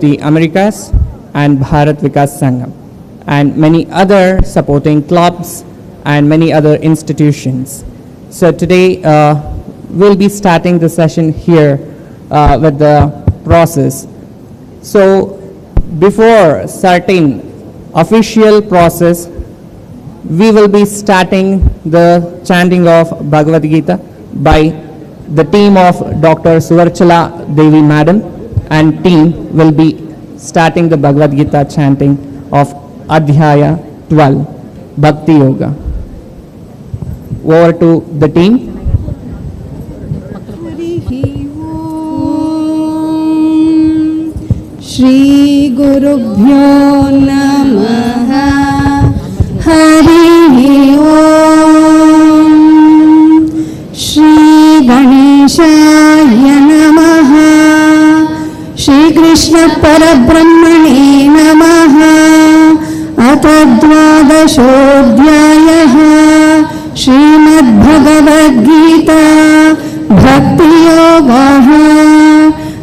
the Americas and Bharat VIKAS SANGAM, and many other supporting clubs and many other institutions. So today we'll be starting the session here with the process. So before starting official process, we will be starting the chanting of Bhagavad Gita by the team of Dr. Suvarchala Devi Madam, and team will be starting the Bhagavad Gita chanting of Adhyaya 12, Bhakti Yoga. Over to the team. Shri Gurubhyo Namaha. Hari Om. Shri Ganeshaya Namaha. Shri Krishna Parabrahmane Namaha. Atadvadashodhyayaha. Srimad Bhagavad Gita Bhakti Yogaha.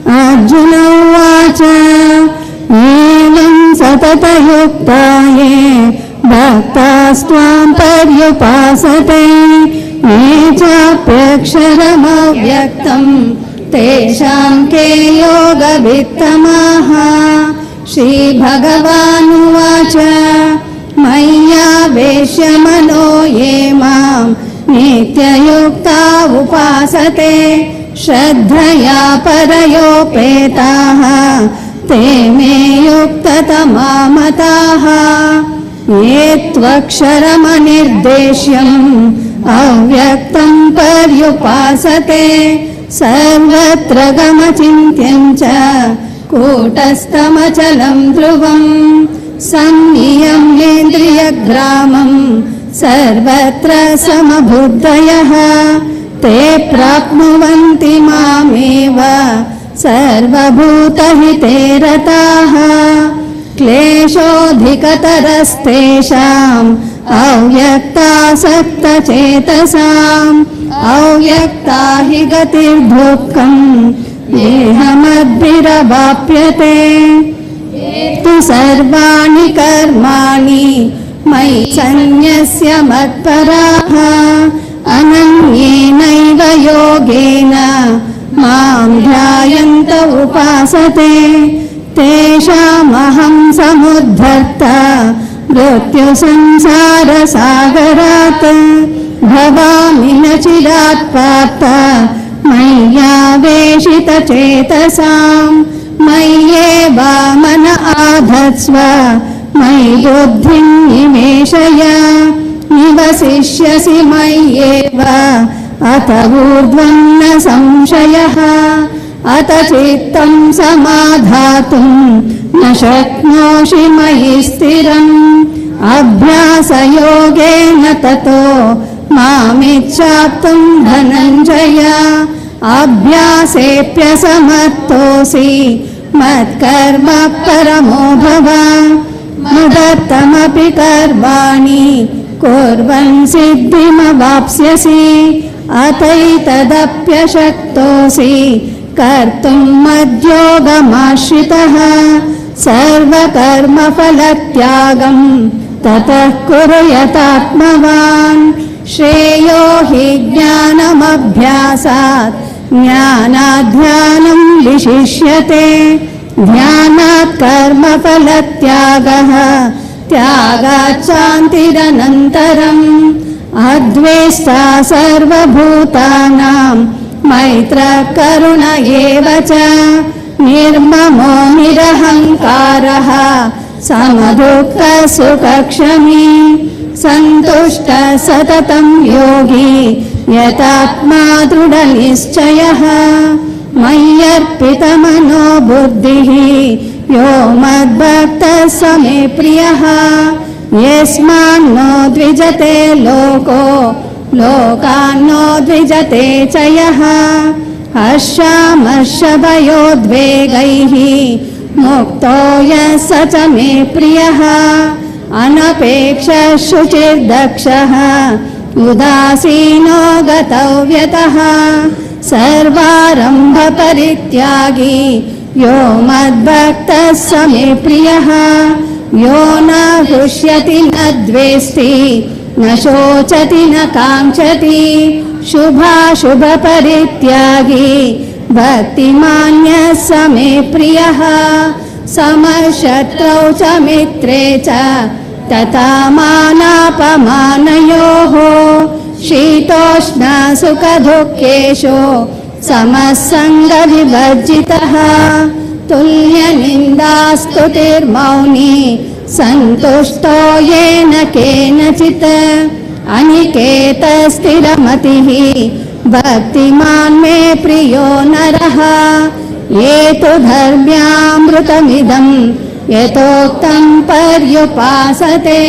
Arjuna Uvacha Evam Satata Yuktaye Bhaktastvam Paryupasate Nechapyaksharam Avyaktam Tesham Ke Yoga Vittamaha. Shri Bhagavan Uvacha Maya Veshya Mano Ye Mam Nitya Yukta Upasate Shraddhaya Parayopetaha Te Me Yuktatama Mataha Ye Tvaksharamanirdeshyam Avyaktam Paryupasate Sarvatra Gamachintyancha Kutastamachalam Dhruvam Samniyam Lendriyagramam Sarvatra Samabuddhayaha Te prapnuvanti mameva sarvabhutahite rataha kleshodhikatarastesham avyaktasakta chetasam avyakta hi gatirdhukkam dehamadbhiravapyate tu sarvani karmani mayi sanyasya matparaha Ananyenaiva yogena mam dhyayanta upasate teshamaham samudharta mrityu samsara sagarat bhavami nachirat partha mayyaveshita chetasam mayyeva mana adhatsva mayi buddhim niveshaya Nivasishyasi mayyeva ata urdhvanna samshayaha ata chittam samadhatum na shaknoshi mayi stiram abhyasa yogena tato mamichaptam dhananjaya abhyasepya samattosi matkarma paramo bhava madatamapi karvani Kurvan siddhimavapsyasi ataitadapyashaktosi kartum madyogamashitaha sarva karma phalatyagam tatah kuruyatatmavan shreyo hi jnanamabhyasat jnanadhyanam vishishyate dhyanat karma phalatyagaha त्यागात् शान्तिरनन्तरम् अद्वेष्टा सर्वभूतानां मैत्रः करुण एव च निर्ममो निरहङ्कारः समदुःखसुखक्षमी सन्तुष्टः सततं योगी यतात्मा दृढनिश्चयः मय्यर्पितमनो बुद्धिः यो मद्भक्तः स मे प्रियः यस्मान्नो द्विजते लोको लोकान्नो द्विजते च यः हर्षामर्षभयोद्वेगैः मुक्तो यः स च मे प्रियः अनपेक्षः शुचिर्दक्षः उदासीनो गतव्यतः सर्वारंभ परित्यागी यो मद्भक्तः स मे प्रियः यो न हृष्यति न द्वेष्टि न शोचति न काङ्क्षति शुभाशुभपरित्यागी भक्तिमान्यः स मे प्रियः समशत्रौ च मित्रे च तथा मानापमानयोः शीतोष्ण सुखदुःखेषु समः सङ्गविवर्जितः तुल्यनिन्दास्तुतिर्मौनी सन्तुष्टो येन केनचित् अनिकेतस्थिरमतिः भक्तिमान् मे प्रियो नरः ये तु धर्म्यामृतमिदं यथोक्तं पर्युपासते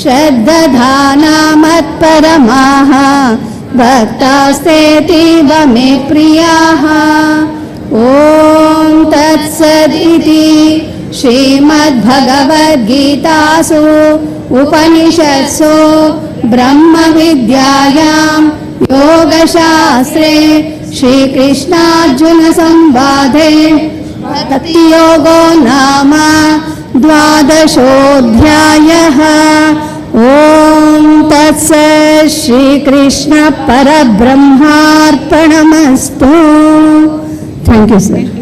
श्रद्धाना मत्परमाः भक्तास्तेतीव मे प्रियाः ॐ तत्सदिति श्रीमद्भगवद्गीतासु उपनिषत्सु ब्रह्मविद्यायां योगशास्त्रे श्रीकृष्णार्जुनसंवादे भक्तियोगो नाम द्वादशोऽध्यायः ॐ तत्सत् श्रीकृष्ण परब्रह्मार्पणमस्तु थैंक यू सर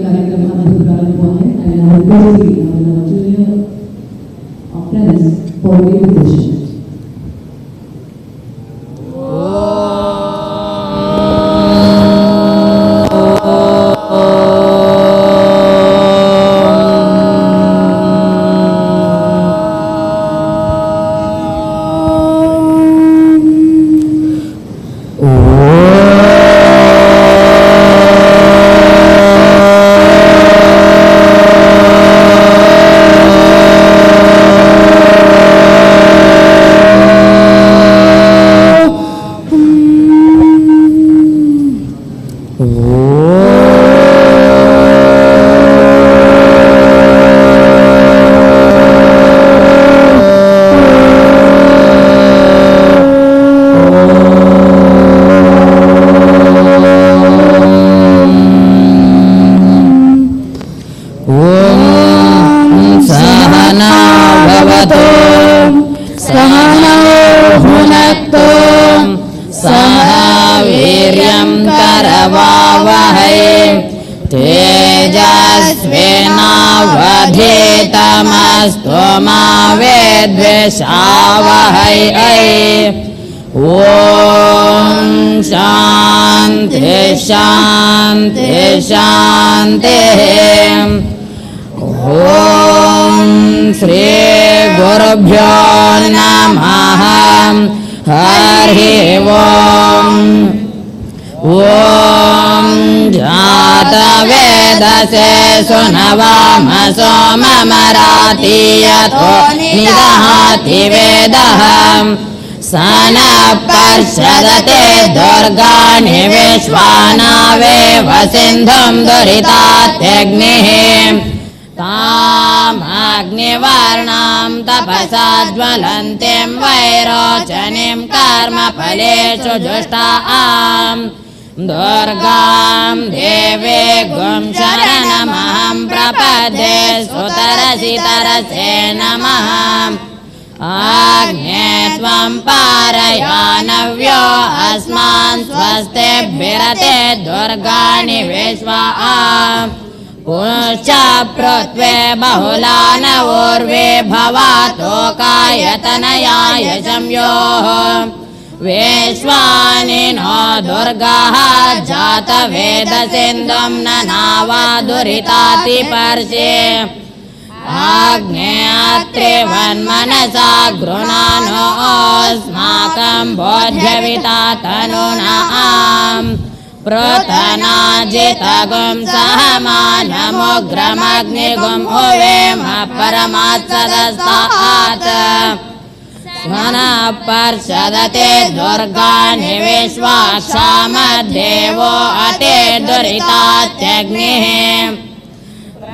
कार्यक्रम अद्भुत प्रारंभ हुआ है and I will see our junior friends for the invitation. Om Shanti शांति शांति। ओम श्री गुरुभ्यो नमः। हरि ओम। ओम जातवेदसे सुनवामसो ममराति यतो निदहाति वेदः सनपर्षदते दुर्गाणि विश्वानावेव सिन्धुं दुरितात्यग्निः तामग्निवर्णां तपसा ज्वलन्तीं वैरोचनीं कर्मफलेषु जुष्टां दुर्गां देवीं शरणमहं प्रपद्ये सुतरसि तरसे नमः। आग्ने त्वं पारयानव्यो अस्मान् स्वस्तिभिरते दुर्गाणि विश्वा पुनश्च पृथ्वे बहुला न ऊर्वे भवातोकायतनयाय संयोः विश्वानि नो दुर्गाः जातवेदसिन्धुं न नावा दुरिताति पर्षे आग्नेयात्रिवन्मनसा गृणानो अस्माकं बोध्यविता तनूनां प्रतनाजितगुं सहमानमुग्रमग्निगुं हुवेम परमात्सदस्तात् स्वनपर्षदते दुर्गाणि विश्वाक्षामद्देवो अते दुरितात्यग्निः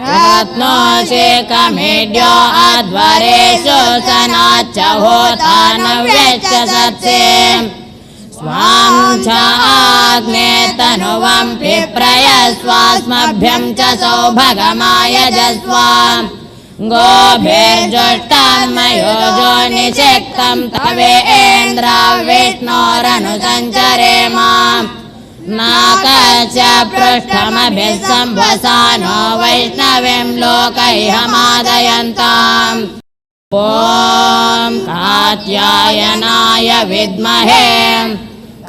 रत्नोऽशेकमेड्यो अध्वरेषु सनाच्च होतानव्यश्च सत्से स्वां च आग्ने तनुवं पिप्रयस्वास्मभ्यं च सौभगमायजस्वा गोभिर्जुष्टान्मयोजो निषिक्तं तवेन्द्रा विष्णोरनुसञ्चरेम नाकस्य पृष्ठमभिः संवसानो वैष्णवीं लोकैहमादयन्ताम् ॐ कात्यायनाय विद्महे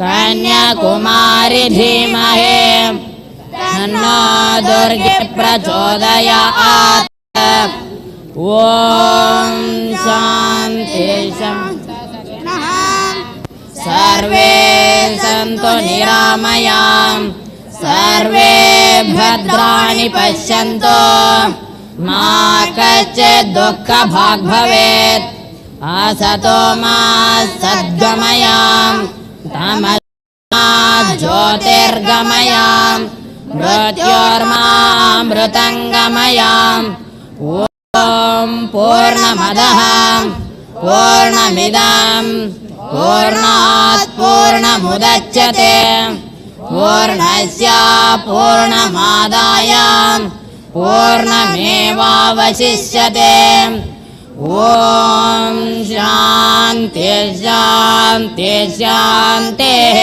कन्याकुमारी धीमहि तन्नो दुर्गे प्रचोदयात्। ॐ शान्ति शान्ति। सर्वे सन्तु निरामयां सर्वे भद्राणि पश्यन्तु मा कश्चित् दुःखभाग् भवेत् असतो मा सद्गमय तमसा ज्योतिर्गमय मृत्योर्मामृतङ्गमय ॐ पूर्णमदः पूर्णमिदं पूर्णात् पूर्णमुदच्यते पूर्णस्य पूर्णमादाय पूर्णमेवावशिष्यते ॐ शान्ति शान्ति शान्तिः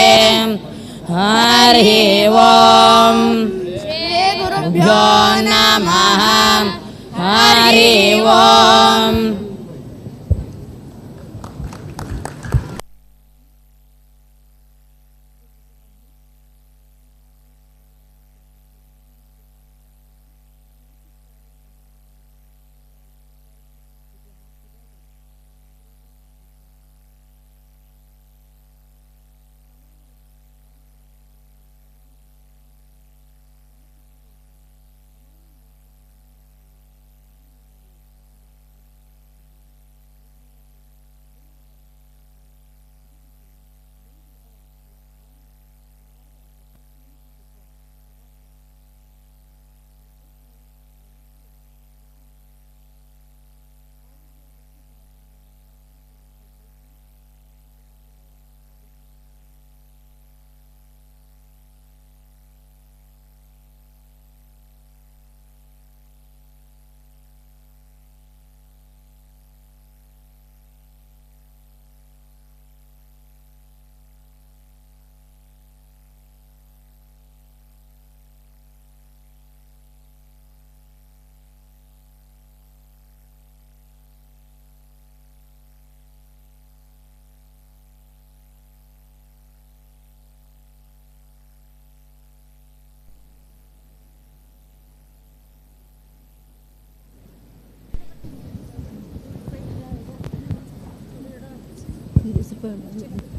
हरिः ॐ श्री गुरुभ्यो नमः हरिः ॐ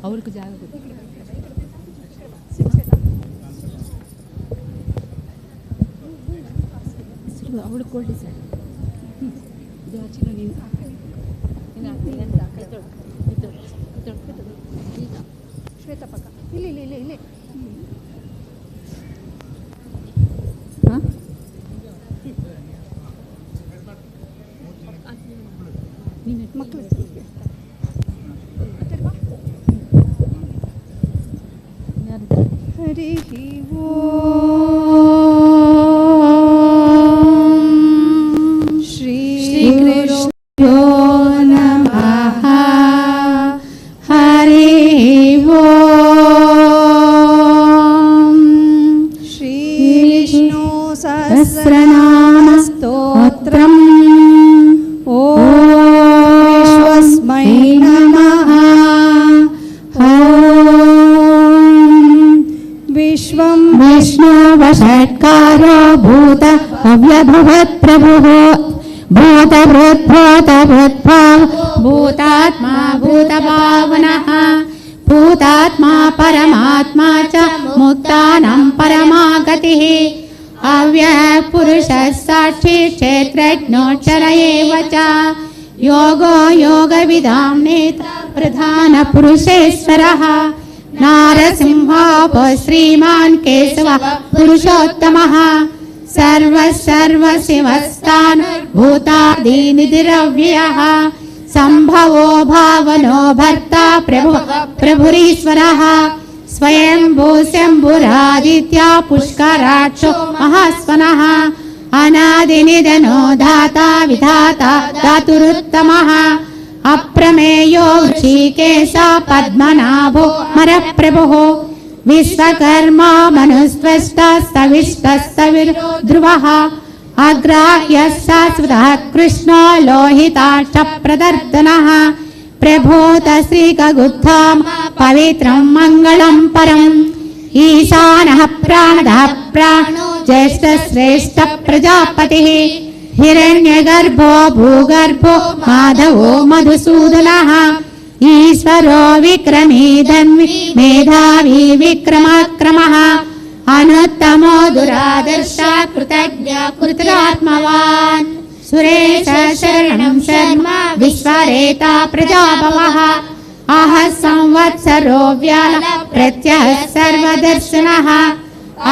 ಅವ್ರಿಗೆ ಜಾಗ ಅವಳು ಕೊಡಿ ಸರ್ ಇದು ಹಚ್ಚಿನ ನೀನು ಶ್ವೇತಾ ಪಕ್ಕ ಇಲ್ಲಿ ಇಲ್ಲಿ ಇಲ್ಲಿ ಇಲ್ಲಿ ಹಾಂ ನೀನು ಮಕ್ಕಳು हरिः ॐ श्रीकृष्णो नमः हरिः ॐ श्रीविष्णु सहस्रनाम स्तोत्रम् ॐ विश्वस्मै नमः विश्वं विष्णुवषट्कारो भूत अव्यभवत् प्रभुः भूतभृद्भूतभृद्भाव भूतात्मा भूतभावनः भूतात्मा परमात्मा च मुक्तानां परमागतिः अव्ययः पुरुषः साक्षी क्षेत्रज्ञोऽक्षर एव च योगो योगविदां नेता प्रधानपुरुषेश्वरः नारसिंहोप श्रीमान् केशवः पुरुषोत्तमः सर्वशिवस्तानुभूतादीनिधिरव्ययः सम्भवो भावनो भर्ता प्रभुरीश्वरः स्वयंभू शम्भुरादित्या पुष्कराक्षो महास्वनः अनादिनिधनो दाता विधाता धातुरुत्तमः अप्रमेयो ऋषिकेशः पद्मनाभो मरप्रभुः विश्वकर्मा मनुस्त्वष्टा सविष्टस्तविरो ध्रुवः अग्राह्यः शाश्वतः कृष्णो लोहिताक्ष प्रदर्दनः प्रभूत श्रीकगुत्थां पवित्रं मङ्गलं परम् ईशानः प्राणदः प्राणो ज्येष्ठश्रेष्ठ प्रजापतिः हिरण्यगर्भो भूगर्भो माधवो मधुसूदनः ईश्वरो विक्रमी धन्वी मेधावी विक्रमाक्रमः अनुत्तमो दुरादर्शात् कृतज्ञ कृतात्मवान् सुरेश शरणं शर्म विश्वरेता प्रजाभवः अह संवत्सरो व्याल प्रत्यः सर्वदर्शनः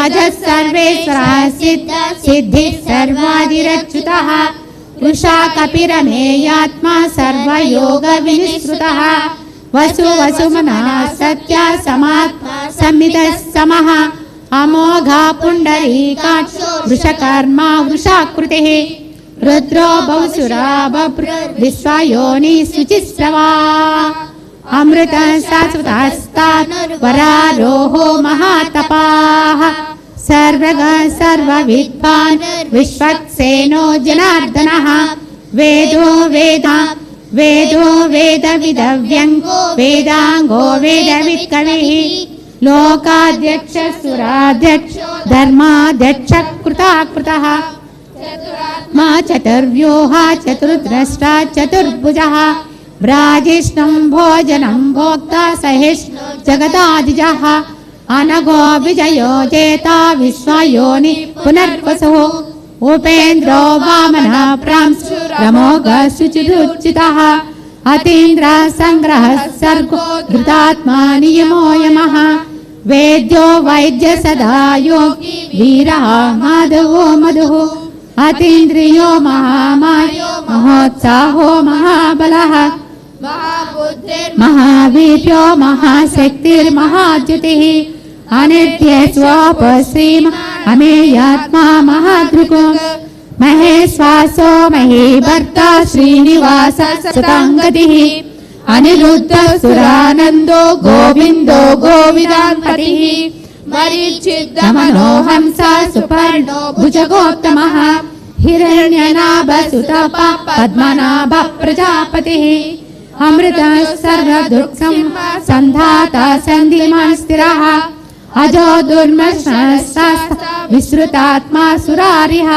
अजः सर्वेश्वरः सिद्धिः सर्वादिरच्युतः वृषा कपिरमेयात्मा सर्वयोगविनिश्रुतः वसु वसुमनः सत्या समात्मा संवितः समः अमोघा पुण्डरीकाक्षो वृषकर्मा वृषाकृतिः रुद्रो बहुसुरा विश्वयोनि शुचिस्रवा अमृत शाश्वतस्तान्वरारोहो महातपाः सर्वगः सर्वविद्वान् विश्वक्सेनो जनार्दनः वेदो वेदविदव्यङ्गो वेदाङ्गो वेदवित्कविः लोकाध्यक्ष सुराध्यक्ष धर्माध्यक्ष कृताकृतः चतुरात्मा चतुर्व्यूहा चतुर्द्रष्टा चतुर्भुजः व्राजिष्णं भोजनं भोक्ता सहिष्णु जगदादिजः अनघो विजयो जेता विश्वयोनि पुनर्वसुः उपेन्द्रो वामनः प्रांशुरमोघः शुचिरुचितः अतीन्द्रः सङ्ग्रहः सर्गो धृतात्मा नियमो यमः वेद्यो वैद्य सदा योगी वीरः माधवो मधुः अतीन्द्रियो महामायो महोत्साहो महाबलः महावीर्यो महाशक्तिर्महाद्युतिः अनित्य स्वपश्रीम अमेयात्मा महादृगो महेश्वासो महीभर्ता श्रीनिवास सुताङ्गतिः अनिरुद्ध सुरानन्दो गोविन्दो गोविदान्पतिः मरीचिद्दमनो हंसा सुपर्णो भुजगोत्तमः हिरण्यनाभसुतप पद्मनाभ प्रजापतिः अमृतः सर्वदुःखं सन्धाता सन्धिमान् स्थिरः अजो दुर्मशस्त्र विश्रुतात्मा सुरारिः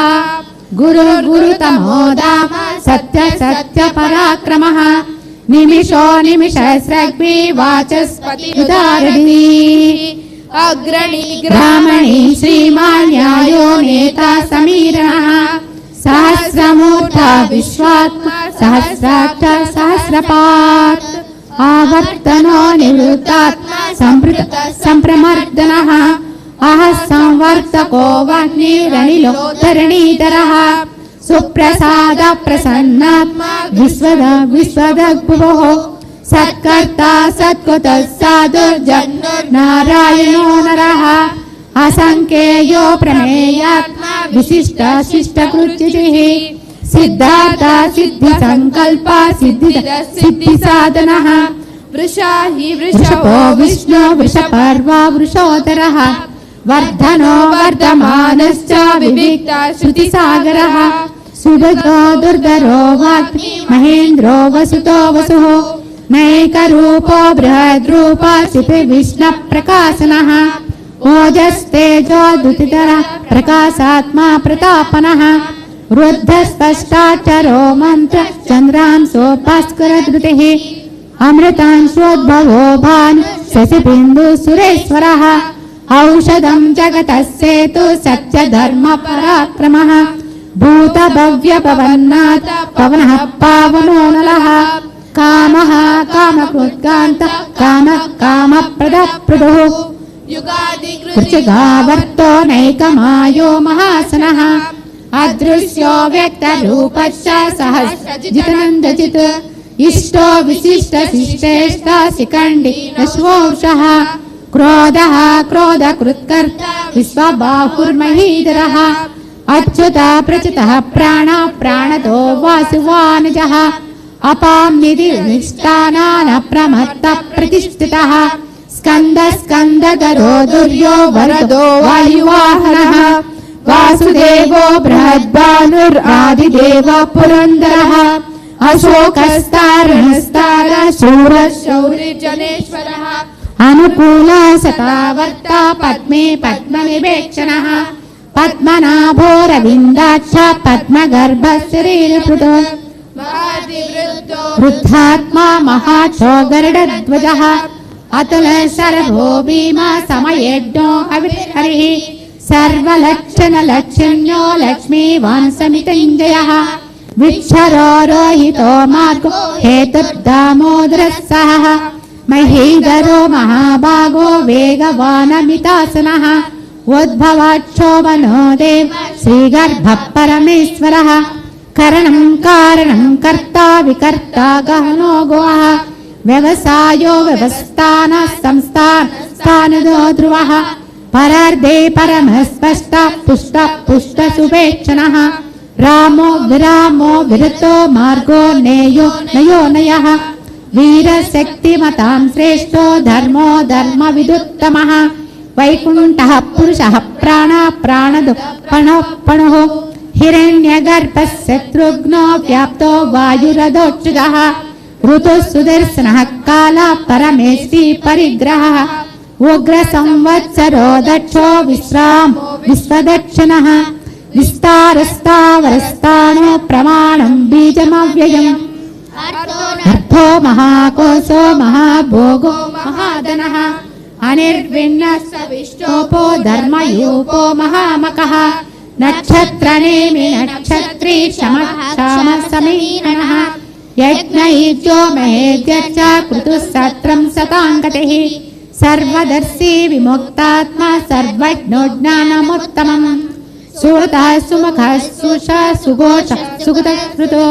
गुरुतमो दाम सत्य पराक्रमः निमिषो निमिषस्रग्वी वाचस्पति उदारणी अग्रणी ग्रामणी श्रीमान् न्यायो नेता समीरणः सहस्रमूर्धा विश्वात्मा सहस्राक्ष सहस्रपात् आवर्तनो निवृत्तात्मा सम्प्रमर्दनः अह संवर्तको वह्निरनिलो धरणीधरः सुप्रसाद प्रसन्नात्मा विश्वदग्भुवः सत्कर्ता सत्कृतः साधुर्जन्यो नारायणो नरः असंख्येयो प्रमेयात्मा विशिष्ट शिष्टकृत्युः सिद्धार्थ सिद्धि संकल्प सिद्धि साधनः वृषा हि वृषभो विष्णु वृषपर्वा वृषोदरः वर्धनो वर्धमानश्च विविक्ता श्रुतिसागरः सुभगो दुर्धरो वाग्मी महेन्द्रो वसुतो वसुः नैकरूपो बृहद्रूपा सिद्धि विष्णु प्रकाशनः ओजस्तेजो द्युतिधरः प्रकाशात्मा प्रतापनः रुद्धस्पष्टाक्षरो मन्त्र चन्द्रांशो भास्करधृतिः अमृतांशोद्भवो भानु शशिबिन्दु सुरेश्वरः औषधं जगतस्येतु सत्यधर्म पराक्रमः भूतभव्यपवन्नाथ पवनः पावनो नलः कामः कामकृत्कान्त कामप्रदः कृचिगावर्तो नैकमायो महासनः अदृश्यो व्यक्तरूपश्च सहस्रजितनन्दजित् इष्टो विशिष्टशिष्टेष्ट शिखण्डी अश्वोषः क्रोधः क्रोधकृत्कर्ता विश्वबाहुर्महीधरः अच्युतः प्रच्युतः प्राणतो वासुवानजः अपाम्निधि निष्ठानानप्रमत्तः प्रतिष्ठितः स्कन्दधरो दुर्यो वरदो वायुवाहनः वासुदेवो बृहद्भानुरादिदेव पुरन्दरः अशोकस्तारणस्तार शूरशौर्यजनेश्वरः अनुकूला सतावर्ता पद्मे पद्मनिवेक्षणः पद्मनाभोरविन्दाक्ष पद्मगर्भशरीरभृतो वृद्धात्मा महाक्षो गरुडध्वजः अतुल सर्वो भीमा समयज्ञो हविर्हरिः सर्वलक्षण लक्षण्यो लक्ष्मीवान् समितिञ्जयः विक्षरो रोहितो मार्गो हेतुर्दामोदरः सः महीधरो महाभागो वेगवानमितासनः उद्भवाक्षोभनो देव श्रीगर्भः परमेश्वरः करणं कारणं कर्ता विकर्ता गहनो गोः व्यवसायो व्यवस्थानः संस्थानो ध्रुवः परार्धे परमः स्पष्टः पुष्टः पुष्टसुपेक्षणः रामो विरामो विरतो मार्गो नेयो नयो नयः वीरशक्तिमतां श्रेष्ठो धर्मो धर्मविदुत्तमः वैकुण्ठः पुरुषः प्राणदुःपणः हिरण्यगर्भः शत्रुघ्नो व्याप्तो वायुरधोक्षजः ऋतुः सुदर्शनः कालः परमेश्वरी परिग्रहः उग्रसंवत्सरो दक्षो विश्वदक्षिणः विस्तारस्तावरस्तानो प्रमाणं बीजमव्ययम् अर्थो महाकोशो महाभोगो महाधनः अनिर्विण्णः सविष्टोपो धर्मयूपो महामकः नक्षत्रनेमि नक्षत्री क्षमसमीरणः यज्ञयुजो महेद्यश्च क्रतुः सत्रं सताङ्गतिः सर्वदर्शी विमुक्तात्मा सर्वज्ञो ज्ञानमुत्तमम् सुहृतः सुमुखः सुषा सुघोषः सुकृतकृतो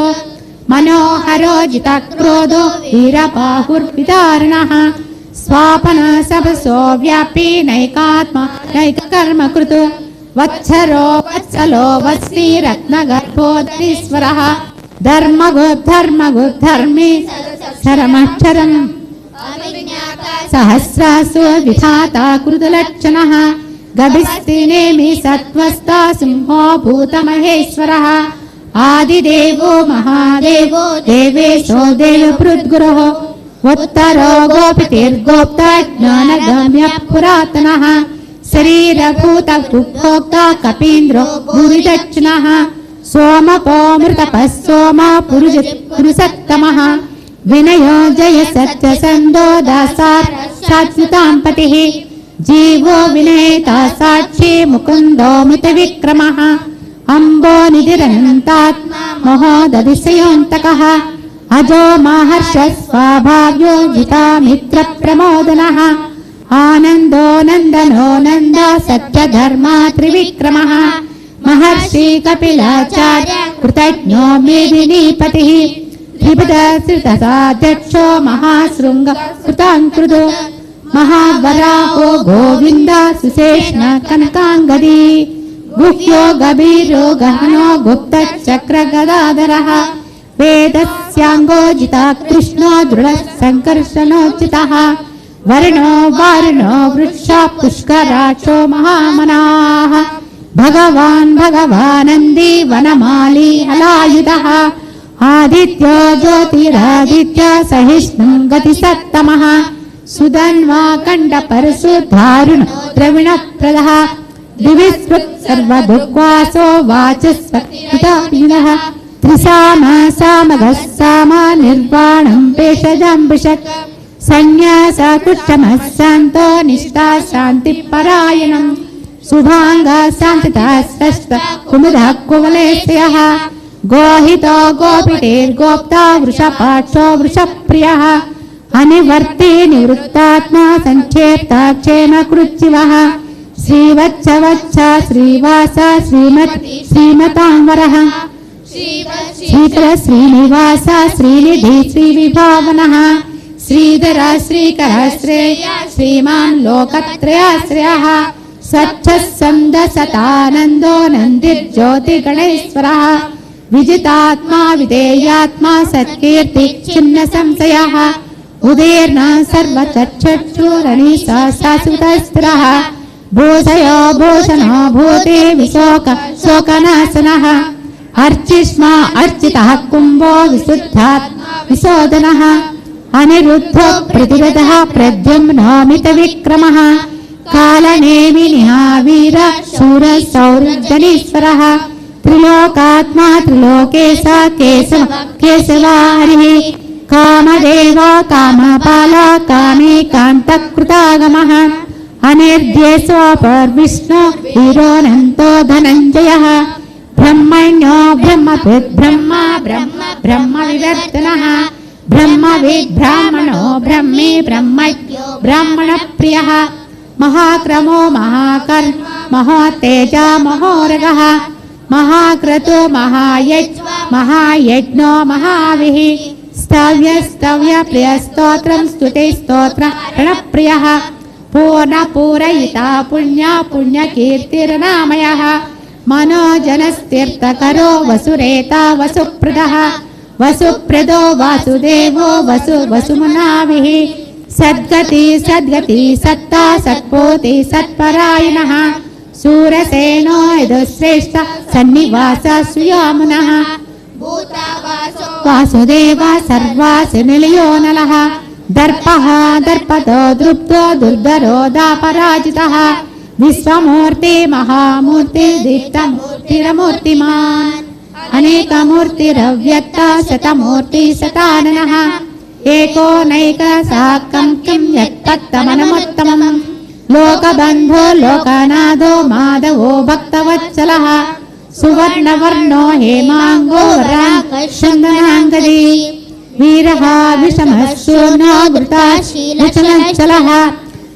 मनोहरो जितक्रोधो वीरबाहुर्विदारणः स्वापनः सबसो व्यापी नैकात्मा नैककर्मकृतो वत्सरो वत्सलो वत्सी रत्नगर्भोदरीश्वरः धर्मगुद्धर्मी शरमक्षरम् सहस्रासु विधाता कृतलक्षणः गभिस्तिनेमि सत्त्वस्था सिंहो भूतमहेश्वरः आदिदेवो महादेवो देवेशो देवभृद्गुरोः उत्तरो गोपितिर्गोप्ता ज्ञानगम्यः पुरातनः शरीरभूतभुक्भोक्ता कपीन्द्रो भूरिदक्षिणः सोमपोमृतपः सोमा पुरुषोत्तमः विनयो जय सत्यसन्धो दासात्युतां पतिः जीवो विनयता साक्षी मुकुन्दो मितविक्रमः अम्बो निधिरनन्तात्मा महोदधिशयोऽन्तकः अजो महर्षः स्वाभाव्यो जितामित्रप्रमोदनः आनन्दो नन्दनो नन्द सत्यधर्मा त्रिविक्रमः महर्षि कपिलाचार्य कृतज्ञो मेदिनीपतिः त्रिपदश्रितसाध्यक्षो महाशृङ्ग कृताङ्कृतो महावराहो गोविन्द सुशेषण कनकाङ्गदी गुह्यो गभीरो गहनो गुप्तचक्रगदाधरः वेदस्याङ्गोजिता कृष्णो दृढः सङ्कर्षणोचितः वर्णो वारुणो वृक्षा पुष्कराक्षो महामनाः भगवानन्दी वनमाली हलायुधः आदित्यो ज्योतिरादित्य सहिष्णुं गतिसत्तमः सुधन्वा कण्डपरशु दारुणो द्रविणप्रदः दिविस्कृत् सर्वदुर्वासो वाचस्वत्पितापिनः त्रिसामः साम निर्वाणं पेषजम्बुषक् संन्यासकृच्छमः शान्तो निष्ठा शान्तिपरायणम् शुभाङ्गः शान्तितः स्पष्ट कुमुदः कुवलेशयः गोहितो गोपितेर्गोप्ता वृषपाक्षो वृषप्रियः अनिवर्ती निवृत्तात्मा संक्षेप्ता क्षेमकृच्छिवः श्रीवत्सवत्स श्रीवास श्रीमतांवरः श्रीधर श्रीनिवास श्रीनिधि श्रीविभावनः श्रीधर श्रीकर श्रेय श्रीमान् लोकत्रयाश्रयः स्वच्छस्सन्द सतानन्दो नन्दिर्ज्योतिगणेश्वरः विजितात्मा विधेयात्मा सत्कीर्ति छिन्न संशयः उदीर्ण सर्वचक्षुरणीसा शाश्वतस्थिरः भूषयो भूषणो भूते विशोक शोकनाशनः अर्चिष्मा अर्चितः कुम्भो विशुद्धात्मा विशोधनः अनिरुद्धो प्रतिरथः प्रद्युम्नोमितविक्रमः कालनेमिनिः वीर शूर सौर्जनीश्वरः त्रिलोकात्मा त्रिलोकेश केशव केशवा हरिः कामदेव कामपाल कामेकान्तकृतागमः अनिर्ध्येष्वपर्विष्णु वीरोऽनन्तो धनञ्जयः ब्रह्मण्यो ब्रह्मविद् ब्रह्मा ब्रह्म ब्रह्मविवर्तनः ब्रह्मविद् ब्राह्मणो ब्रह्मी ब्रह्मज्ञो ब्राह्मणप्रियः महाक्रमो महाकर्म महोतेजा महोरगः महाक्रतो महायज्ञो महाविः स्तव्य स्तव्य प्रिय स्तोत्रं स्तुते स्तोत्र प्रणप्रियः पूर्ण पूरयिता पुण्य पुण्यकीर्तिर्नामयः मनोजनस्तीर्थकरो वसुरेता वसुप्रदः वसुप्रदो वासुदेवो वसुमनाभिः सद्गति सद्गति सत्ता सत्पोति सत्परायणः सूरसेनो यदुश्रेष्ठ सन्निवास सुयामुनः वासुदेव सर्वासु निलयो नलः दर्पः दर्पतो दृप्तो दुर्धरो दापराजितः विश्वमूर्ति महामूर्ति दीप्तमूर्तिरमूर्तिमान् अनेकमूर्तिरव्यक्त शतमूर्ति शताननः एको नैक साकं किं यत्तत्तमनमुत्तमम् लोकबन्धो लोकनाथो माधवो भक्तवत्सलः सुवर्णवर्णो हेमाङ्गो वराङ्गशन्दनाङ्गदी वीरः विषमः शूर्णो वृताशीलचलः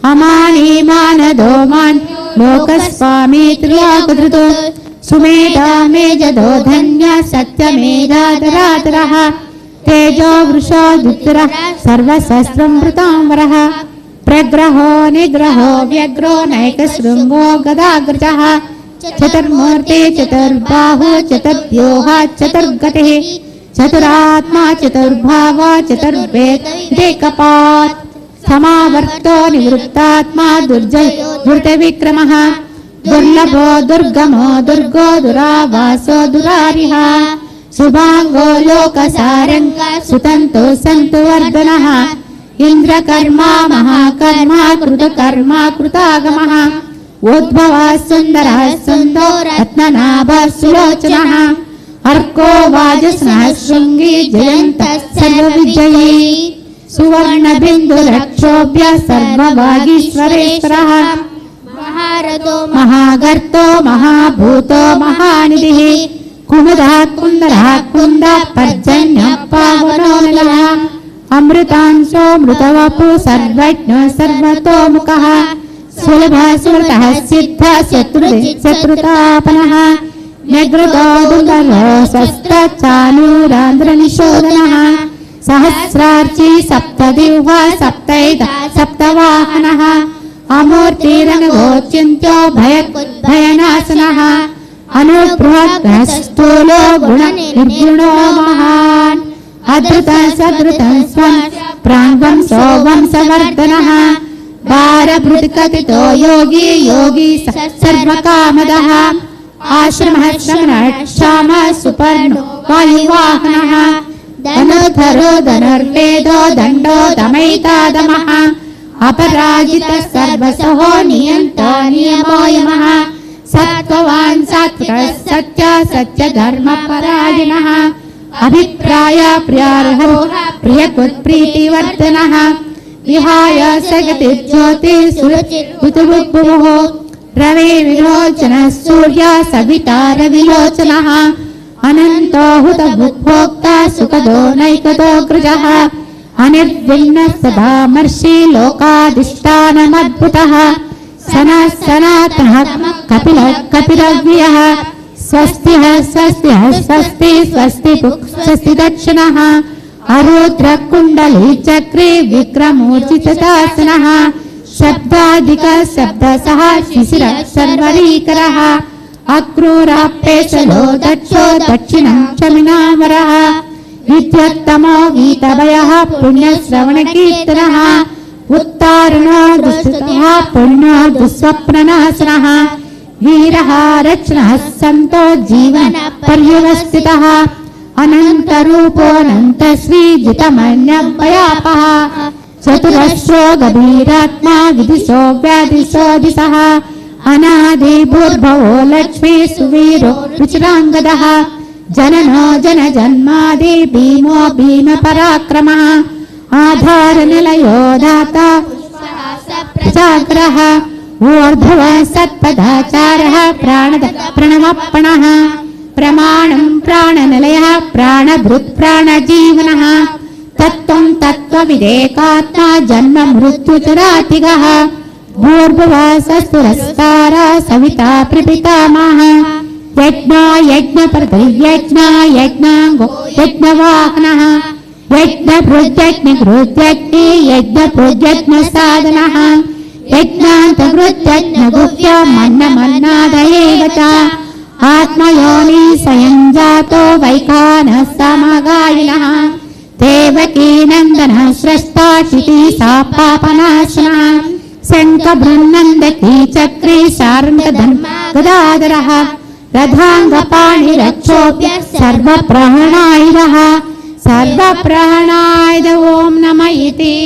अमानी मानदो मान् लोकस्वामी त्रिलोकधृतो सुमेधा मेजदो धन्य सत्यमेधाधराधरः तेजो वृषो दुत्तरः सर्वशस्त्रमृतांबरः प्रग्रहो निग्रहो व्यग्रो नैकशृङ्गो गदाग्रजः चतुर्मूर्ति चतुर्बाहु चतुर्व्यूह चतुर्गतिः चतुरात्मा चतुर्भाव चतुर्वेदैकपात् समावर्तो निवृत्तात्मा दुर्जयो दुर्विक्रमः दुर्लभो दुर्गमो दुर्गो दुरावासो दुरारिः शुभांगो लोकसारङ्ग सुतन्तो सन्तु वर्धनः इंद्रकर्मा महाकर्मा कृतकर्मा कृतागमः उद्भवः सुन्दरः सुन्दो रत्ननाभः सुलोचनः अर्को वाजस्नः शृङ्गी जयन्तः सर्वविजयी सुवर्णबिन्दुरक्षोभ्य सर्वभागीश्वरेश्वरः महारथो महागर्तो महाभूतो महानिधिः कुमुदः कुन्दरः कुन्दः पर्जन्यः पावनो नलः अमृतांशो मृतवपु सर्वज्ञो सर्वतोमुखः सुलभः स्मृतः सिद्धः शत्रुतापनः निगृतो दुर्गलो स्वस्थचानूरान्द्रनिशोधनः सहस्रार्ची सप्तदिव्य सप्तैध सप्तवाहनः अमूर्तिरनघोचिन्त्यो भयनाशनः अनुबृहद् स्थूलो गुणनिर्गुणो महान् अधृतः सधृतः स्वं प्राङ्वंसो वंशवर्धनः भारभृतिकथितो योगी योगी सर्वकामदः आश्रमः श्रमणः क्षामः सुपर्णो वायुवाहनः धनुर्धरो धनुर्वेदो दण्डो दमयितादमः अपराजितः सर्वसहो नियन्ता नियमो यमः सत्त्ववान् सात्विकः सत्यधर्मपरायणः अभिप्राय प्रियार्हो प्रियकृत्प्रीतिवर्धनः विहाय सगति ज्योतिर्सुरुचिर्बुधुबुभुः रवि विलोचनः सूर्य सविता रविलोचनः अनन्तो हुतभुक्भोक्ता सुखदो नैकदोऽग्रजः अनिर्विण्णः सदामर्षि लोकाधिष्ठानमद्भुतः सनातनः कपिलः कपिलव्यः स्वस्तिः स्वस्तिः स्वस्ति स्वस्ति स्वस्ति दक्षिणः अरुद्र कुण्डली चक्रे विक्रमोर्जितासनः शब्दाधिक शब्दसः शिशिरः सर्वरीकरः अक्रूराप्येशलो दक्षो दक्षिणं चमिनामरः विद्योत्तमो वीतभयः पुण्यश्रवणकीर्तनः उत्तारणो दुष्टः पुण्यो दुःस्वप्ननाशनः वीरः रक्षणः सन्तो जीवन पर्यवस्थितः अनन्तरूपोऽनन्तश्रीजितमन्यभयापः चतुरश्रो गभीरात्मा विदिशो व्याधिशो दिशः अनादि भूर्भवो लक्ष्मी सुवीरो रुचिराङ्गदः जननो जन जन्मादि भीमो भीम पराक्रमः आधारनिलयो दाता प्रजाग्रह ऊर्ध्व सत्पदाचारः प्रणवप्पणः प्रमाणं प्राणनिलयः प्राणभृत् प्राणजीवनः तत्त्वं तत्त्वविदेकात्मा जन्म मृत्युचरातिगः भूर्भुवस्सुरस्तार सविता प्रपितामहः यज्ञो यज्ञप्रतियज्ञो यज्ञाङ्गो यज्ञवाहनः यज्ञभृद्यज्ञकृत्यज्ञे यज्ञभृद्यज्ञसाधनः यज्ञान्तकृत्यज्ञगुह्य मन्नमन्नादयेव च आत्मयोनि स्वयं जातो वैखानः समगायिनः देवकीनन्दनः स्रष्टा क्षिति सा पापनाशनः शङ्खबृन्नन्दकी चक्रे शार्ङ्गधर्म गदाधरः रथाङ्गपाणिरक्षोभ्य सर्वप्रहणायुधः सर्वप्रहणायुध ॐ नमः इति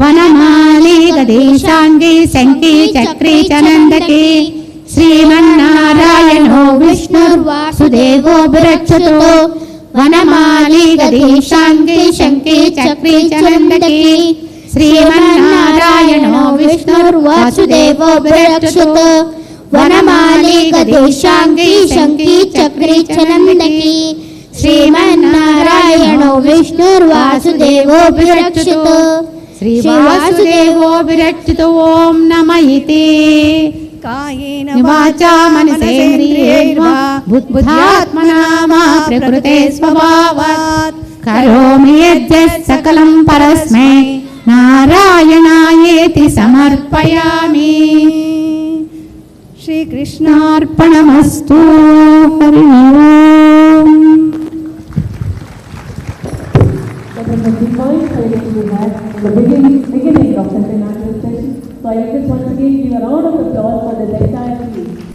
वनमाली गदेशाङ्गी शङ्की चक्री च नन्दकी श्रीमन्नारायणो विष्णुर्वासुदेवो विरक्षतु वनमाली गदेशाङ्गी शङ्की चक्री च नन्दकी श्रीमन्नारायणो विष्णुर्वासुदेवो विरक्षतु वनमाली गदेशाङ्गी शङ्की चक्री च नन्दकी श्रीमन्नारायणो विष्णुर्वासुदेवो विरक्षतु श्रीवासुदेवो विरक्षतु ॐ नमः इति कायेन वाचा मनसेन्द्रियैर्वा बुद्ध्यात्मना वा प्रकृते स्वभावात् करोमि यद्यत् सकलं परस्मै नारायणायेति समर्पयामि श्री कृष्ण कृष्णार्पणमस्तु हरि ओम That was a divine celebration we had in the beginning of the international session. So I just once again give a round of applause for this entire team.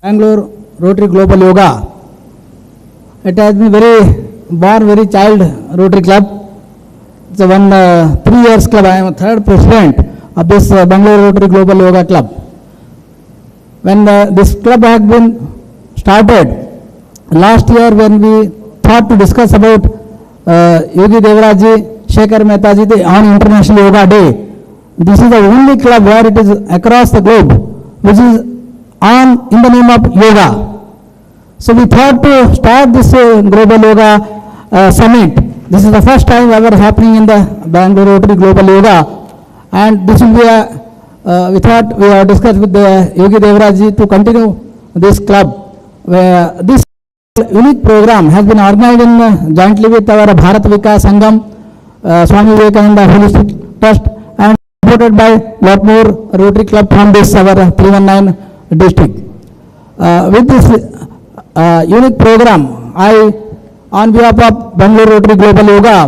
Bangalore Rotary Global Yoga. It has been very child Rotary Club. It's a 3 years club. I am a third president of this Bangalore Rotary Global Yoga Club. When this club has been started last year, when we thought to discuss about Yogi Devaraji, Shekhar Mehtaji on International Yoga Day, this is the only club where it is across the globe which is on in the name of yoga. So we thought to start this Global Yoga Summit. This is the first time ever happening in the Bangalore Rotary Global Yoga, and this will be we thought we have discussed with the Yogi Devaraji to continue this club, where this unique program has been organized in jointly with our Bharat Vikas Sangam, Swami Vivekananda Holistic Trust, and supported by lot more Rotary Club from this our 319 district. With this unique program, I, on behalf of Bangalore Rotary Global Yoga,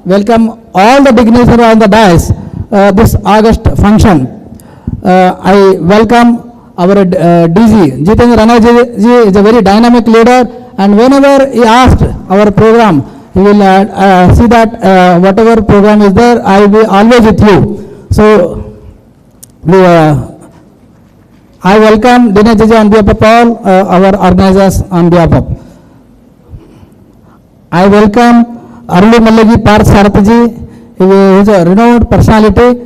welcome all the dignitaries on the dais this August function. I welcome our DG Jitendra Rana ji is a very dynamic leader, and whenever he asked our program, he will see that whatever program is there, I will be always with you. So I welcome Dinesh ji on behalf of all our organizers on behalf of. I welcome Aruli Mallagi Parth Sarathi ji. He is a renowned personality.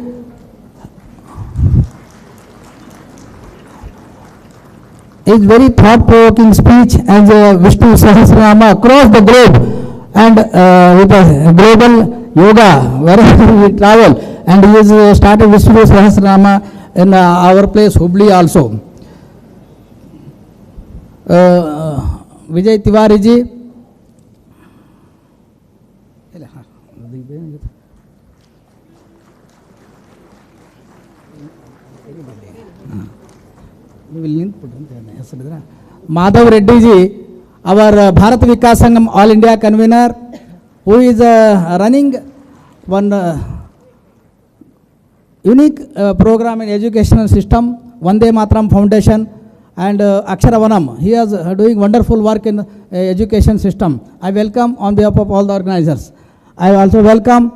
His very thought-provoking speech and Vishnu Sahasranama across the globe, and with a global yoga wherever we travel, and he has started Vishnu Sahasranama in our place Hubli also. Vijay Tiwari ji. Madhav Reddy ji, our Bharat Vikas Sangam All India convener, who is running one unique program in educational system, Vande Mataram Foundation and Aksharavanam. He is doing wonderful work in education system. I welcome on behalf of all the organizers. I also welcome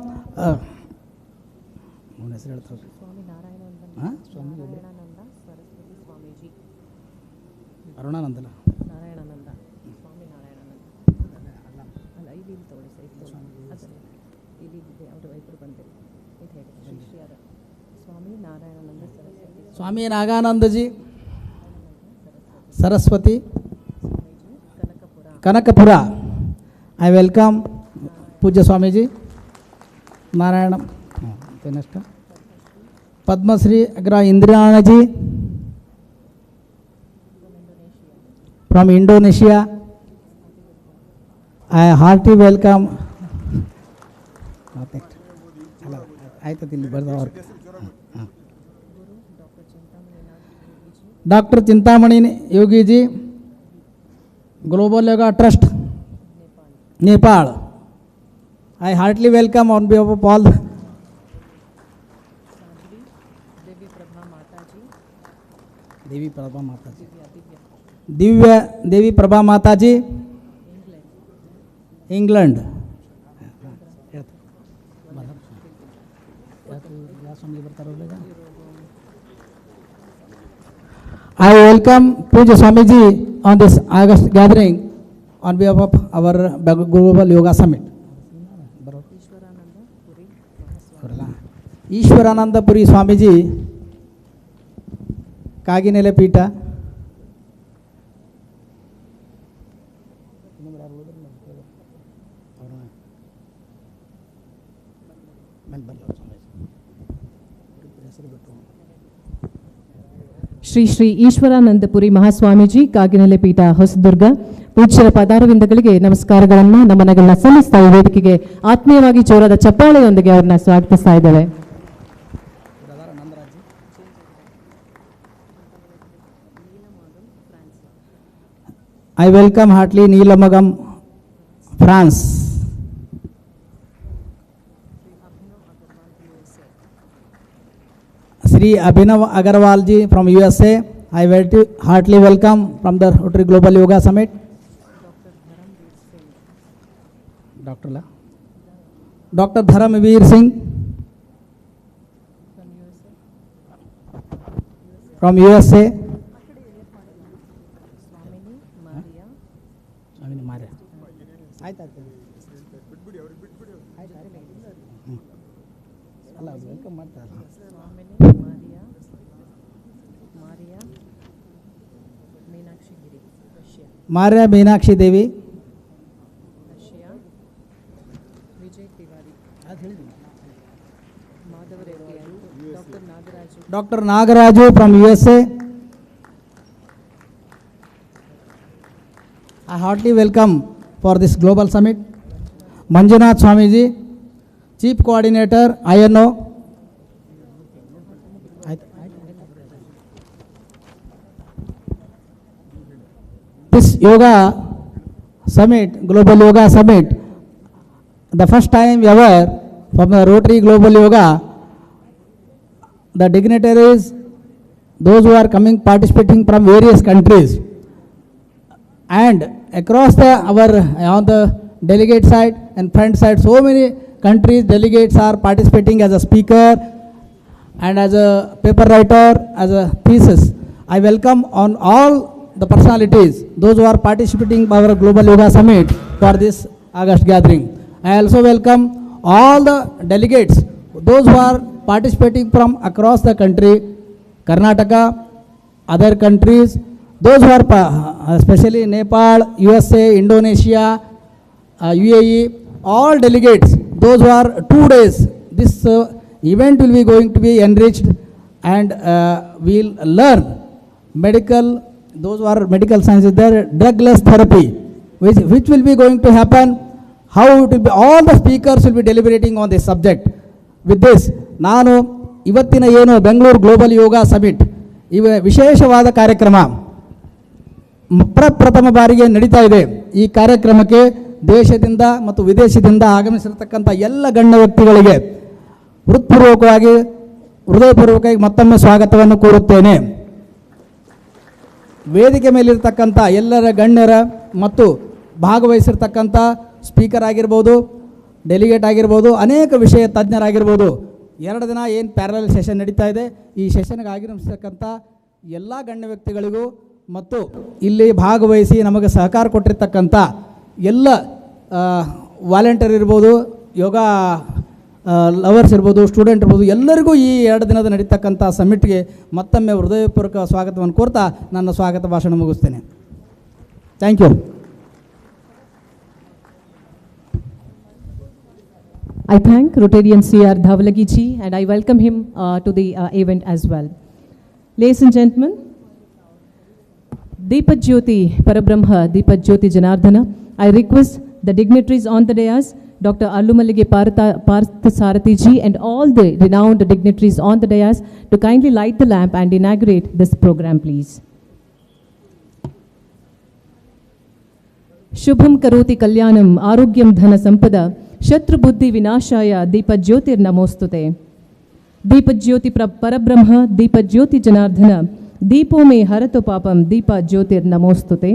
Arunanandala. Swami Nagananda ji, Saraswati, Kanakapura. I welcome Puja Swami ji, Narayana, Padma Shri Agra Indriana ji from Indonesia. I hearty welcome Dr. Chintamani Yogi ji, Global Yoga Trust, Nepal. I heartily welcome on behalf of all. Devi Prabha Mataji. Divya Devi Prabha Mataji, England. I welcome Puja Swamiji on this August gathering on behalf of our Global Yoga Summit. Ishwarananda Puri Swamiji, Kaginele Pita. Shri Shri Eshwaranandapuri Mahaswamiji Kaginele ಪೀಠ ಹೊಸದುರ್ಗ ಪೂಜ್ಯರ ಪದಾರವಿಂದಗಳಿಗೆ ನಮಸ್ಕಾರಗಳನ್ನು ನಮನಗಳನ್ನ ಸಲ್ಲಿಸ್ತಾ ಈ ವೇದಿಕೆಗೆ ಆತ್ಮೀಯವಾಗಿ ಜೋರಾದ ಚಪ್ಪಾಳೆಯೊಂದಿಗೆ ಅವ್ರನ್ನ ಸ್ವಾಗತಿಸ್ತಾ ಇದ್ದೇವೆ. I welcome heartily Neelamagam, France. Sri Abhinav Agarwal ji from USA. I very heartily welcome from the Rotary Global Yoga Summit. Dr. Dharamveer Singh from USA. Maria Meenakshi Devi. Dr. Nagaraju from USA. I heartily welcome for this global summit Manjunath Swamiji, Chief Coordinator, INO. This yoga summit, Global Yoga Summit, the first time ever from the Rotary Global Yoga, the dignitaries, those who are coming participating from various countries, and across on the delegate side and front side, so many countries delegates are participating as a speaker and as a paper writer, as a thesis. I welcome on all the personalities, those who are participating in our Global Yoga Summit for this August gathering. I also welcome all the delegates, those who are participating from across the country, Karnataka, other countries, those who are especially Nepal, USA, Indonesia, UAE, all delegates, those who are 2 days. This event will be going to be enriched, and we'll learn medical, those who are medical sciences, their drugless therapy, which will be going to happen, how it will be, all the speakers will be deliberating on this subject. With this, ನಾನು ಇವತ್ತಿನ ಏನು Bengaluru global yoga summit ವಿಶೇಷವಾದ ಕಾರ್ಯಕ್ರಮ ಪ್ರಪ್ರಥಮ ಬಾರಿಗೆ ನಡೀತಾ ಇದೆ. ಈ ಕಾರ್ಯಕ್ರಮಕ್ಕೆ ದೇಶದಿಂದ ಮತ್ತು ವಿದೇಶದಿಂದ ಆಗಮಿಸಿರತಕ್ಕಂಥ ಎಲ್ಲ ಗಣ್ಯ ವ್ಯಕ್ತಿಗಳಿಗೆ ಹೃದಯಪೂರ್ವಕವಾಗಿ ಮತ್ತೊಮ್ಮೆ ಸ್ವಾಗತವನ್ನು ಕೋರುತ್ತೇನೆ. ವೇದಿಕೆ ಮೇಲಿರ್ತಕ್ಕಂಥ ಎಲ್ಲರ ಗಣ್ಯರ ಮತ್ತು ಭಾಗವಹಿಸಿರ್ತಕ್ಕಂಥ ಸ್ಪೀಕರ್ ಆಗಿರ್ಬೋದು, ಡೆಲಿಗೇಟ್ ಆಗಿರ್ಬೋದು, ಅನೇಕ ವಿಷಯ ತಜ್ಞರಾಗಿರ್ಬೋದು, 2 ದಿನ ಏನು ಪ್ಯಾರಲಲ್ ಸೆಷನ್ ನಡೀತಾ ಇದೆ, ಈ ಸೆಷನ್ಗೆ ಆಗಮಿಸಿರ್ತಕ್ಕಂಥ ಎಲ್ಲ ಗಣ್ಯ ವ್ಯಕ್ತಿಗಳಿಗೂ ಮತ್ತು ಇಲ್ಲಿ ಭಾಗವಹಿಸಿ ನಮಗೆ ಸಹಕಾರ ಕೊಟ್ಟಿರ್ತಕ್ಕಂಥ ಎಲ್ಲ ವಾಲಂಟಿಯರ್ ಇರ್ಬೋದು, ಯೋಗ ಲವರ್ಸ್ ಇರ್ಬೋದು, ಸ್ಟೂಡೆಂಟ್ ಇರ್ಬೋದು, ಎಲ್ಲರಿಗೂ ಈ 2 ದಿನದ ನಡೀತಕ್ಕಂಥ ಸಮಿಟ್ಗೆ ಮತ್ತೊಮ್ಮೆ ಹೃದಯಪೂರ್ವಕ ಸ್ವಾಗತವನ್ನು ಕೋರ್ತಾ ನನ್ನ ಸ್ವಾಗತ ಭಾಷಣ ಮುಗಿಸ್ತೇನೆ. Thank you. I thank Rotarian C.R. Dhavalagi ji and I welcome him to the event as well. Ladies and gentlemen, Deepat Jyoti Parabrahma, Deepat Jyoti Janardhana, I request the dignitaries on the dais, Dr. Allumalige Parthasarathi ji and all the renowned dignitaries on the dais to kindly light the lamp and inaugurate this program, please. Shubham Karoti Kalyanam Arogyam Dhana Sampada Shatru Buddhi Vinashaya Deepat Jyotir Namostute. Deepat Jyoti Parabrahma, Deepat Jyoti Janardhana, Deepo Me Harato Papam, Deepat Jyotir Namostute.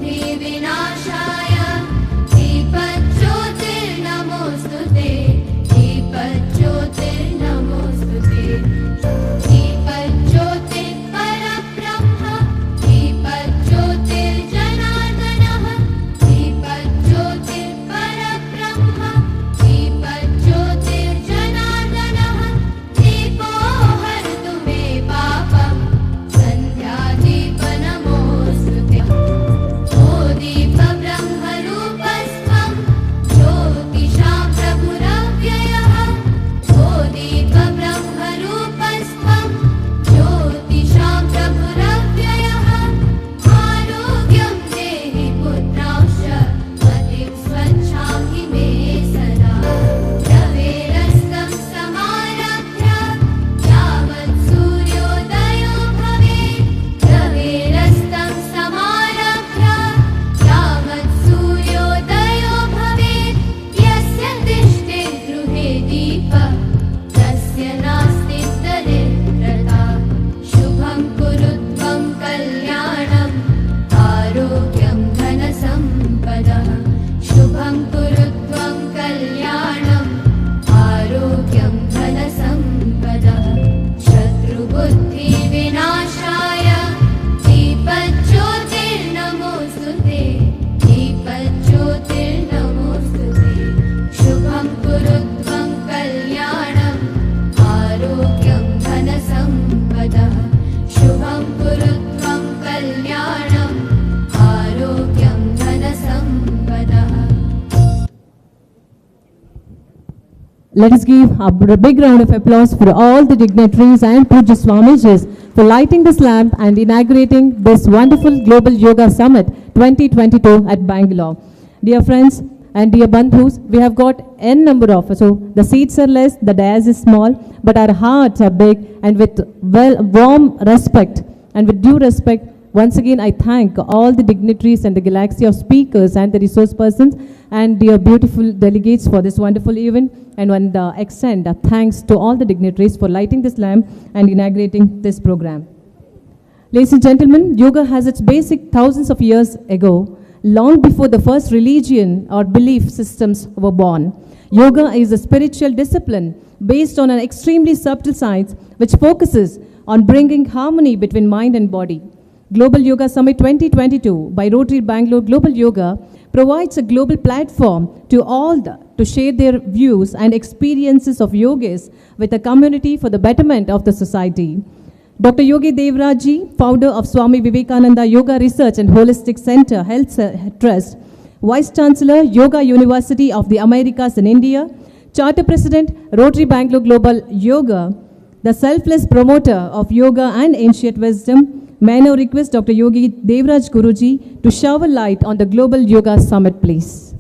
शत्रुबुद्धिविनाशाय दीपज्योतिर् आरोग्यं धनसम्पदः शुभं कुरु त्वं कल्याणम् आरोग्यं धनसम्पदः. Let us give a big round of applause for all the dignitaries and Puja Swamijis for lighting this lamp and inaugurating this wonderful Global Yoga Summit 2022 at Bangalore. Dear friends and dear bandhus, we have got n number of us. So the seats are less, the dais is small, but our hearts are big, and with warm respect and with due respect, once again I thank all the dignitaries and the galaxy of speakers and the resource persons and dear beautiful delegates for this wonderful event, and extend a thanks to all the dignitaries for lighting this lamp and inaugurating this program. Ladies and gentlemen, yoga has its basic thousands of years ago, long before the first religion or belief systems were born. Yoga is a spiritual discipline based on an extremely subtle science which focuses on bringing harmony between mind and body. Global Yoga Summit 2022 by Rotary Bangalore Global Yoga provides a global platform to all to share their views and experiences of yogis with a community for the betterment of the society. Dr. Yogi Devrajji, founder of Swami Vivekananda Yoga Research and Holistic Center Health Trust, Vice Chancellor, Yoga University of the Americas in India, Charter President, Rotary Bangalore Global Yoga, the selfless promoter of yoga and ancient wisdom, may I now request Dr. Yogi Devraj Guruji to shower light on the Global Yoga Summit, please.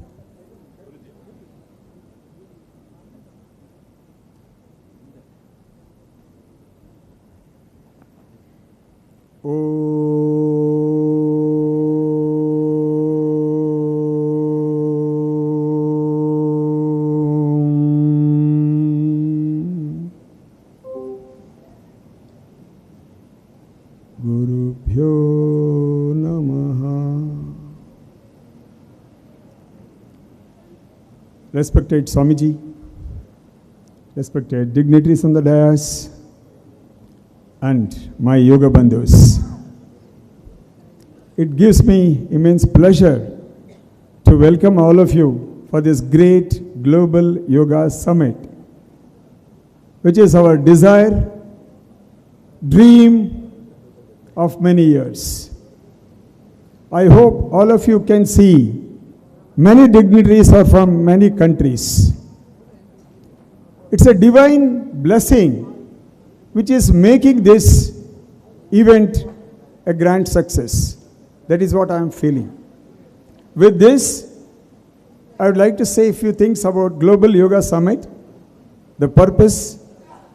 Gurubhyo Namaha. Respected Swamiji, respected dignitaries on the dais, and my yoga bandhus. It gives me immense pleasure to welcome all of you for this great Global Yoga Summit, which is our desire, dream of many years. I hope all of you can see many dignitaries are from many countries. It's a divine blessing which is making this event a grand success. That is what I am feeling. With this, I would like to say a few things about Global Yoga Summit. The purpose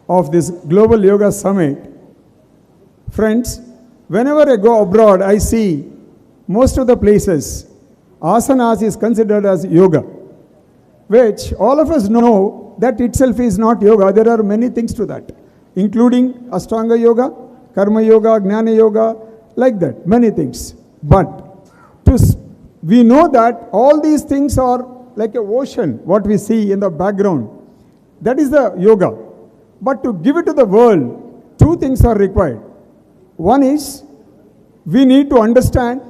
of this Global Yoga Summit. Friends, whenever I go abroad, I see most of the places, asanas is considered as yoga, which all of us know that itself is not yoga. There are many things to that, including Ashtanga Yoga, Karma Yoga, Jnana Yoga, like that, many things. But we know that all these things are like an ocean, what we see in the background. That is the yoga. But to give it to the world, two things are required. One is, we need to understand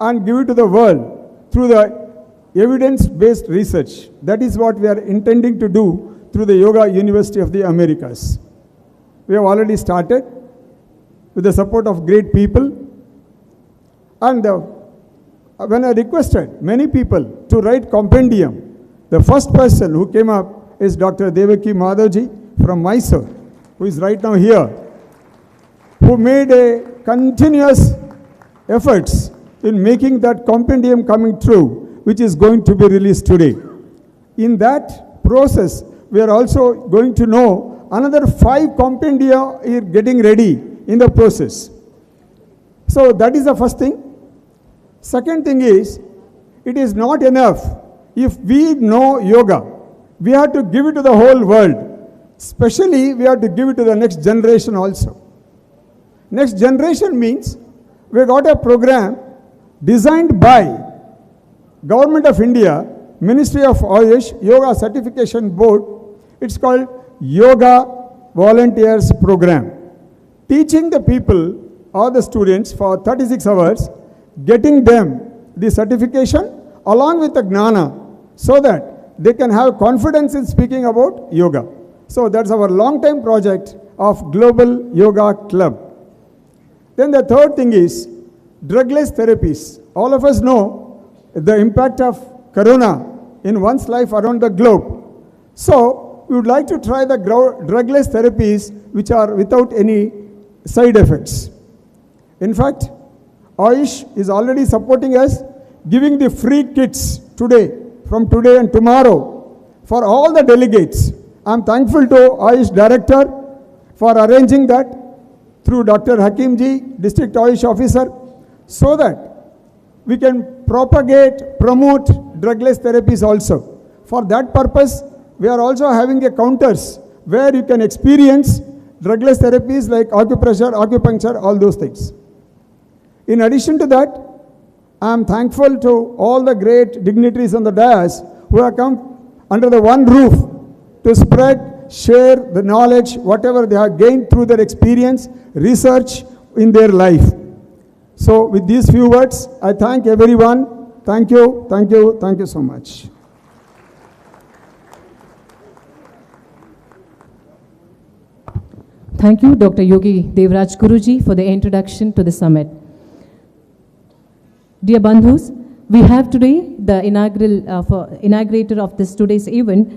and give it to the world through the evidence-based research. That is what we are intending to do through the Yoga University of the Americas. We have already started with the support of great people. And when I requested many people to write compendium, the first person who came up is Dr. Devaki Madhavji from Mysore, who is right now here, who made a continuous efforts in making that compendium coming true, which is going to be released today. In that process, we are also going to know another 5 compendia are getting ready in the process. So that is the first thing. Second thing is, it is not enough if we know yoga. We have to give it to the whole world. Especially, we have to give it to the next generation also. Next generation means we got a program designed by Government of India, Ministry of Ayush, Yoga Certification Board. It's called Yoga Volunteers Program. Teaching the people or the students for 36 hours, getting them the certification along with the Gnana so that they can have confidence in speaking about yoga. So that's our long-time project of Global Yoga Club. Then the third thing is drugless therapies. All of us know the impact of corona in one's life around the globe. So we would like to try the drugless therapies which are without any side effects. In fact, Ayush is already supporting us, giving the free kits today, from today and tomorrow, for all the delegates. I am thankful to Ayush Director for arranging that through Dr. Hakim Ji, District Ayush Officer, so that we can propagate, promote drugless therapies also. For that purpose, we are also having a counters where you can experience drugless therapies like acupressure, acupuncture, all those things. In addition to that, I am thankful to all the great dignitaries on the dais who have come under the one roof to spread, share the knowledge, whatever they have gained through their experience, research in their life. So with these few words, I thank everyone. Thank you, thank you, thank you so much. Thank you, Dr. Yogi Devraj Guruji, for the introduction to the summit. Dear Bandhus, we have today the inaugurator of this today's event,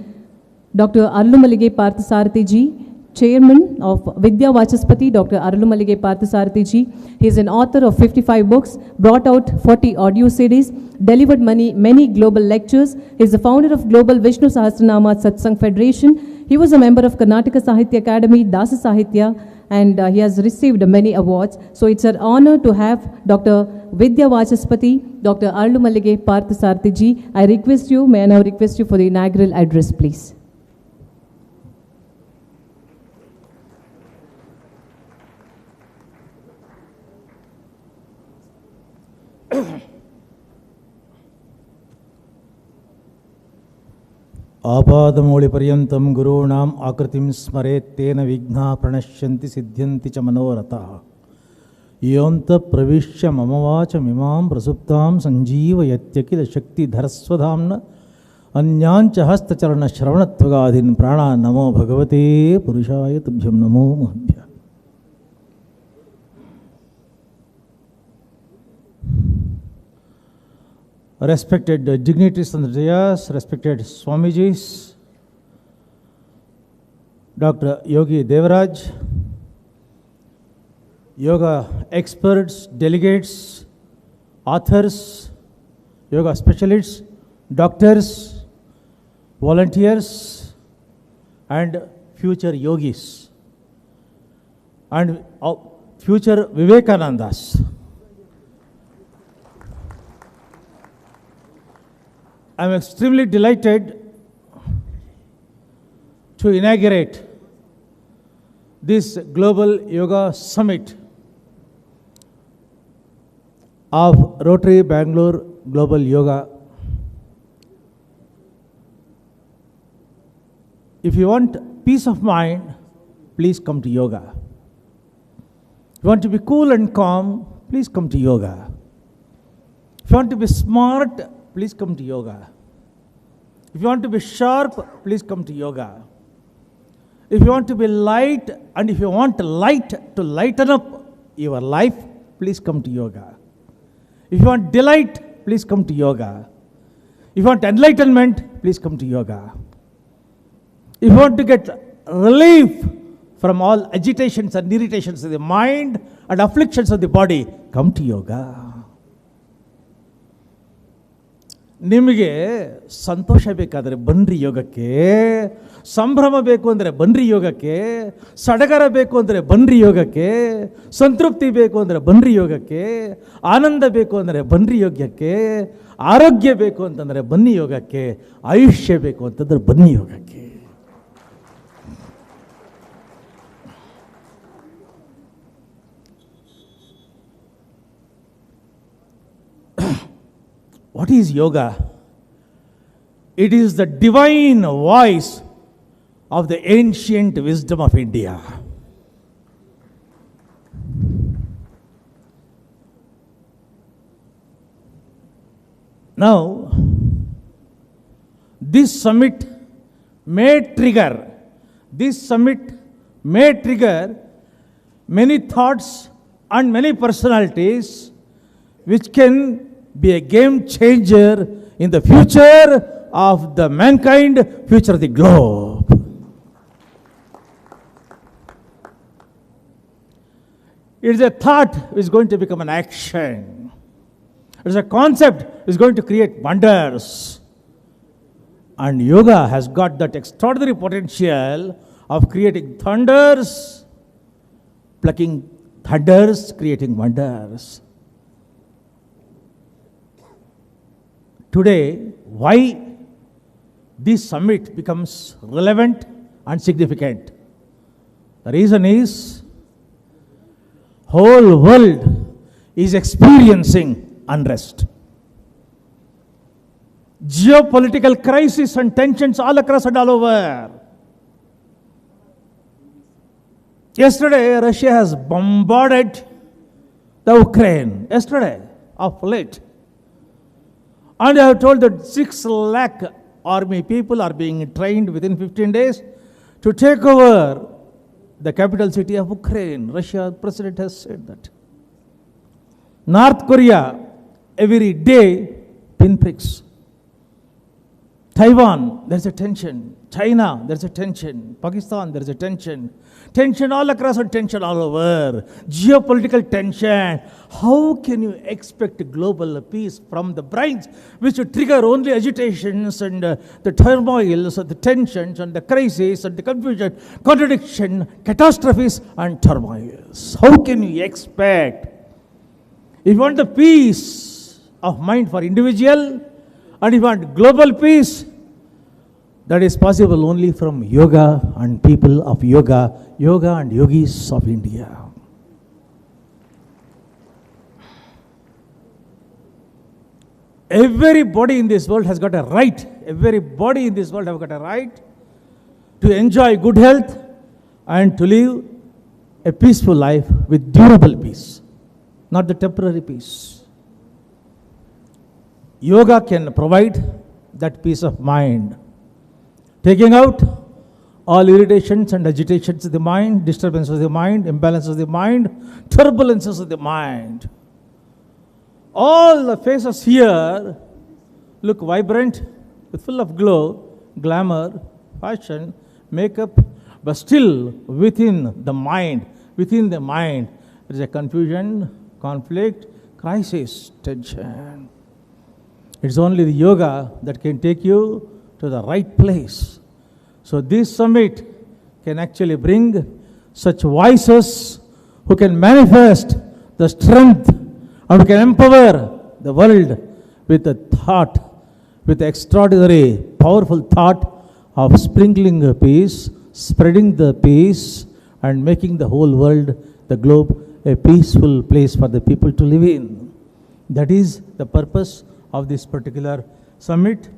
Dr. Arulumalige Parthasarathi Ji, Chairman of Vidya Vachaspati, Dr. Arulumalige Parthasarathi Ji. He is an author of 55 books, brought out 40 audio CDs, delivered many global lectures. He is the founder of Global Vishnu Sahasranama Satsang Federation. He was a member of Karnataka Sahitya Academy, Dasa Sahitya, and he has received many awards. So it's an honor to have Dr. Vidya Vachaspati, Dr. Arulumalige Parthasarathi Ji. I request you, may I now request you for the inaugural address, please. आपादमौलिपर्यन्तं गुरूणाम् आकृतिं स्मरेत् तेन विघ्नाः प्रणश्यन्ति सिद्ध्यन्ति च मनोरथाः योऽन्तःप्रविश्य मम वाचमिमां प्रसुप्तां सञ्जीवयत्यखिल शक्तिधरस्वधाम्ना अन्याञ्च हस्तचरणश्रवणत्वगादीन् प्राणान् नमो भगवते पुरुषाय तुभ्यं नमो महभ्यः. Respected dignitaries on the dais, respected Swamijis, Dr. Yogi Devraj, yoga experts, delegates, authors, yoga specialists, doctors, volunteers, and future yogis, and future Vivekanandas. I am extremely delighted to inaugurate this Global Yoga Summit of Rotary Bangalore Global Yoga. If you want peace of mind, please come to yoga. If you want to be cool and calm, please come to yoga. If you want to be smart, please come to yoga. If you want to be sharp, please come to yoga. If you want to be light, and if you want light to lighten up your life, please come to yoga. If you want delight, please come to yoga. If you want enlightenment, please come to yoga. If you want to get relief from all agitations and irritations of the mind and afflictions of the body, come to yoga. ನಿಮಗೆ ಸಂತೋಷ ಬೇಕಾದರೆ ಬನ್ರಿ ಯೋಗಕ್ಕೆ, ಸಂಭ್ರಮ ಬೇಕು ಅಂದರೆ ಬನ್ರಿ ಯೋಗಕ್ಕೆ, ಸಡಗರ ಬೇಕು ಅಂದರೆ ಬನ್ರಿ ಯೋಗಕ್ಕೆ, ಸಂತೃಪ್ತಿ ಬೇಕು ಅಂದರೆ ಬನ್ರಿ ಯೋಗಕ್ಕೆ, ಆನಂದ ಬೇಕು ಅಂದರೆ ಬನ್ರಿ ಯೋಗಕ್ಕೆ, ಆರೋಗ್ಯ ಬೇಕು ಅಂತಂದರೆ ಬನ್ನಿ ಯೋಗಕ್ಕೆ, ಆಯುಷ್ಯ ಬೇಕು ಅಂತಂದರೆ ಬನ್ನಿ ಯೋಗಕ್ಕೆ. What is yoga? It is the divine voice of the ancient wisdom of India. Now, this summit may trigger, this summit may trigger many thoughts and many personalities which can be a game changer in the future of the mankind, future of the globe. It is a thought which is going to become an action. It is a concept which is going to create wonders. And yoga has got that extraordinary potential of creating thunders, plucking thunders, creating wonders. Today, why this summit becomes relevant and significant? The reason is, whole world is experiencing unrest. Geopolitical crisis and tensions all across and all over. Yesterday, Russia has bombarded the Ukraine. Yesterday, of late. And I have told that 6 lakh army people are being trained within 15 days to take over the capital city of Ukraine. Russia president has said that. North Korea, every day, pinpricks. Taiwan, there's a tension. China, there's a tension. Pakistan, there's a tension. Tension all across and tension all over. Geopolitical tension. How can you expect global peace from the brains which would trigger only agitations and the turmoils and the tensions and the crises and the confusion, contradiction, catastrophes and turmoils? How can you expect? If you want the peace of mind for individual, and if you want global peace, that is possible only from yoga and people of yoga, yoga and yogis of India. Everybody in this world has got a right, everybody in this world has got a right to enjoy good health and to live a peaceful life with durable peace, not the temporary peace. Yoga can provide that peace of mind, taking out all irritations and agitations of the mind, disturbances of the mind, imbalances of the mind, turbulences of the mind. All the faces here look vibrant, with full of glow, glamour, fashion, makeup, but still within the mind, there is a confusion, conflict, crisis, tension. It's only the yoga that can take you to the right place. So this summit can actually bring such voices who can manifest the strength and who can empower the world with a thought, with the extraordinary, powerful thought of sprinkling peace, spreading the peace and making the whole world, the globe, a peaceful place for the people to live in. That is the purpose of this particular summit.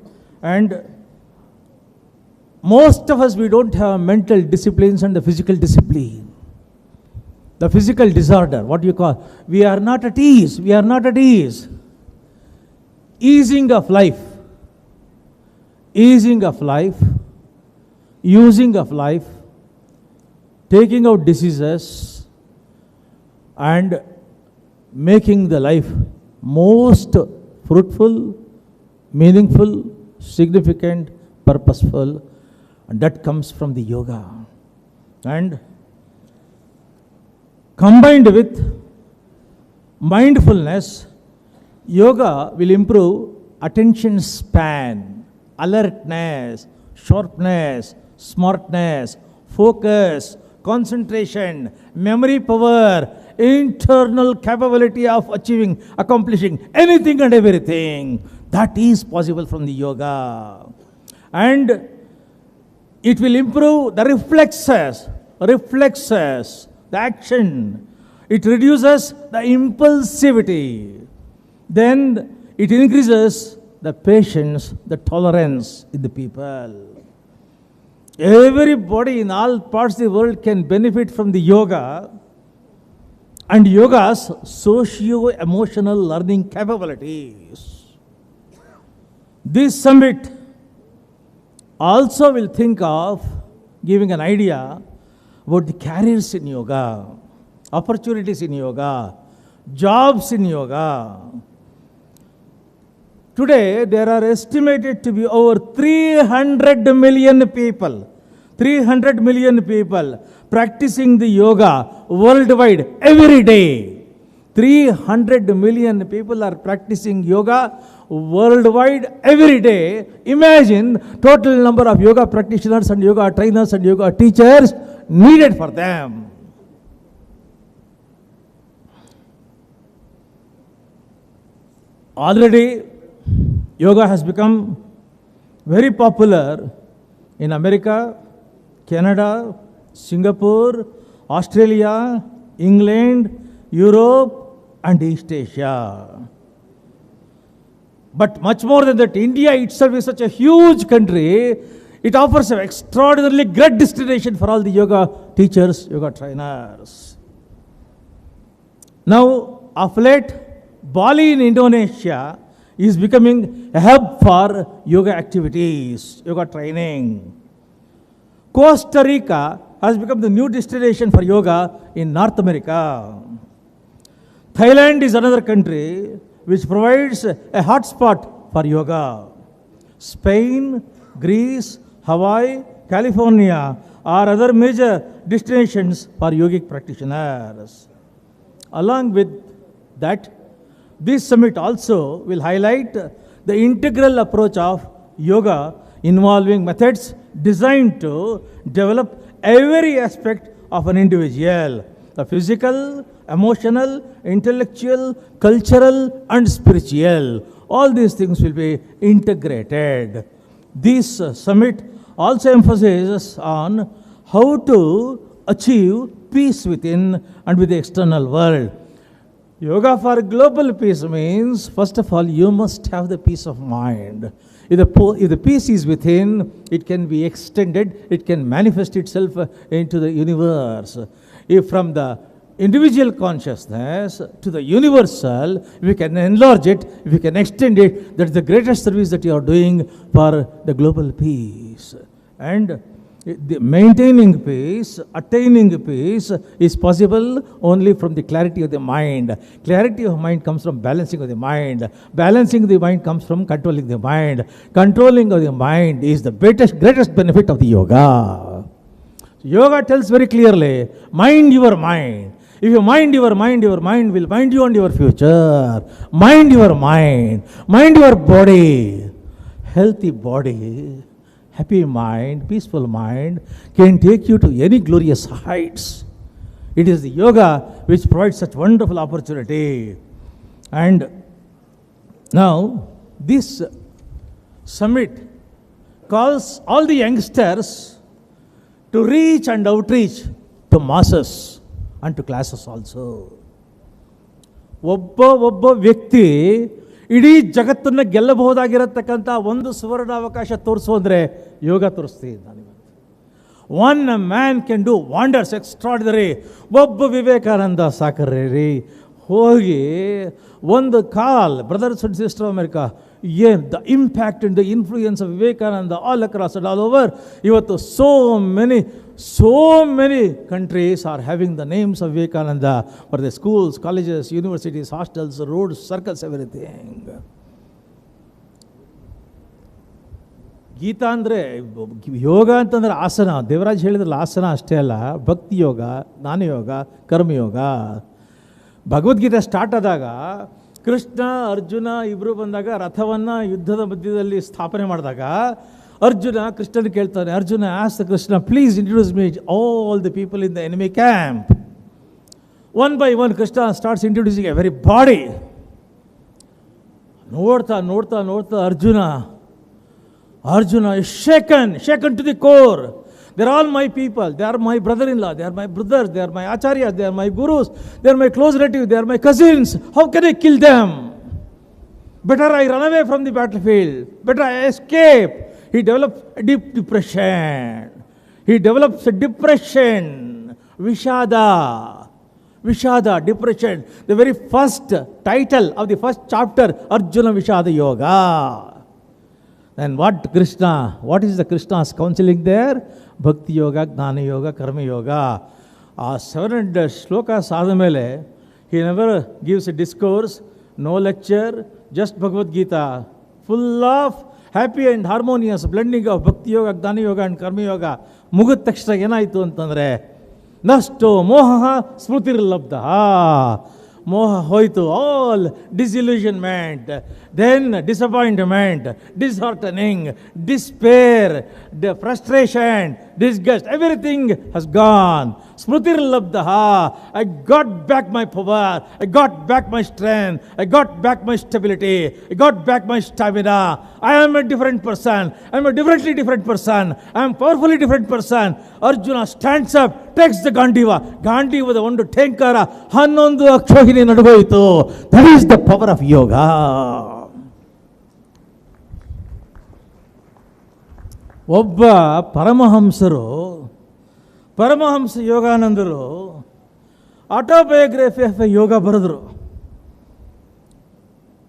And most of us, we don't have mental disciplines and the physical discipline. The physical disorder, what you call, we are not at ease, we are not at ease. Easing of life, using of life, taking out diseases and making the life most fruitful, meaningful, significant, purposeful, and that comes from the yoga. And combined with mindfulness, yoga will improve attention span, alertness, sharpness, smartness, focus, concentration, memory power, internal capability of achieving, accomplishing anything and everything. That is possible from the yoga. And it will improve the reflexes, the action. It reduces the impulsivity. Then it increases the patience, the tolerance in the people. Everybody in all parts of the world can benefit from the yoga and yoga's socio-emotional learning capabilities. This summit also will think of giving an idea about the careers in yoga, opportunities in yoga, jobs in yoga. Today, there are estimated to be over 300 million people practicing the yoga worldwide every day. 300 million people are practicing yoga worldwide every day. Imagine total number of yoga practitioners and yoga trainers and yoga teachers needed for them. Already, yoga has become very popular in America, Canada, Singapore, Australia, England, Europe, and East Asia. But much more than that, India itself is such a huge country. It offers an extraordinarily great destination for all the yoga teachers, yoga trainers. Now, of late, Bali in Indonesia is becoming a hub for yoga activities, yoga training. Costa Rica has become the new destination for yoga in North America. Thailand is another country which provides a hotspot for yoga. Spain, Greece, Hawaii, California are other major destinations for yogic practitioners. Along with that, this summit also will highlight the integral approach of yoga involving methods designed to develop every aspect of an individual, the physical, emotional, intellectual, cultural, and spiritual. All these things will be integrated. This summit also emphasizes on how to achieve peace within and with the external world. Yoga for global peace means, first of all, you must have the peace of mind. If the peace is within, it can be extended, it can manifest itself into the universe. If from the individual consciousness to the universal, if we can enlarge it, if we can extend it, that's the greatest service that you are doing for the global peace. And the maintaining peace, attaining peace is possible only from the clarity of the mind. Clarity of mind comes from balancing of the mind. Balancing the mind comes from controlling the mind. Controlling of the mind is the greatest benefit of the yoga. Yoga tells very clearly, mind your mind. If you mind your mind will mind you and your future. Mind your mind your body. Healthy body, happy mind, peaceful mind can take you to any glorious heights. It is the yoga which provides such wonderful opportunity. And now, this summit calls all the youngsters to reach and outreach to masses and to classes also. ಒಬ್ಬ ವ್ಯಕ್ತಿ ಇಡೀ ಜಗತ್ತನ್ನು ಗೆಲ್ಲಬಹುದಾಗಿರತಕ್ಕಂಥ ಒಂದು ಸುವರ್ಣಾವಕಾಶ ತೋರಿಸು ಅಂದರೆ ಯೋಗ ತೋರಿಸ್ತೀನಿ ನಾನು. One man can do wonders extraordinary. ಒಬ್ಬ ವಿವೇಕಾನಂದ ಸಾಕರ್ರಿ ಹೋಗಿ ಒಂದು call, brothers and sister America, the impact and the influence of Vivekananda all across and all over. ಇವತ್ತು so many countries are having the names of Vivekananda for the schools, colleges, universities, hostels, roads, circles, everything. Gita ಅಂದರೆ ಯೋಗ ಅಂತಂದರೆ ಆಸನ. ದೇವರಾಜ್ ಹೇಳಿದ್ರಲ್ಲ, ಆಸನ ಅಷ್ಟೇ ಅಲ್ಲ, ಭಕ್ತಿ ಯೋಗ, ಜ್ಞಾನಯೋಗ, karma yoga. Bhagavad Gita start ಆದಾಗ ಕೃಷ್ಣ ಅರ್ಜುನ ಇಬ್ಬರು ಬಂದಾಗ ರಥವನ್ನು ಯುದ್ಧದ ಮಧ್ಯದಲ್ಲಿ ಸ್ಥಾಪನೆ ಮಾಡಿದಾಗ ಅರ್ಜುನ ಕೃಷ್ಣನ ಕೇಳ್ತಾನೆ. Arjuna ask Krishna, please introduce me all the people in the enemy camp. One by one Krishna starts introducing every body. ನೋಡ್ತಾ Arjuna is shaken to the core. They're all my people. They are my brother-in-law. They are my brothers. They are my acharyas. They are my gurus. They are my close relatives. They are my cousins. How can I kill them? Better I run away from the battlefield. Better I escape. He develops a deep depression. Vishada, depression. The very first title of the first chapter, Arjuna Vishada Yoga. And what is the Krishna's counseling there? Bhakti Yoga, Gnana Yoga, Karma Yoga. 700 shlokas adamele, he never gives a discourse, no lecture, just Bhagavad Gita, full of happy and harmonious blending of Bhakti Yoga, Gnana Yoga and Karma Yoga. Mugud takshna yenaitu antandre, Nasto moha smrutir labda. Moha hoitu, all disillusionment, then disappointment, disheartening, despair, frustration, disgust, everything has gone. Smrutir labdaha, I got back my power, I got back my strength, I got back my stability, I got back my stamina. I am a different person, I am a different person, I am powerfully different person. Arjuna stands up, takes the Gandhiva ಒಂದು ಟೇಂಕಾರ 11 ಅಕ್ಷೋಹಿಣಿ ನಡುಗೋಯಿತು. That is the power of yoga. ಒಬ್ಬ Paramahamsa ಯೋಗಾನಂದರು autobiography of A ಯೋಗ ಬರೆದರು.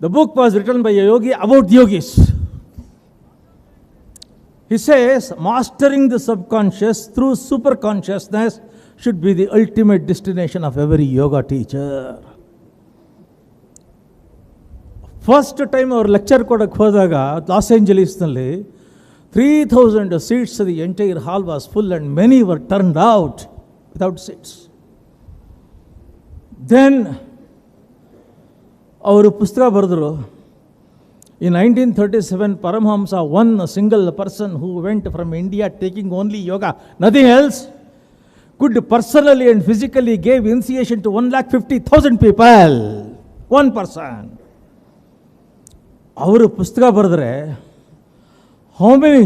The book was written by a yogi about yogis. He says, mastering the subconscious through superconsciousness should be the ultimate destination of every yoga teacher. First time our lecture ಕೊಡಕ್ಕೆ ಹೋದಾಗ loss ಏಂಜಲೀಸ್ನಲ್ಲಿ 3,000 seats, the entire hall was full and many were turned out without seats. Then ಅವರು ಪುಸ್ತಕ ಬರೆದರು. In 1937, Paramahamsa, one single person who went from India taking only yoga, nothing else, could personally and physically give initiation to 150,000 people. One person. ಅವರು ಪುಸ್ತಕ ಬರೆದ್ರೆ how many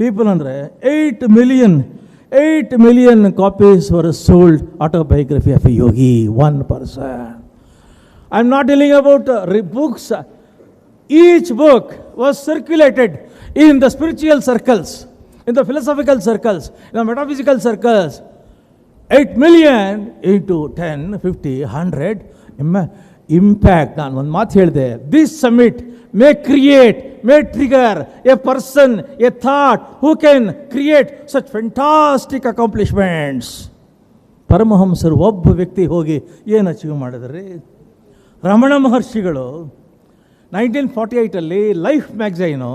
people andre 8 million copies were sold. Autobiography of a yogi, one person. I am not telling about books. Each book was circulated in the spiritual circles, in the philosophical circles, in the metaphysical circles. 8 million into 10, 50, 100 impact. ನಾನು ಒಂದು ಮಾತು ಹೇಳಿದೆ, this summit may trigger a person, a thought who can create such fantastic accomplishments. ಪರಮಹಂಸರು ಒಬ್ಬ ವ್ಯಕ್ತಿ ಹೋಗಿ ಏನು achieve ಮಾಡಿದ್ರಿ? ರಮಣ ಮಹರ್ಷಿಗಳು 1948 ಲೈಫ್ ಮ್ಯಾಗಝೈನು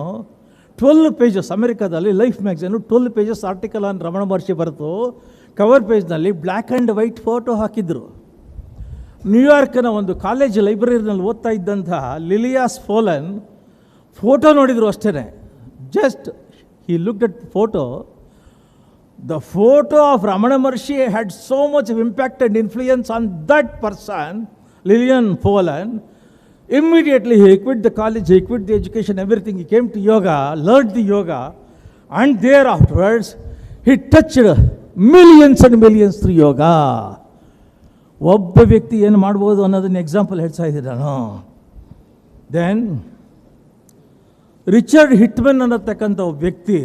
12 pages, ಅಮೆರಿಕಾದಲ್ಲಿ life magazine 12 pages article on Ramana Maharshi ಬರೆದು ಕವರ್ ಪೇಜ್ನಲ್ಲಿ ಬ್ಲ್ಯಾಕ್ ಆ್ಯಂಡ್ ವೈಟ್ ಫೋಟೋ ಹಾಕಿದ್ರು. ನ್ಯೂಯಾರ್ಕ್ನ ಒಂದು ಕಾಲೇಜ್ ಲೈಬ್ರರಿನಲ್ಲಿ ಓದ್ತಾ ಇದ್ದಂತಹ ಲಿಲಿಯಾಸ್ ಫೋಲನ್ ಫೋಟೋ ನೋಡಿದ್ರು ಅಷ್ಟೇ. Just he looked at photo. The photo of Ramana Maharshi had so much of impact and influence on that person, Lilian Folan. Immediately he quit the college, he quit the education, everything. He came to yoga, learned the yoga, and there afterwards he touched millions and millions through yoga. ಒಬ್ಬ ವ್ಯಕ್ತಿ ಏನು ಮಾಡ್ಬೋದು ಅನ್ನೋದನ್ನ example ಹೇಳ್ತಾ ಇದ್ದೀನಿ ನಾನು. Then Richard ಹಿಟ್ಮನ್ ಅನ್ನತಕ್ಕಂಥ ಒಬ್ಬ ವ್ಯಕ್ತಿ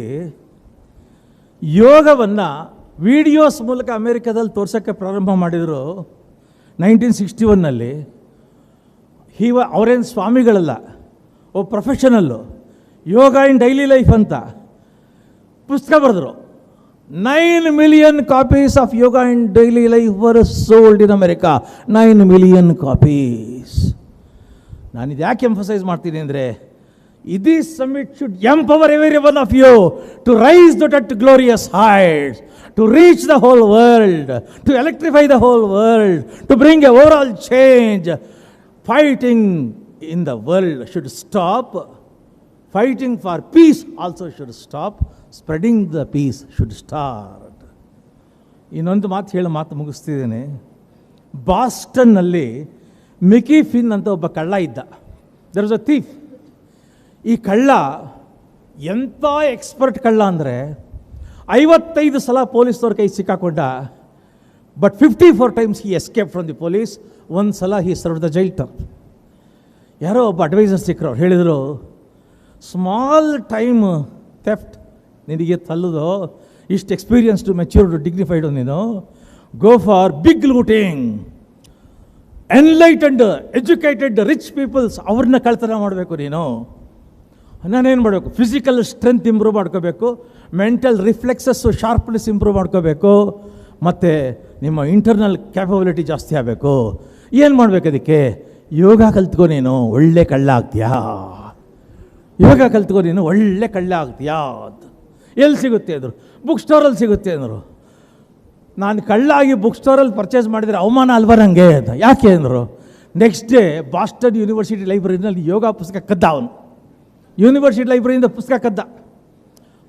ಯೋಗವನ್ನು ವಿಡಿಯೋಸ್ ಮೂಲಕ ಅಮೆರಿಕದಲ್ಲಿ ತೋರ್ಸೋಕ್ಕೆ ಪ್ರಾರಂಭ ಮಾಡಿದರು 1961. ಅವರೇನು ಸ್ವಾಮಿಗಳಲ್ಲ, ಒಬ್ಬ ಪ್ರೊಫೆಷನಲ್ಲು. ಯೋಗ ಇನ್ ಡೈಲಿ ಲೈಫ್ ಅಂತ ಪುಸ್ತಕ ಬರೆದರು. 9 million copies of yoga in daily life were sold in America. 9 million copies. ನಾನು ಇದು ಯಾಕೆ ಎಂಫಸೈಸ್ ಮಾಡ್ತೀನಿ ಅಂದರೆ, this summit should empower every one of you to rise to that glorious heights, to reach the whole world, to electrify the whole world, to bring a overall change. Fighting in the world should stop. Fighting for peace also should stop. Spreading the peace should start. ಇನ್ನೊಂದು ಮಾತು ಮುಗಿಸ್ತಿದ್ದೇನೆ. ಬಾಸ್ಟನ್ನಲ್ಲಿ ಮಿಕಿ fin ಅಂತ ಒಬ್ಬ ಕಳ್ಳ ಇದ್ದ. There was a thief. ಈ ಕಳ್ಳ ಎಂಥ expert ಕಳ್ಳ ಅಂದರೆ 55 ಸಲ ಪೊಲೀಸ್ನವ್ರ ಕೈ ಸಿಕ್ಕಾಕೊಂಡ. But 54 times he escaped from the police. ಒಂದು ಸಲ he served the jail term. ಯಾರೋ ಒಬ್ಬ ಅಡ್ವೈಸರ್ ಸಿಕ್ಕರು. ಅವ್ರು ಹೇಳಿದರು, ಸ್ಮಾಲ್ ಟೈಮ್ ಥೆಫ್ಟ್ ನಿನಗೆ ತಲ್ಲುದೋ, ಇಷ್ಟು ಎಕ್ಸ್ಪೀರಿಯನ್ಸ್ಡು ಮೆಚ್ಯೂರ್ಡ್ ಡಿಗ್ನಿಫೈಡು ನೀನು, go for big looting. Enlightened educated rich peoples ಅವ್ರನ್ನ ಕಳ್ತನ ಮಾಡಬೇಕು ನೀನು. ನಾನೇನು ಮಾಡಬೇಕು? ಫಿಸಿಕಲ್ ಸ್ಟ್ರೆಂತ್ ಇಂಪ್ರೂವ್ ಮಾಡ್ಕೋಬೇಕು, ಮೆಂಟಲ್ ರಿಫ್ಲೆಕ್ಸಸ್ಸು ಶಾರ್ಪ್ನೆಸ್ ಇಂಪ್ರೂವ್ ಮಾಡ್ಕೋಬೇಕು, ಮತ್ತು ನಿಮ್ಮ ಇಂಟರ್ನಲ್ ಕ್ಯಾಪಬಿಲಿಟಿ ಜಾಸ್ತಿ ಆಗಬೇಕು. ಏನು ಮಾಡಬೇಕು ಅದಕ್ಕೆ? ಯೋಗ ಕಲ್ತ್ಕೊ, ನೀನು ಒಳ್ಳೆ ಕಳ್ಳ ಆಗ್ತೀಯಾ. ಯೋಗ ಕಲ್ತ್ಕೊ, ನೀನು ಒಳ್ಳೆ ಕಳ್ಳ ಆಗ್ತೀಯಾ. ಎಲ್ಲಿ ಸಿಗುತ್ತೆ ಅಂದರು? ಬುಕ್ ಸ್ಟೋರಲ್ಲಿ ಸಿಗುತ್ತೆ ಅಂದರು. ನಾನು ಕಳ್ಳ ಆಗಿ ಬುಕ್ ಸ್ಟೋರಲ್ಲಿ ಪರ್ಚೇಸ್ ಮಾಡಿದರೆ ಅವಮಾನ ಅಲ್ವ ನನಗೆ ಅಂತ. ಯಾಕೆ ಅಂದರು? ನೆಕ್ಸ್ಟ್ ಡೇ ಬಾಸ್ಟನ್ ಯೂನಿವರ್ಸಿಟಿ ಲೈಬ್ರರಿನಲ್ಲಿ ಯೋಗ ಪುಸ್ತಕ ಕದ್ದ ಅವನು. ಯೂನಿವರ್ಸಿಟಿ ಲೈಬ್ರರಿಯಿಂದ ಪುಸ್ತಕ ಕದ್ದ.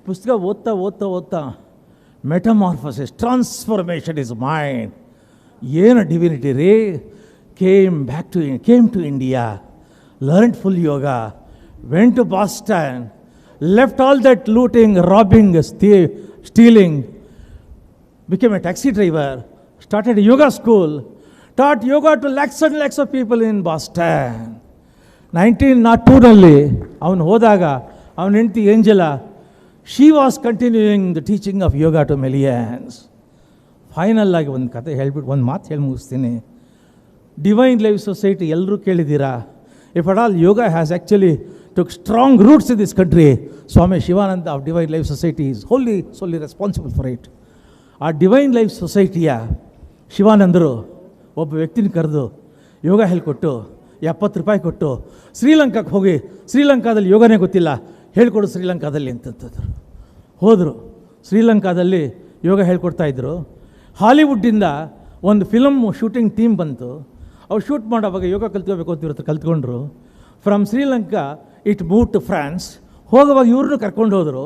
ಪುಸ್ತಕ ಓದ್ತಾ ಓದ್ತಾ ಓದ್ತಾ ಮೆಟಮಾರ್ಫಸಿಸ್, ಟ್ರಾನ್ಸ್ಫಾರ್ಮೇಷನ್ ಇಸ್ ಮೈಂಡ್. ಏನು ಡಿವಿನಿಟಿ ರೀ. Came to India, learned full yoga, went to Boston, left all that looting, robbing, stealing, became a taxi driver, started a yoga school, taught yoga to lakhs and lakhs of people in Boston. 1902ನಲ್ಲಿ ಅವನು ಹೋದಾಗ ಅವನ ಹೆಂಡತಿ Angela, she was continuing the teaching of yoga to millions. Final ಆಗಿ ಒಂದು ಕತೆ ಹೇಳ್ಬಿಟ್ಟು ಒಂದು ಮಾತು ಹೇಳಿ ಮುಗಿಸ್ತೀನಿ. ಡಿವೈನ್ ಲೈಫ್ ಸೊಸೈಟಿ ಎಲ್ಲರೂ ಕೇಳಿದ್ದೀರಾ? If at all yoga has actually took strong roots in this country, Swami Shivananda of Divine Life Society is solely responsible for it. ಆ ಡಿವೈನ್ ಲೈಫ್ ಸೊಸೈಟಿಯ ಶಿವಾನಂದರು ಒಬ್ಬ ವ್ಯಕ್ತಿನ ಕರೆದು ಯೋಗ ಹೇಳ್ಕೊಟ್ಟು $70 ಕೊಟ್ಟು ಶ್ರೀಲಂಕಾಕ್ಕೆ ಹೋಗಿ, ಶ್ರೀಲಂಕಾದಲ್ಲಿ ಯೋಗನೇ ಗೊತ್ತಿಲ್ಲ, ಹೇಳ್ಕೊಡು ಶ್ರೀಲಂಕಾದಲ್ಲಿ ಅಂತಂತಂದರು. ಹೋದರು. ಶ್ರೀಲಂಕಾದಲ್ಲಿ ಯೋಗ ಹೇಳ್ಕೊಡ್ತಾಯಿದ್ರು. ಹಾಲಿವುಡ್ಡಿಂದ ಒಂದು ಫಿಲಮ್ ಶೂಟಿಂಗ್ ಟೀಮ್ ಬಂತು. ಅವ್ರು ಶೂಟ್ ಮಾಡೋವಾಗ ಯೋಗ ಕಲ್ತ್ಕೋಬೇಕು ಅಂತ ಇವ್ರ ಕಲ್ತ್ಕೊಂಡ್ರು. From Sri Lanka it move to France. ಹೋಗುವಾಗ ಇವ್ರನ್ನೂ ಕರ್ಕೊಂಡು ಹೋದರು.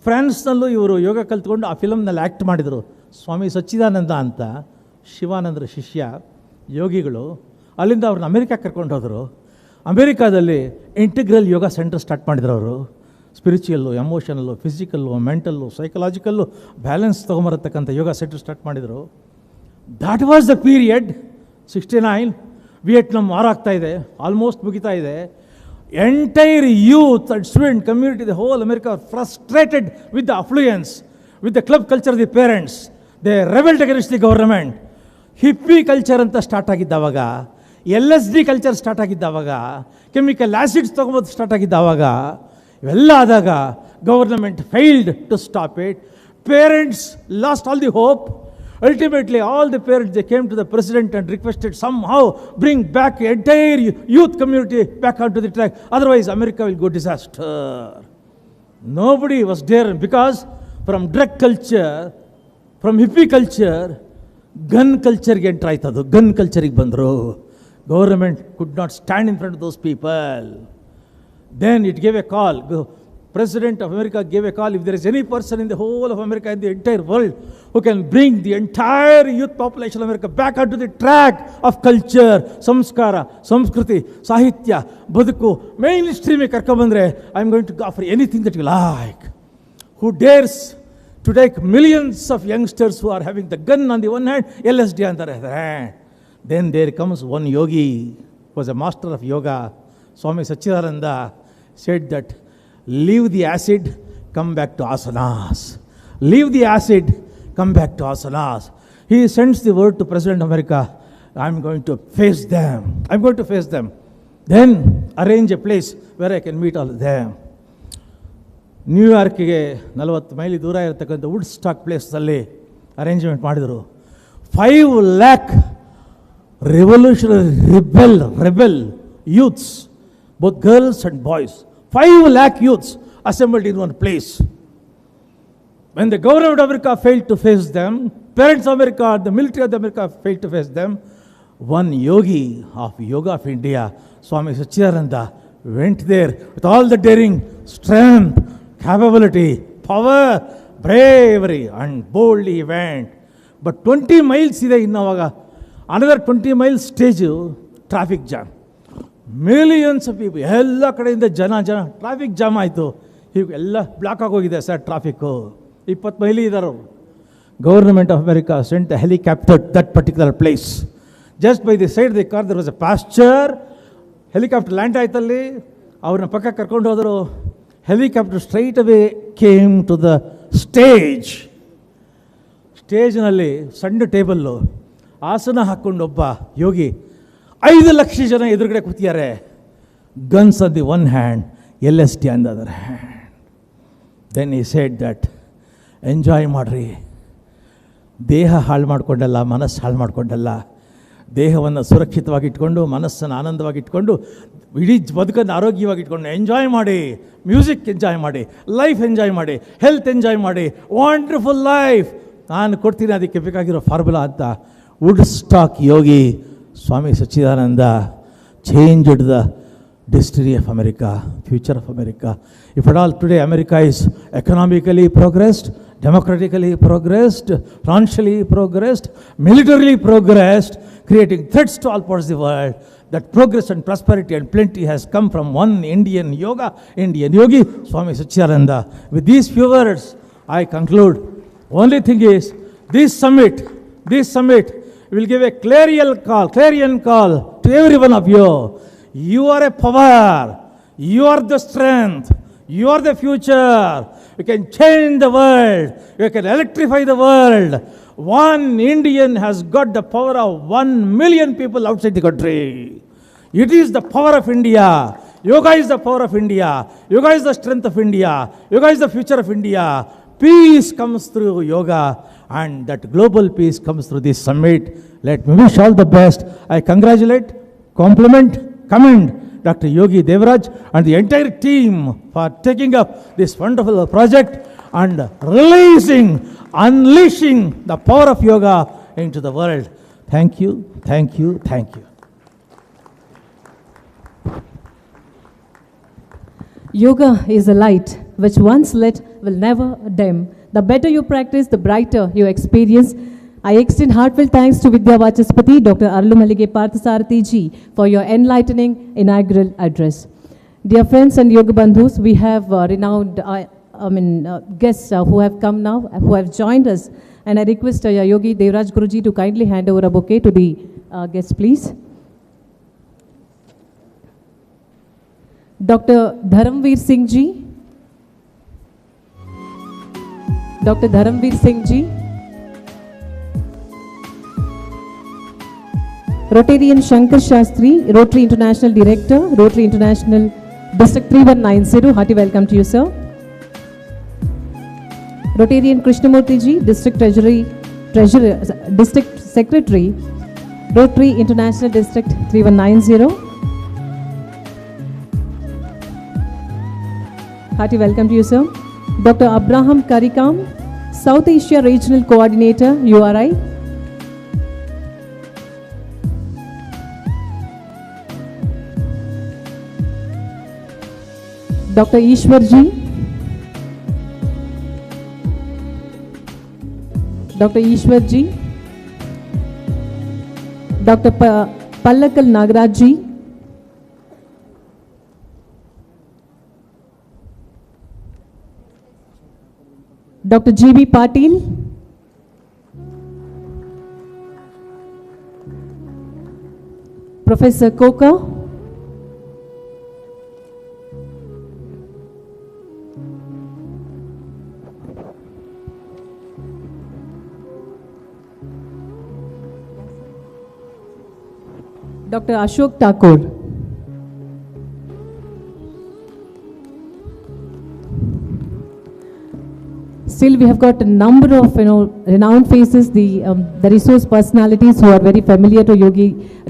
ಫ್ರಾನ್ಸ್ನಲ್ಲೂ ಇವರು ಯೋಗ ಕಲ್ತ್ಕೊಂಡು ಆ ಫಿಲಮ್ನಲ್ಲಿ ಆ್ಯಕ್ಟ್ ಮಾಡಿದರು. ಸ್ವಾಮಿ ಸಚ್ಚಿದಾನಂದ ಅಂತ ಶಿವಾನಂದರ ಶಿಷ್ಯ ಯೋಗಿಗಳು. ಅಲ್ಲಿಂದ ಅವ್ರನ್ನ ಅಮೇರಿಕಾಕ್ಕೆ ಕರ್ಕೊಂಡು ಹೋದರು. ಅಮೇರಿಕಾದಲ್ಲಿ ಇಂಟಿಗ್ರಲ್ ಯೋಗ ಸೆಂಟರ್ ಸ್ಟಾರ್ಟ್ ಮಾಡಿದ್ರು ಅವರು. ಸ್ಪಿರಿಚುವಲ್ಲು, ಎಮೋಷನಲ್ಲು, ಫಿಸಿಕಲ್ಲು, ಮೆಂಟಲ್ಲು, ಸೈಕಲಾಜಿಕಲ್ಲು ಬ್ಯಾಲೆನ್ಸ್ ತೊಗೊಂಬರತಕ್ಕಂಥ ಯೋಗ ಸೆಂಟರ್ ಸ್ಟಾರ್ಟ್ ಮಾಡಿದರು. That was the period 69. Vietnam war ಆಗ್ತಾ ಇದೆ, ಆಲ್ಮೋಸ್ಟ್ ಮುಗಿತಾ ಇದೆ. Entire youth and student community, the whole America are frustrated with the affluence, with the club culture of the parents. They rebelled against the government. Hippie culture ಅಂತ start ಆಗಿದ್ದಾವಾಗ, LSD culture start ಆಗಿದ್ದಾವಾಗ, chemical acids ತೊಗೊಂಬೋದು start ಆಗಿದ್ದಾವಾಗ, ಇವೆಲ್ಲ ಆದಾಗ government failed to stop it. Parents lost all the hope. Ultimately, all the parents, they came to the president and requested somehow bring back entire youth community back onto the track. Otherwise, America will go disaster. Nobody was there because from drug culture, from hippie culture, gun culture ge enter aitadu. Gun culture ge bandru. Government could not stand in front of those people. Then it gave a call. President of America gave a call, if there is any person in the whole of America, in the entire world, who can bring the entire youth population of America back onto the track of culture, samskara, samskriti, sahitya, baduku, mainstream karkabandre, I am going to offer anything that you like. Who dares to take millions of youngsters who are having the gun on the one hand, LSD on the other hand. Then there comes one yogi, who was a master of yoga, Swami Sachidananda, said that leave the acid, come back to asanas. Leave the acid, come back to asanas. He sends the word to President of America, I am going to face them. I am going to face them. Then arrange a place where I can meet all of them. ನ್ಯೂಯಾರ್ಕಿಗೆ 40 mile ದೂರ ಇರತಕ್ಕಂಥ wood stock ಪ್ಲೇಸಲ್ಲಿ arrangement ಮಾಡಿದರು. 5 lakh revolutionary rebel youths, both girls and boys. 5 lakh youths assembled in one place. When the government of America failed to face them, parents of America, the military of America failed to face them, one yogi of Yoga of India, Swami Sachidananda, went there with all the daring, strength, capability, power, bravery, and boldly went. But 20 miles ide innavaga, another 20 miles stage, traffic jam. Millions of people, ಎಲ್ಲ ಕಡೆಯಿಂದ ಜನ traffic jam ಆಯಿತು. ಹೀಗೆ ಎಲ್ಲ block ಆಗೋಗಿದೆ sir traffic. 20 ಮೈಲಿ ಇದ್ದಾರೆ. Government of America sent a helicopter that particular place. Just by the side the car there was a pasture. Helicopter land ಆಯ್ತಲ್ಲಿ, ಅವ್ರನ್ನ ಪಕ್ಕ ಕರ್ಕೊಂಡು ಹೋದರು. Helicopter straight away came to the stage. ಸ್ಟೇಜ್ನಲ್ಲಿ ಸಣ್ಣ ಟೇಬಲ್ಲು, ಆಸನ ಹಾಕ್ಕೊಂಡು ಒಬ್ಬ ಯೋಗಿ 5 ಲಕ್ಷ ಜನ ಎದುರುಗಡೆ ಕೂತಿದ್ದಾರೆ. Guns on the one hand, LSD on the other hand. Then he said that, enjoy ಮಾಡ್ರಿ, ದೇಹ ಹಾಳು ಮಾಡಿಕೊಂಡಲ್ಲ, ಮನಸ್ಸು ಹಾಳು ಮಾಡಿಕೊಂಡಲ್ಲ, ದೇಹವನ್ನು ಸುರಕ್ಷಿತವಾಗಿ ಇಟ್ಕೊಂಡು ಮನಸ್ಸನ್ನು ಆನಂದವಾಗಿ ಇಟ್ಕೊಂಡು ಇಡೀ ಬದುಕನ್ನು ಆರೋಗ್ಯವಾಗಿ ಇಟ್ಕೊಂಡು ಎಂಜಾಯ್ ಮಾಡಿ, ಮ್ಯೂಸಿಕ್ ಎಂಜಾಯ್ ಮಾಡಿ, ಲೈಫ್ ಎಂಜಾಯ್ ಮಾಡಿ, ಹೆಲ್ತ್ ಎಂಜಾಯ್ ಮಾಡಿ, ವಂಡರ್ಫುಲ್ ಲೈಫ್. ನಾನು ಕೊಡ್ತೀನಿ ಅದಕ್ಕೆ ಬೇಕಾಗಿರೋ ಫಾರ್ಮುಲಾ ಅಂತ. Woodstock yogi Swami Satchidananda changed the destiny of America, future of America. If at all today America is economically progressed, democratically progressed, financially progressed, militarily progressed, creating threats to all parts of the world, that progress and prosperity and plenty has come from one Indian yogi, Swami Satchidananda. With these few words, I conclude. Only thing is, this summit will give a clarion call to every one of you. You are a power. You are the strength. You are the future. You can change the world. You can electrify the world. One Indian has got the power of 1 million people outside the country. It is the power of India. Yoga is the power of India. Yoga is the strength of India. Yoga is the future of India. Peace comes through yoga, and that global peace comes through this summit. Let me wish all the best. I congratulate, compliment, commend Dr. Yogi Devraj and the entire team for taking up this wonderful project and unleashing the power of yoga into the world. Thank you, thank you, thank you. Yoga is a light which once lit will never dim. The better you practice, the brighter you experience. I extend heartfelt thanks to Vidya Vachaspati, Dr. Arlumalige Parthasarathi ji, for your enlightening inaugural address. Dear friends and yoga bandhus, we have renowned guests who have come now, who have joined us, and I request Yogi Devraj Guruji to kindly hand over a bouquet to the guests, please. Dr. Dharamveer Singh ji, Dr. Dharamveer Singh ji, Rotarian Shankar Shastri, Rotary International Director, Rotary International District 3190, hearty welcome to you, sir. Rotarian Krishnamurti ji, District District Secretary, Rotary International District 3190. Hearty welcome to you, sir. Dr. Abraham Karikam, South Asia Regional Coordinator, URI. Dr. Ishwar ji, Dr. Ishwar ji, Dr. Pallakal Nagaraj ji, Dr. G.B. Patil, Professor Koka, Dr. Ashok Thakur. Still, we have got a number of renowned faces, the resource personalities who are very familiar to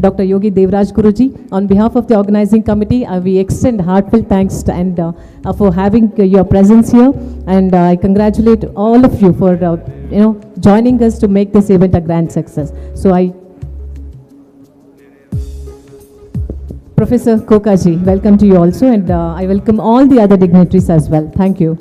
Dr. Yogi Devraj Guruji. On behalf of the organizing committee, we extend heartfelt thanks for having your presence here, and I congratulate all of you for joining us to make this event a grand success. So Professor Kokaji, welcome to you also, and I welcome all the other dignitaries as well. Thank you.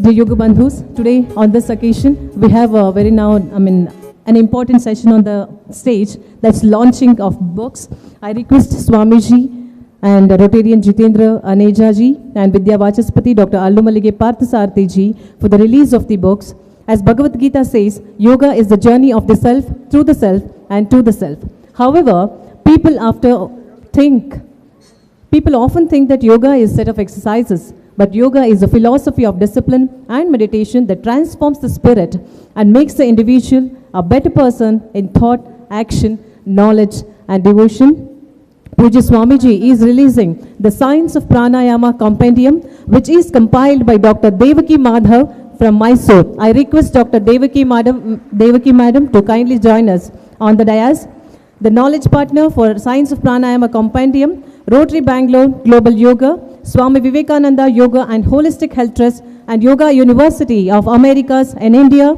Dear Yoga Bandhus, today on this occasion, we have a very an important session on the stage, that's launching of books. I request Swamiji and Rotarian Jitendra Aneja ji and Vidya Vachaspati, Dr. Allumalige Parthasarathi ji for the release of the books. As Bhagavad Gita says, yoga is the journey of the self, through the self and to the self. However, people often think that yoga is a set of exercises, but yoga is a philosophy of discipline and meditation that transforms the spirit and makes the individual a better person in thought, action, knowledge, and devotion. Pujya Swamiji is releasing the Science of Pranayama Compendium, which is compiled by Dr. Devaki Madhav from Mysore. I request Dr. Devaki Madam to kindly join us on the dais. The knowledge partner for Science of Pranayama Compendium, Rotary Bangalore Global Yoga, Swami Vivekananda Yoga and Holistic Health Trust, and Yoga University of Americas in India.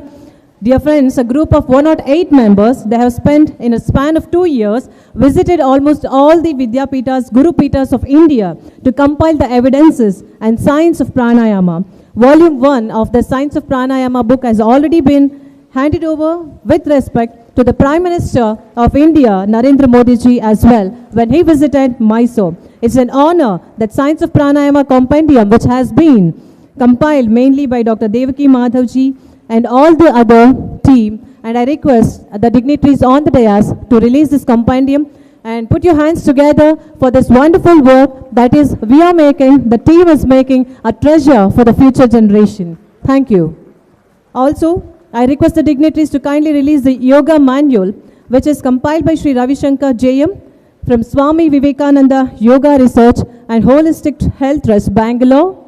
Dear friends, a group of 108 members, they have spent in a span of 2 years, visited almost all the Vidyapitas, Guru Pitas of India to compile the evidences and science of pranayama. Volume 1 of the Science of Pranayama book has already been handed over with respect to the Prime Minister of India, Narendra Modi ji, as well, when he visited Mysore. It's an honor that Science of Pranayama Compendium, which has been compiled mainly by Dr. Devaki Madhav ji and all the other team, and I request the dignitaries on the dais to release this compendium and put your hands together for this wonderful work that is we are making, the team is making a treasure for the future generation. Thank you. Also, I request the dignitaries to kindly release the yoga manual, which is compiled by Sri Ravi Shankar JM from Swami Vivekananda Yoga Research and Holistic Health Trust, Bangalore.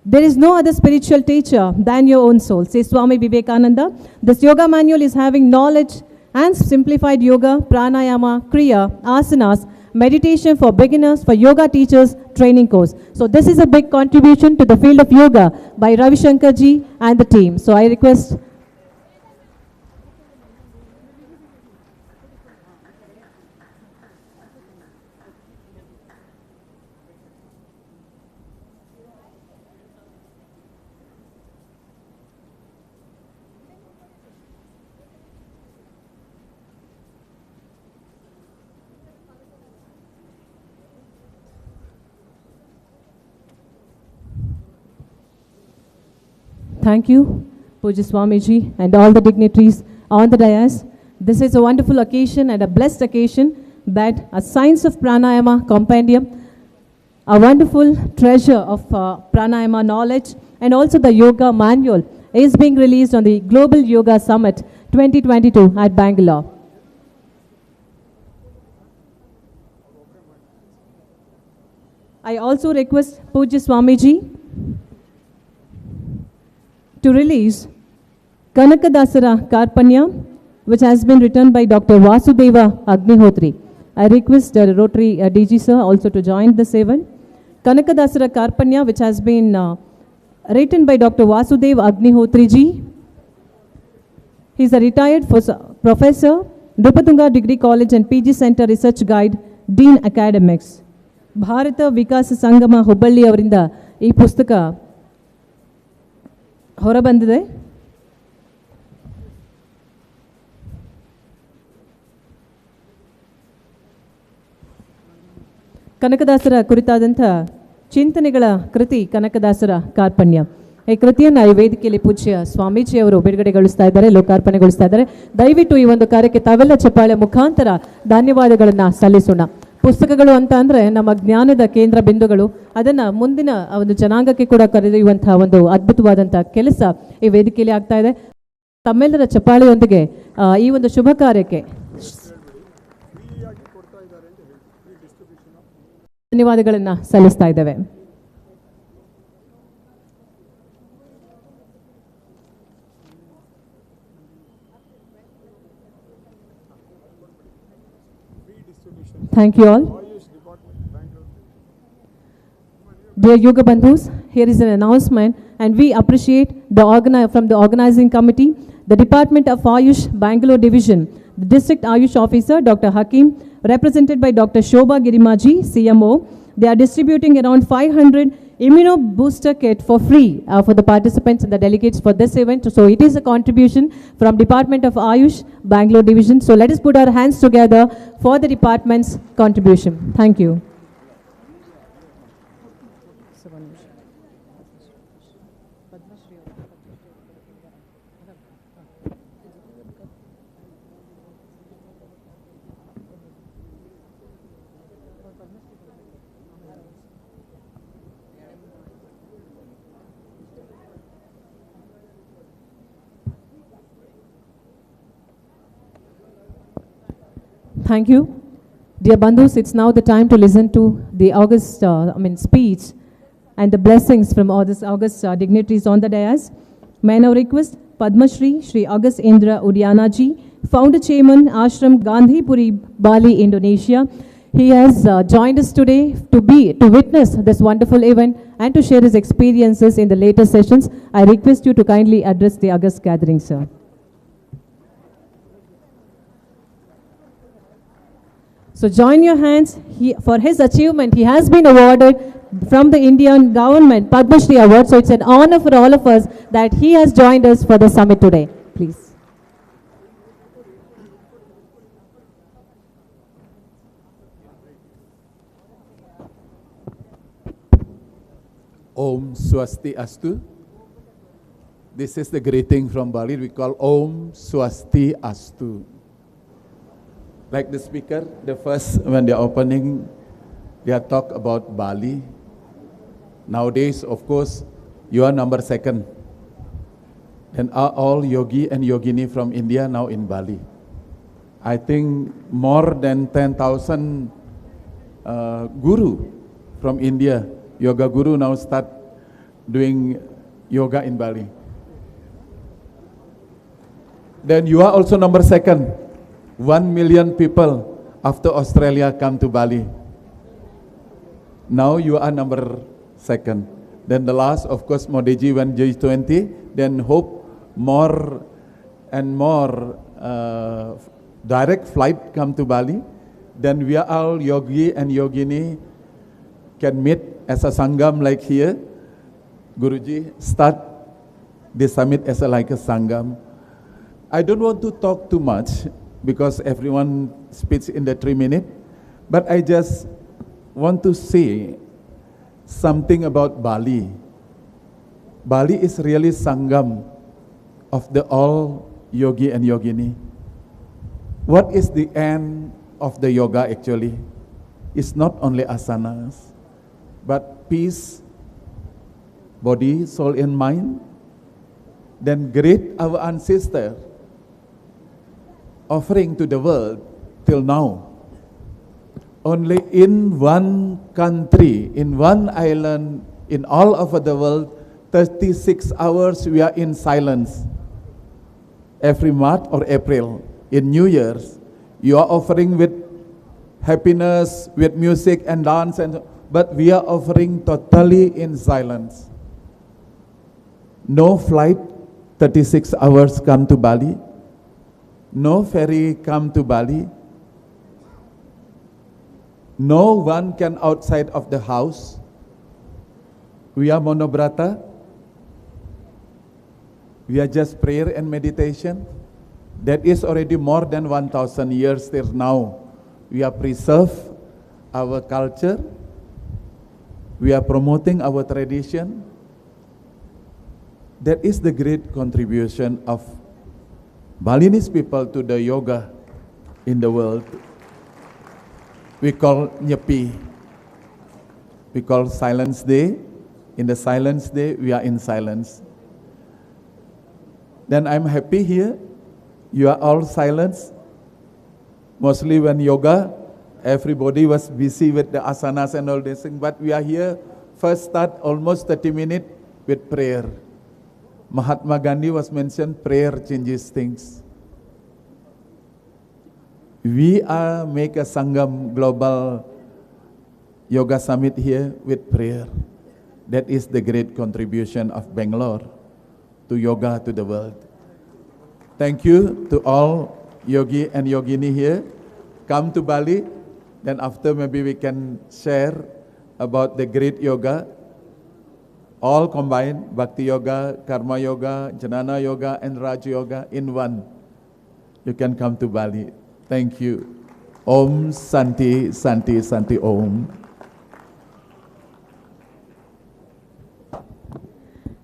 There is no other spiritual teacher than your own soul, says Swami Vivekananda. This yoga manual is having knowledge and simplified yoga, pranayama, kriya, asanas, meditation for beginners, for yoga teachers, training course. So this is a big contribution to the field of yoga by Ravi Shankar ji and the team. So I request. Thank you, Pujya Swamiji and all the dignitaries on the dais. This is a wonderful occasion and a blessed occasion that a Science of Pranayama Compendium, a wonderful treasure of pranayama knowledge, and also the yoga manual is being released on the Global Yoga Summit 2022 at Bangalore. I also request Pujya Swamiji to release Kanakadasara Karpanya, which has been written by Dr. Vasudeva Agnihotri. I request the Rotary DG sir also to join this event. Kanakadasara Karpanya, which has been written by Dr. Vasudeva Agnihotri ji. He is a retired professor, Drupatunga Degree College and PG Center Research Guide, Dean Academics. Bharata VIKAS SANGAM Hubballi avarinda ee pustaka ಹೊರಬಂದಿದೆ. ಕನಕದಾಸರ ಕುರಿತಾದಂಥ ಚಿಂತನೆಗಳ ಕೃತಿ ಕನಕದಾಸರ ಕಾರ್ಪಣ್ಯ. ಈ ಕೃತಿಯನ್ನು ಈ ವೇದಿಕೆಯಲ್ಲಿ ಪೂಜ್ಯ ಸ್ವಾಮೀಜಿ ಅವರು ಬಿಡುಗಡೆಗೊಳಿಸ್ತಾ ಇದ್ದಾರೆ, ಲೋಕಾರ್ಪಣೆಗೊಳಿಸ್ತಾ ಇದ್ದಾರೆ. ದಯವಿಟ್ಟು ಈ ಒಂದು ಕಾರ್ಯಕ್ಕೆ ತಾವೆಲ್ಲ ಚಪ್ಪಾಳೆ ಮುಖಾಂತರ ಧನ್ಯವಾದಗಳನ್ನು ಸಲ್ಲಿಸೋಣ. ಪುಸ್ತಕಗಳು ಅಂತ ಅಂದರೆ ನಮ್ಮ ಜ್ಞಾನದ ಕೇಂದ್ರ ಬಿಂದುಗಳು, ಅದನ್ನು ಮುಂದಿನ ಒಂದು ಜನಾಂಗಕ್ಕೆ ಕೂಡ ಕರೆದೊಯ್ಯುವಂತಹ ಒಂದು ಅದ್ಭುತವಾದಂಥ ಕೆಲಸ ಈ ವೇದಿಕೆಯಲ್ಲಿ ಆಗ್ತಾ ಇದೆ. ತಮ್ಮೆಲ್ಲರ ಚಪ್ಪಾಳೆಯೊಂದಿಗೆ ಈ ಒಂದು ಶುಭ ಕಾರ್ಯಕ್ಕೆ ಧನ್ಯವಾದಗಳನ್ನು ಸಲ್ಲಿಸ್ತಾ ಇದ್ದೇವೆ. Thank you all. Dear Yoga Bandhus, here is an announcement, and we appreciate from the organizing committee, the Department of Ayush Bangalore Division, the District Ayush Officer Dr. Hakim, represented by Dr. Shobha Girimaji, CMO. They are distributing around 500 immuno booster kit for free for the participants and the delegates for this event. So it is a contribution from Department of Ayush Bangalore Division. So let us put our hands together for the department's contribution. Thank you. Thank you. Dear Bandhus, it's now the time to listen to the August speech and the blessings from all these August dignitaries on the dais. May I now request Padma Shri August Indra Udiana ji, Founder Chairman, Ashram Gandhipuri, Bali, Indonesia. He has joined us today to witness this wonderful event and to share his experiences in the later sessions. I request you to kindly address the August gathering, sir. So join your hands. For his achievement, he has been awarded from the Indian government Padma Shri Award. So it's an honor for all of us that he has joined us for the summit today. Please. Om Swasti Astu. This is the greeting from Bali. We call Om Swasti Astu. Like the speaker, the first, when they're opening, they talk about Bali. Nowadays, of course, you are number second. And are all yogi and yogini from India now in Bali. I think more than 10,000 guru from India, yoga guru now start doing yoga in Bali. Then you are also number second. 1 million people after Australia come to Bali. Now you are number second. Then the last, of course, Modiji went G20. Then hope more and more direct flight come to Bali. Then we are all yogi and yogini can meet as a sangam like here. Guruji start the summit as like a sangam. I don't want to talk too much because everyone speaks in the 3 minutes, but I just want to say something about Bali. Bali is really sangam of the all yogi and yogini. What is the end of the yoga actually? It's not only asanas, but peace, body, soul and mind. Then great our ancestor offering to the world till now. Only in one country, in one island, in all over the world, 36 hours we are in silence. Every March or April, in New Year's, you are offering with happiness, with music and dance, but we are offering totally in silence. No flight, 36 hours come to Bali. No ferry come to Bali. No one can outside of the house. We are monobrata. We are just prayer and meditation. That is already more than 1,000 years till now. We are preserve our culture. We are promoting our tradition. That is the great contribution of Balinese people to the yoga in the world. We call Nyepi. We call Silence Day. In the Silence Day, we are in silence. Then I'm happy here. You are all silent. Mostly when yoga, everybody was busy with the asanas and all this thing. But we are here, first start almost 30 minutes with prayer. Mahatma Gandhi was mentioned, prayer changes things. We are make a Sangam Global Yoga Summit here with prayer. That is the great contribution of Bangalore to yoga to the world. Thank you to all yogi and yogini here. Come to Bali, then after maybe we can share about the great yoga. All combined, Bhakti Yoga, Karma Yoga, Jnana Yoga and Raj Yoga in one. You can come to Bali. Thank you. Om Santi, Santi, Santi Om.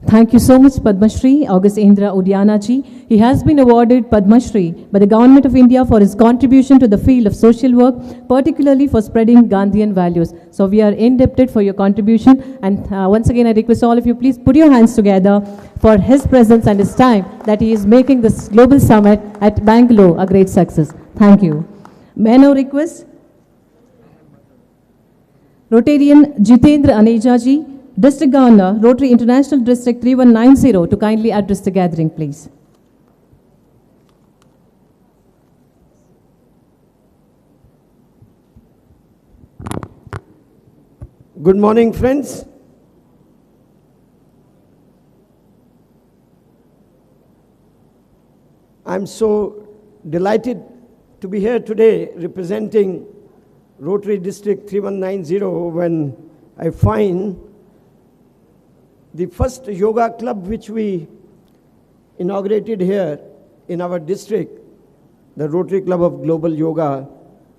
Thank you so much, Padma Shri August Indra Udiana ji. He has been awarded Padma Shri by the Government of India for his contribution to the field of social work, particularly for spreading Gandhian values. So we are indebted for your contribution. And once again, I request all of you, please put your hands together for his presence and his time that he is making this global summit at Bangalore a great success. Thank you. May I now request Rotarian Jitendra Anejaji, District Governor, Rotary International District 3190, to kindly address the gathering, please. Good morning, friends. I'm so delighted to be here today representing Rotary District 3190 when I find the first yoga club which we inaugurated here in our district, the Rotary Club of Global Yoga,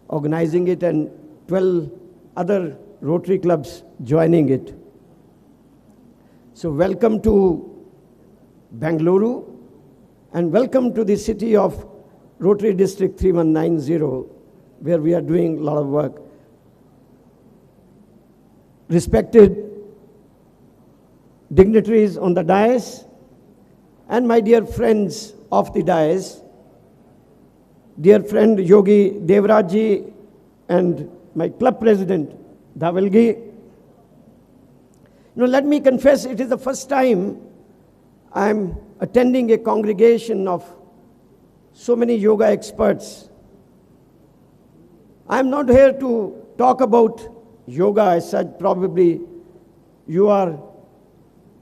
organizing it, and 12 other Rotary clubs joining it. So welcome to Bangalore and welcome to the city of Rotary District 3190, where we are doing a lot of work. Respected dignitaries on the dais and my dear friends of the dais, dear friend Yogi Devrajji and my club president Dhavalgi. Let me confess, it is the first time I'm attending a congregation of so many yoga experts. I'm not here to talk about yoga as such. Probably you are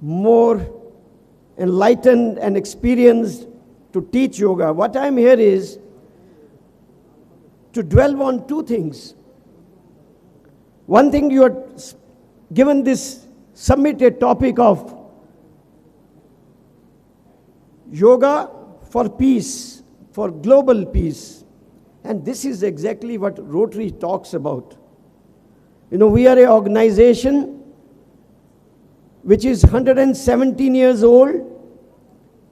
more enlightened and experienced to teach yoga. What I'm here is to dwell on two things. One thing, you are given this summit a topic of yoga for peace, for global peace. And this is exactly what Rotary talks about. We are an organization which is 117 years old,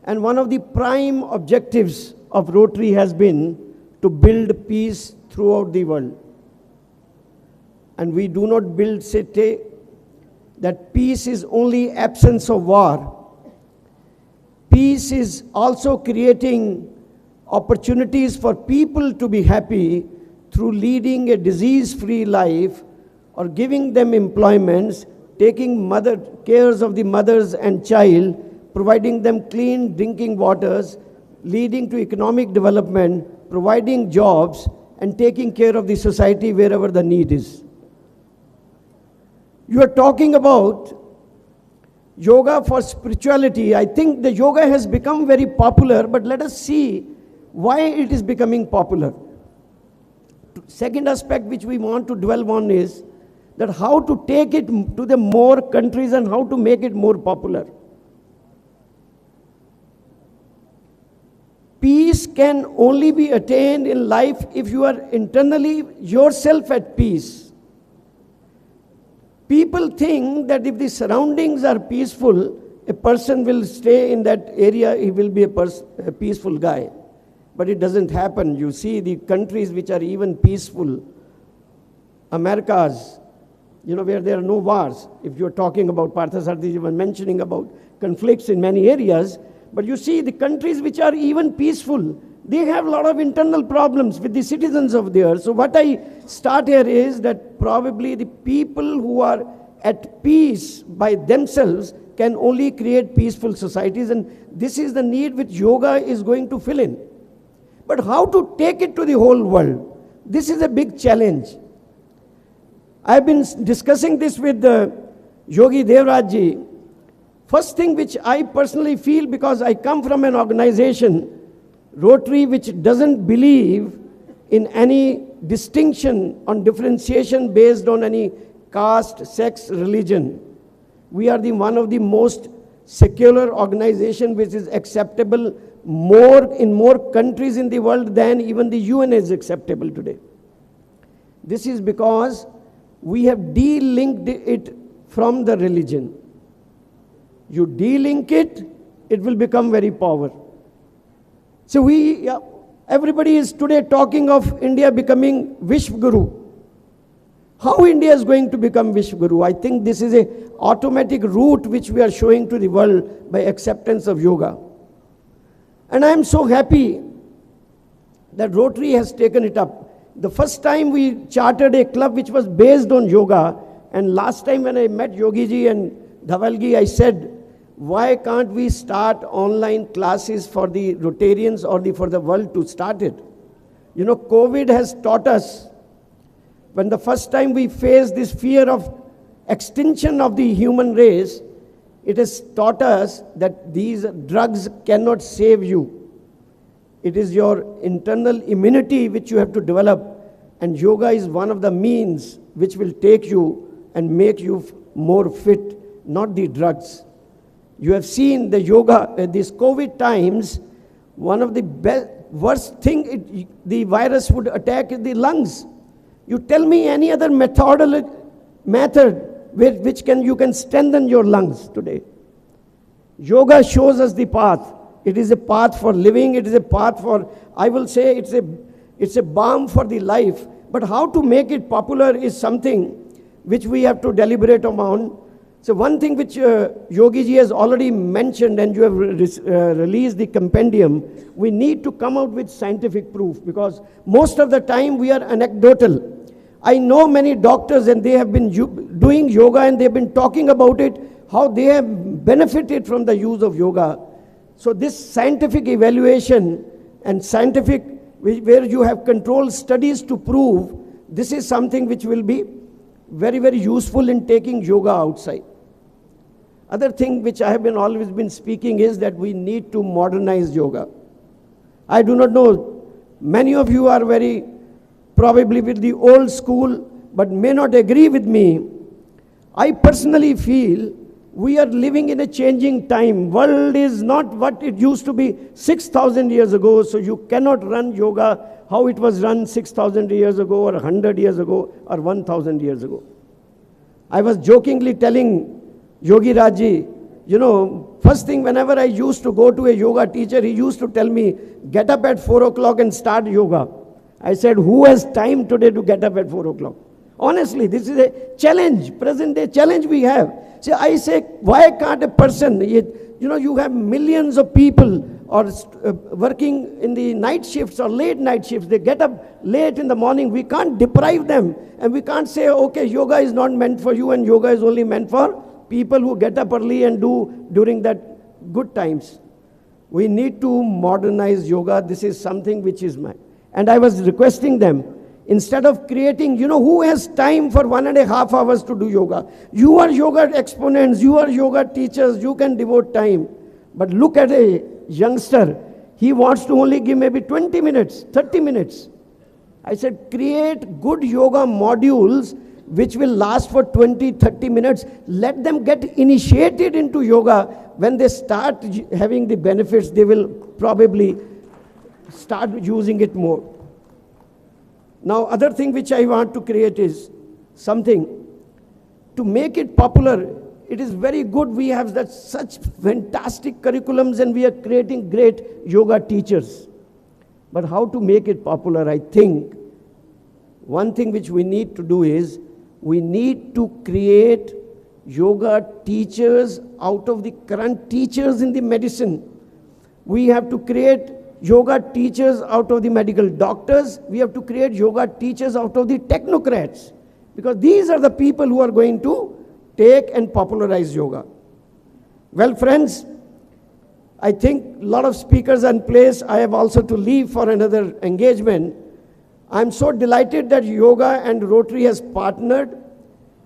and one of the prime objectives of Rotary has been to build peace throughout the world. And we do not build city that peace is only absence of war. Peace is also creating opportunities for people to be happy through leading a disease-free life or giving them employments, taking cares of the mothers and child, providing them clean drinking waters, leading to economic development, providing jobs, and taking care of the society wherever the need is. You are talking about yoga for spirituality. I think the yoga has become very popular, but let us see why it is becoming popular. Second aspect which we want to dwell on is that how to take it to the more countries and how to make it more popular. Peace can only be attained in life if you are internally yourself at peace. People think that if the surroundings are peaceful, a person will stay in that area, he will be a peaceful guy. But it doesn't happen. You see the countries which are even peaceful, Americas, where there are no wars. If you're talking about, Parthasarathi was mentioning about conflicts in many areas, but you see the countries which are even peaceful, they have a lot of internal problems with the citizens of theirs. So what I start here is that probably the people who are at peace by themselves can only create peaceful societies, and this is the need which yoga is going to fill in. But how to take it to the whole world? This is a big challenge. I've been discussing this with Yogi Devrajji. First thing which I personally feel, because I come from an organization, Rotary, which doesn't believe in any distinction on differentiation based on any caste, sex, religion. We are one of the most secular organization which is acceptable in more countries in the world than even the UN is acceptable today. This is because we have de-linked it from the religion. You de-link it, it will become very powerful. So everybody is today talking of India becoming Vishwa Guru. How India is going to become Vishwa Guru? I think this is an automatic route which we are showing to the world by acceptance of yoga. And I am so happy that Rotary has taken it up. The first time we chartered a club which was based on yoga, and last time when I met Yogi ji and Dhavalji, I said, why can't we start online classes for the Rotarians or for the world to start it? You know, COVID has taught us, when the first time we faced this fear of extinction of the human race, it has taught us that these drugs cannot save you. It is your internal immunity which you have to develop, and yoga is one of the means which will take you and make you more fit, not the drugs. You have seen the yoga, these COVID times, one of the worst thing, the virus would attack the lungs. You tell me any other method which you can strengthen your lungs today. Yoga shows us the path. It is a path for living. It is a path for, I will say, it's a balm for the life. But how to make it popular is something which we have to deliberate upon. So one thing which Yogi ji has already mentioned, and you have released the compendium, we need to come out with scientific proof, because most of the time we are anecdotal. I know many doctors, and they have been doing yoga, and they have been talking about it, how they have benefited from the use of yoga. So this scientific evaluation and scientific, where you have controlled studies to prove, this is something which will be very, very useful in taking yoga outside. Other thing which I have always been speaking is that we need to modernize yoga. I do not know, many of you are very probably with the old school, but may not agree with me. I personally feel we are living in a changing time. World is not what it used to be 6,000 years ago, so you cannot run yoga how it was run 6,000 years ago, or 100 years ago, or 1,000 years ago. I was jokingly telling Yogi Raji, you know, first thing whenever I used to go to a yoga teacher, he used to tell me, get up at 4 o'clock and start yoga. I said, who has time today to get up at 4 o'clock? Honestly, this is a challenge, present day challenge we have. See, I say, why can't a person, you know, you have millions of people or working in the night shifts or late night shifts. They get up late in the morning. We can't deprive them, and we can't say, okay, yoga is not meant for you and yoga is only meant for people who get up early and do during that good times. We need to modernize yoga. This is something which is mine. And I was requesting them, instead of creating, you know, who has time for 1.5 hours to do yoga? You are yoga exponents, you are yoga teachers, you can devote time. But look at a youngster, he wants to only give maybe 20 minutes, 30 minutes. I said, create good yoga modules which will last for 20, 30 minutes. Let them get initiated into yoga. When they start having the benefits, they will probably start using it more. Now, other thing which I want to create is something to make it popular. It is very good we have such fantastic curriculums and we are creating great yoga teachers. But how to make it popular? I think one thing which we need to do is we need to create yoga teachers out of the current teachers in the medicine. We have to create yoga teachers out of the medical doctors. We have to create yoga teachers out of the technocrats, because these are the people who are going to take and popularize yoga. Well, friends, I think a lot of speakers are in place. I have also to leave for another engagement. I'm so delighted that yoga and Rotary has partnered.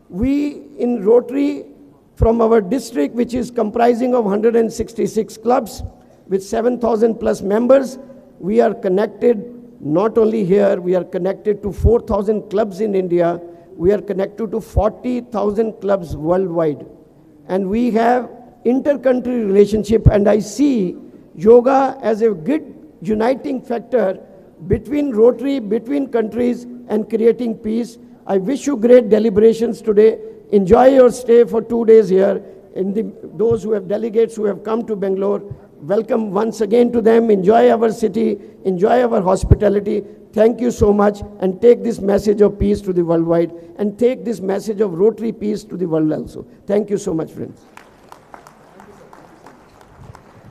We in Rotary, from our district, which is comprising of 166 clubs, with 7,000 plus members, we are connected not only here, we are connected to 4,000 clubs in India, we are connected to 40,000 clubs worldwide. And we have inter-country relationship, and I see yoga as a good uniting factor between Rotary, between countries, and creating peace. I wish you great deliberations today. Enjoy your stay for 2 days here. Those who have delegates who have come to Bangalore, welcome once again to them. Enjoy our city, enjoy our hospitality. Thank you so much, and take this message of peace to the worldwide, and take this message of Rotary peace to the world also. Thank you so much, friends.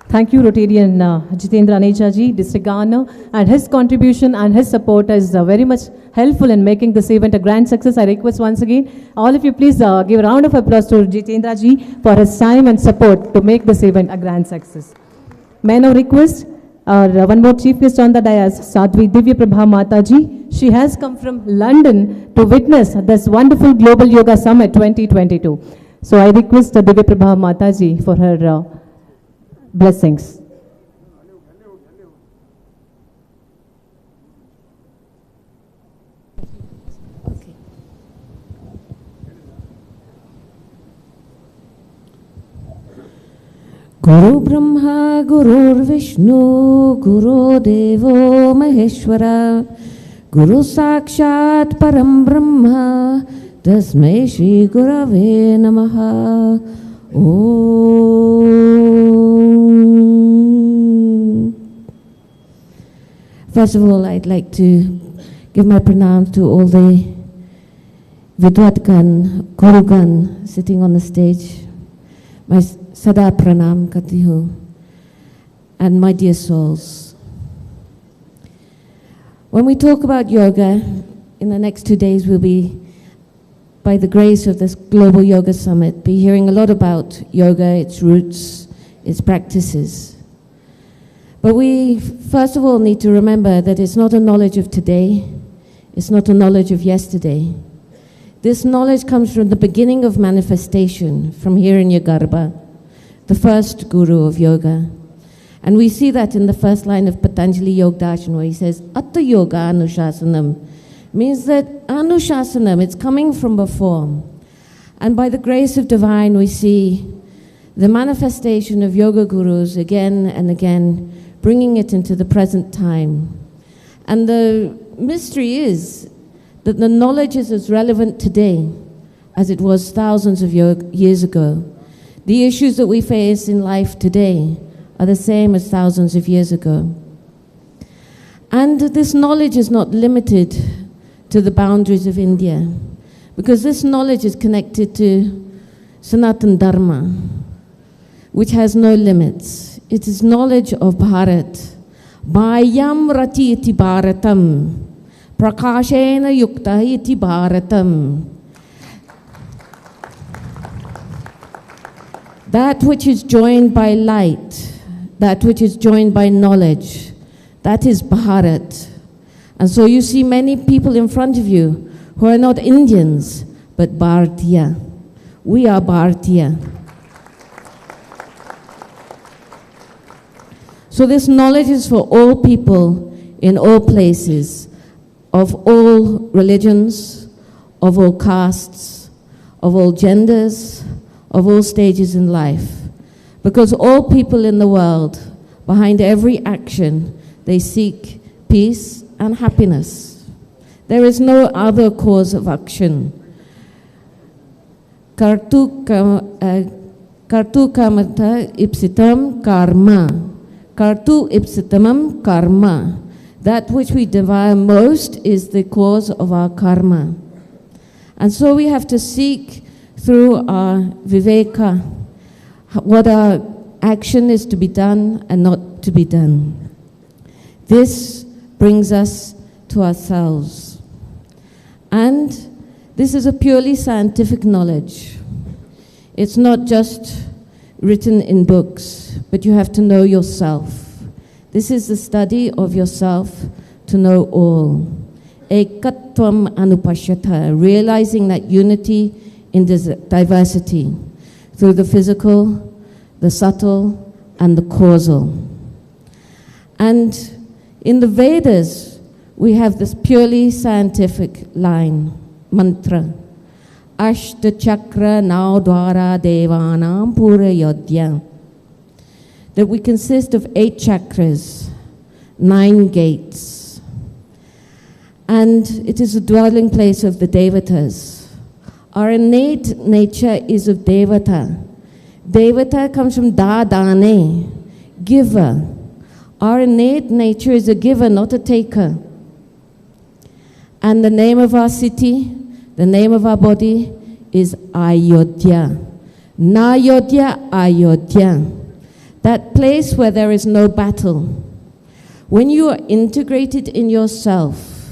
Thank you, Rotarian Jitendra Anecha ji, District Governor, and his contribution and his support is very much helpful in making this event a grand success. I request once again, all of you please give a round of applause to Jitendra ji for his time and support to make this event a grand success. May I now request one more chief guest on the dais, Sadhvi Divya Prabha Mataji. She has come from London to witness this wonderful Global Yoga Summit 2022. So I request Divya Prabha Mataji for her blessings. Guru Brahma, Guru Vishnu, Guru Devo Maheshwara, Guru Sakshat Param Brahma, Tasmai Shri Gurave Namaha. Om. First of all, I'd like to give my pranams to all the Vidwatgan, Gurugan sitting on the stage. My Sada Pranam Kati hu, and my dear souls. When we talk about yoga, in the next 2 days we'll be, by the grace of this Global Yoga Summit, be hearing a lot about yoga, its roots, its practices. But we first of all need to remember that it's not a knowledge of today, it's not a knowledge of yesterday. This knowledge comes from the beginning of manifestation, from here in your Garbha, the first guru of yoga. And we see that in the first line of Patanjali Yoga Darshan, where he says, Atta Yoga Anushasanam, means that Anushasanam, it's coming from before. And by the grace of divine, we see the manifestation of yoga gurus again and again, bringing it into the present time. And the mystery is that the knowledge is as relevant today as it was thousands of years ago. The issues that we face in life today are the same as thousands of years ago. And this knowledge is not limited to the boundaries of India, because this knowledge is connected to Sanatan Dharma, which has no limits. It is knowledge of Bharat. Bhayam rati iti Bharatam, prakashena yukta iti Bharatam. That which is joined by light, that which is joined by knowledge, that is Bharat. And so you see many people in front of you who are not Indians, but Bharatiya. We are Bharatiya. So this knowledge is for all people in all places, of all religions, of all castes, of all genders, of all stages in life. Because all people in the world, behind every action, they seek peace and happiness. There is no other cause of action. Kartu kamata ipsitam karma. Kartu ipsitamam karma. That which we desire most is the cause of our karma. And so we have to seek through our viveka what our action is to be done and not to be done. This brings us to ourselves. And this is a purely scientific knowledge. It's not just written in books, but you have to know yourself. This is the study of yourself to know all. Ekatvam anupashyata, realizing that unity in diversity through the physical, the subtle, and the causal. And in the Vedas, we have this purely scientific line, mantra. Ashta chakra naudvara devanam pura yodhya. That we consist of 8 chakras, 9 gates. And it is a dwelling place of the devatas. Our innate nature is of devata. Devata comes from da-dane, giver. Our innate nature is a giver, not a taker. And the name of our city, the name of our body is Ayodhya. Nayodhya, Ayodhya. That place where there is no battle. When you are integrated in yourself,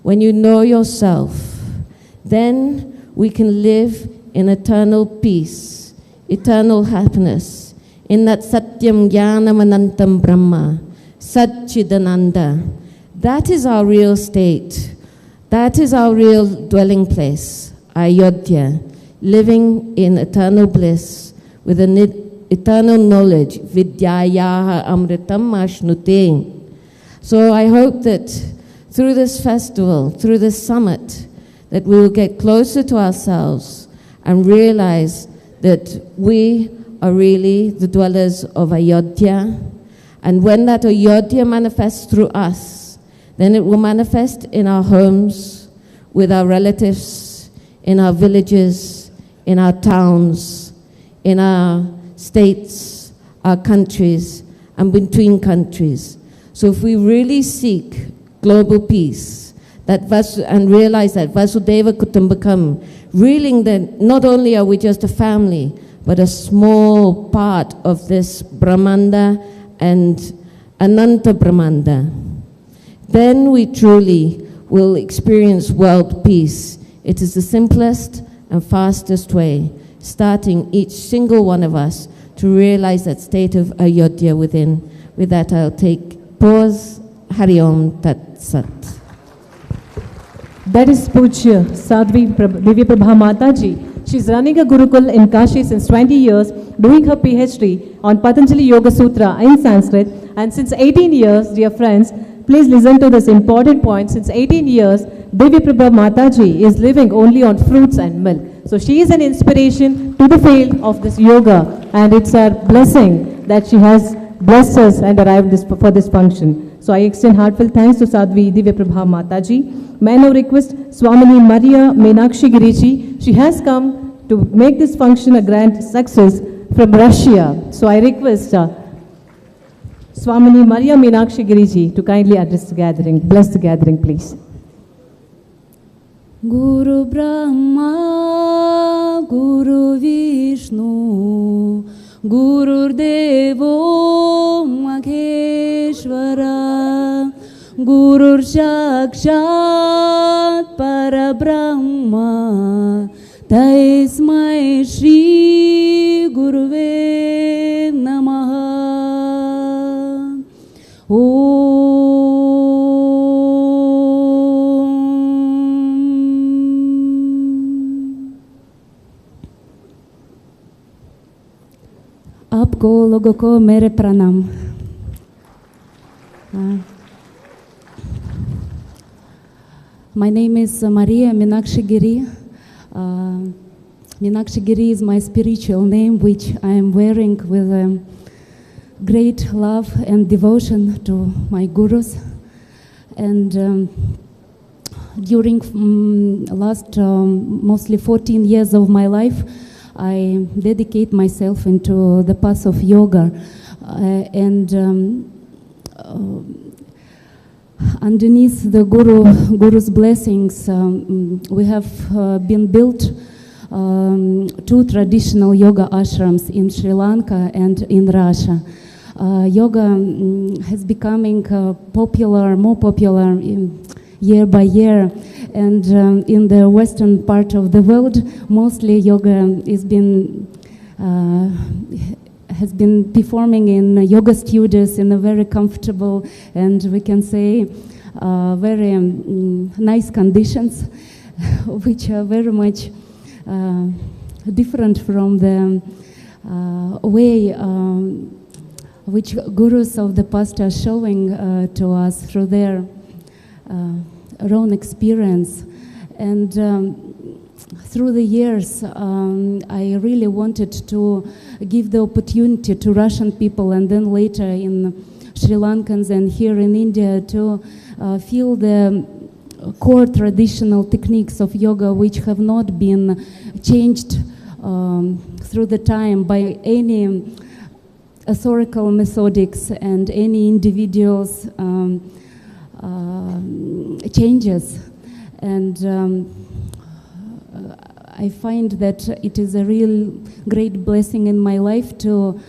when you know yourself, then we can live in eternal peace, eternal happiness, in that Satyam Jnanam Anantam Brahma, Satchidananda. That is our real state. That is our real dwelling place, Ayodhya, living in eternal bliss with an eternal knowledge, Vidyayaha Amritam Ashnute. So I hope that through this festival, through this summit, that we will get closer to ourselves and realize that we are really the dwellers of Ayodhya. And when that Ayodhya manifests through us, then it will manifest in our homes, with our relatives, in our villages, in our towns, in our states, our countries, and between countries. So if we really seek global peace, and realize that Vasudeva Kutumbakam, reeling that not only are we just a family, but a small part of this Brahmanda and Ananta Brahmanda, then we truly will experience world peace. It is the simplest and fastest way, starting each single one of us to realize that state of Ayodhya within. With that, I'll take pause. Hari Om Tat Sat. That is Pujya Sadhvi Divya Prabha Mataji. She's running a Gurukul in Kashi since 20 years, doing her PhD on Patanjali Yoga Sutra in Sanskrit. And since 18 years, dear friends, please listen to this important point. Since 18 years, Divya Prabha Mataji is living only on fruits and milk. So she is an inspiration to the field of this yoga. And it's our blessing that she has blessed us and arrived for this function. So I extend heartfelt thanks to Sadhvi Divya Prabha Mataji. May I now request Swamini Maria Meenakshi Giriji. She has come to make this function a grand success from Russia. So I request Swamini Maria Meenakshi Giriji to kindly address the gathering. Bless the gathering, please. Guru Brahma, Guru Vishnu, Guru Devo Maheshwara, Guru Sakshat Parabrahma, Tasmai Shri Guruve Namaha. आपको लोगों को मेरे प्रणाम. My name is Maria Meenakshi Giri. Meenakshi Giri is my spiritual name, which I am wearing with great love and devotion to my gurus. And during last mostly 14 years of my life, I dedicate myself into the path of yoga, and underneath the Guru's blessings, we have been built 2 traditional yoga ashrams in Sri Lanka and in Russia. Yoga has becoming more popular year by year, and in the western part of the world, mostly yoga has been performing in yoga studios in a very comfortable and, we can say, very nice conditions, which are very much different from the way which gurus of the past are showing to us through their own experience. And through the years, I really wanted to give the opportunity to Russian people, and then later in Sri Lankans and here in India, to feel the core traditional techniques of yoga, which have not been changed through the time by any authorical methodics and any individual's changes. And I find that it is a real great blessing in my life to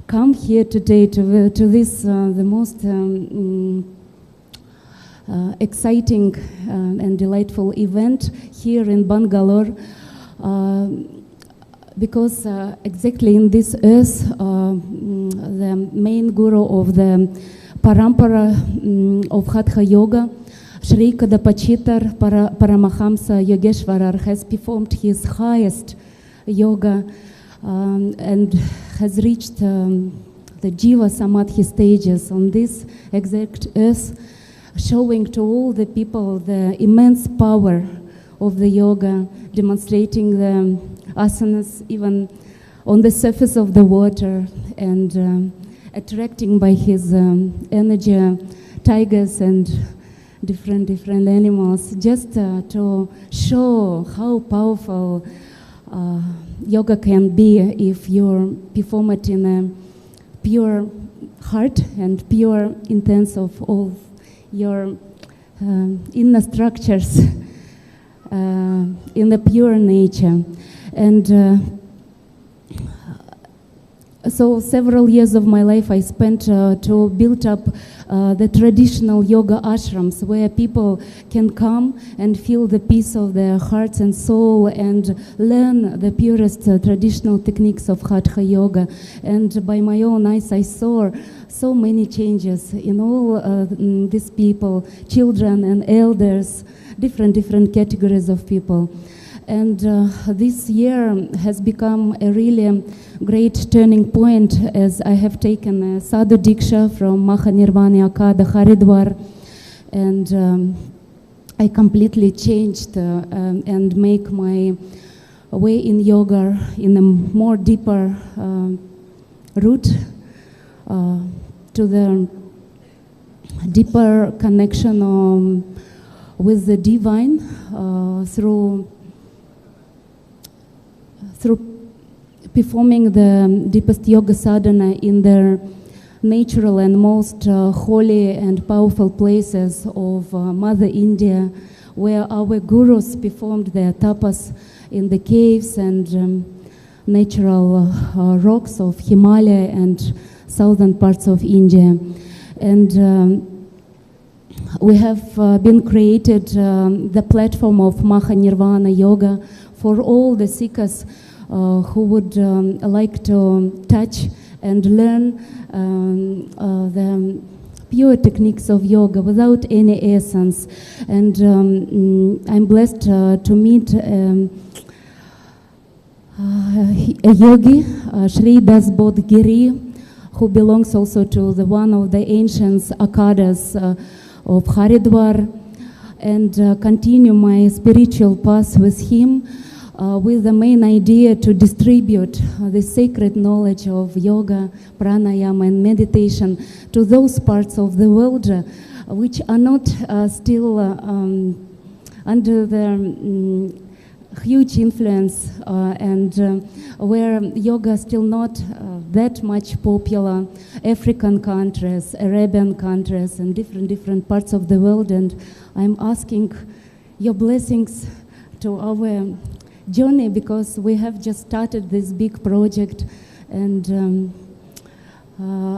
come here today to this the most exciting and delightful event here in Bangalore, because exactly in this earth, the main guru of the parampara of Hatha Yoga, Shri Kadapachitar Paramahamsa Yogeshwarar, has performed his highest yoga and has reached the Jiva Samadhi stages on this exact earth, showing to all the people the immense power of the yoga, demonstrating the asanas even on the surface of the water, and attracting by his energy tigers and different animals, just to show how powerful yoga can be if you perform it in a pure heart and pure intents of all your inner structures in the pure nature. And so several years of my life I spent to build up the traditional yoga ashrams where people can come and feel the peace of their hearts and soul and learn the purest traditional techniques of Hatha Yoga. And by my own eyes I saw so many changes in all these people, children and elders, different categories of people. And this year has become a really great turning point, as I have taken a Sadhu Diksha from Mahanirvana Akada Haridwar, and I completely changed and make my way in yoga in a more deeper route to the deeper connection with the divine through performing the deepest yoga sadhana in the natural and most holy and powerful places of Mother India, where our gurus performed their tapas in the caves and natural rocks of Himalaya and southern parts of India. And we have been created the platform of Mahanirvana Yoga for all the seekers who would like to touch and learn the pure techniques of yoga without any essence. And I'm blessed to meet a yogi, Sri Das Bodh Giri, who belongs also to the one of the ancient akadas of Haridwar, and continue my spiritual path with him, with the main idea to distribute the sacred knowledge of yoga, pranayama and meditation to those parts of the world which are not still under the huge influence and where yoga is still not that much popular. African countries, Arabian countries, and different parts of the world. And I'm asking your blessings to our journey, because we have just started this big project, and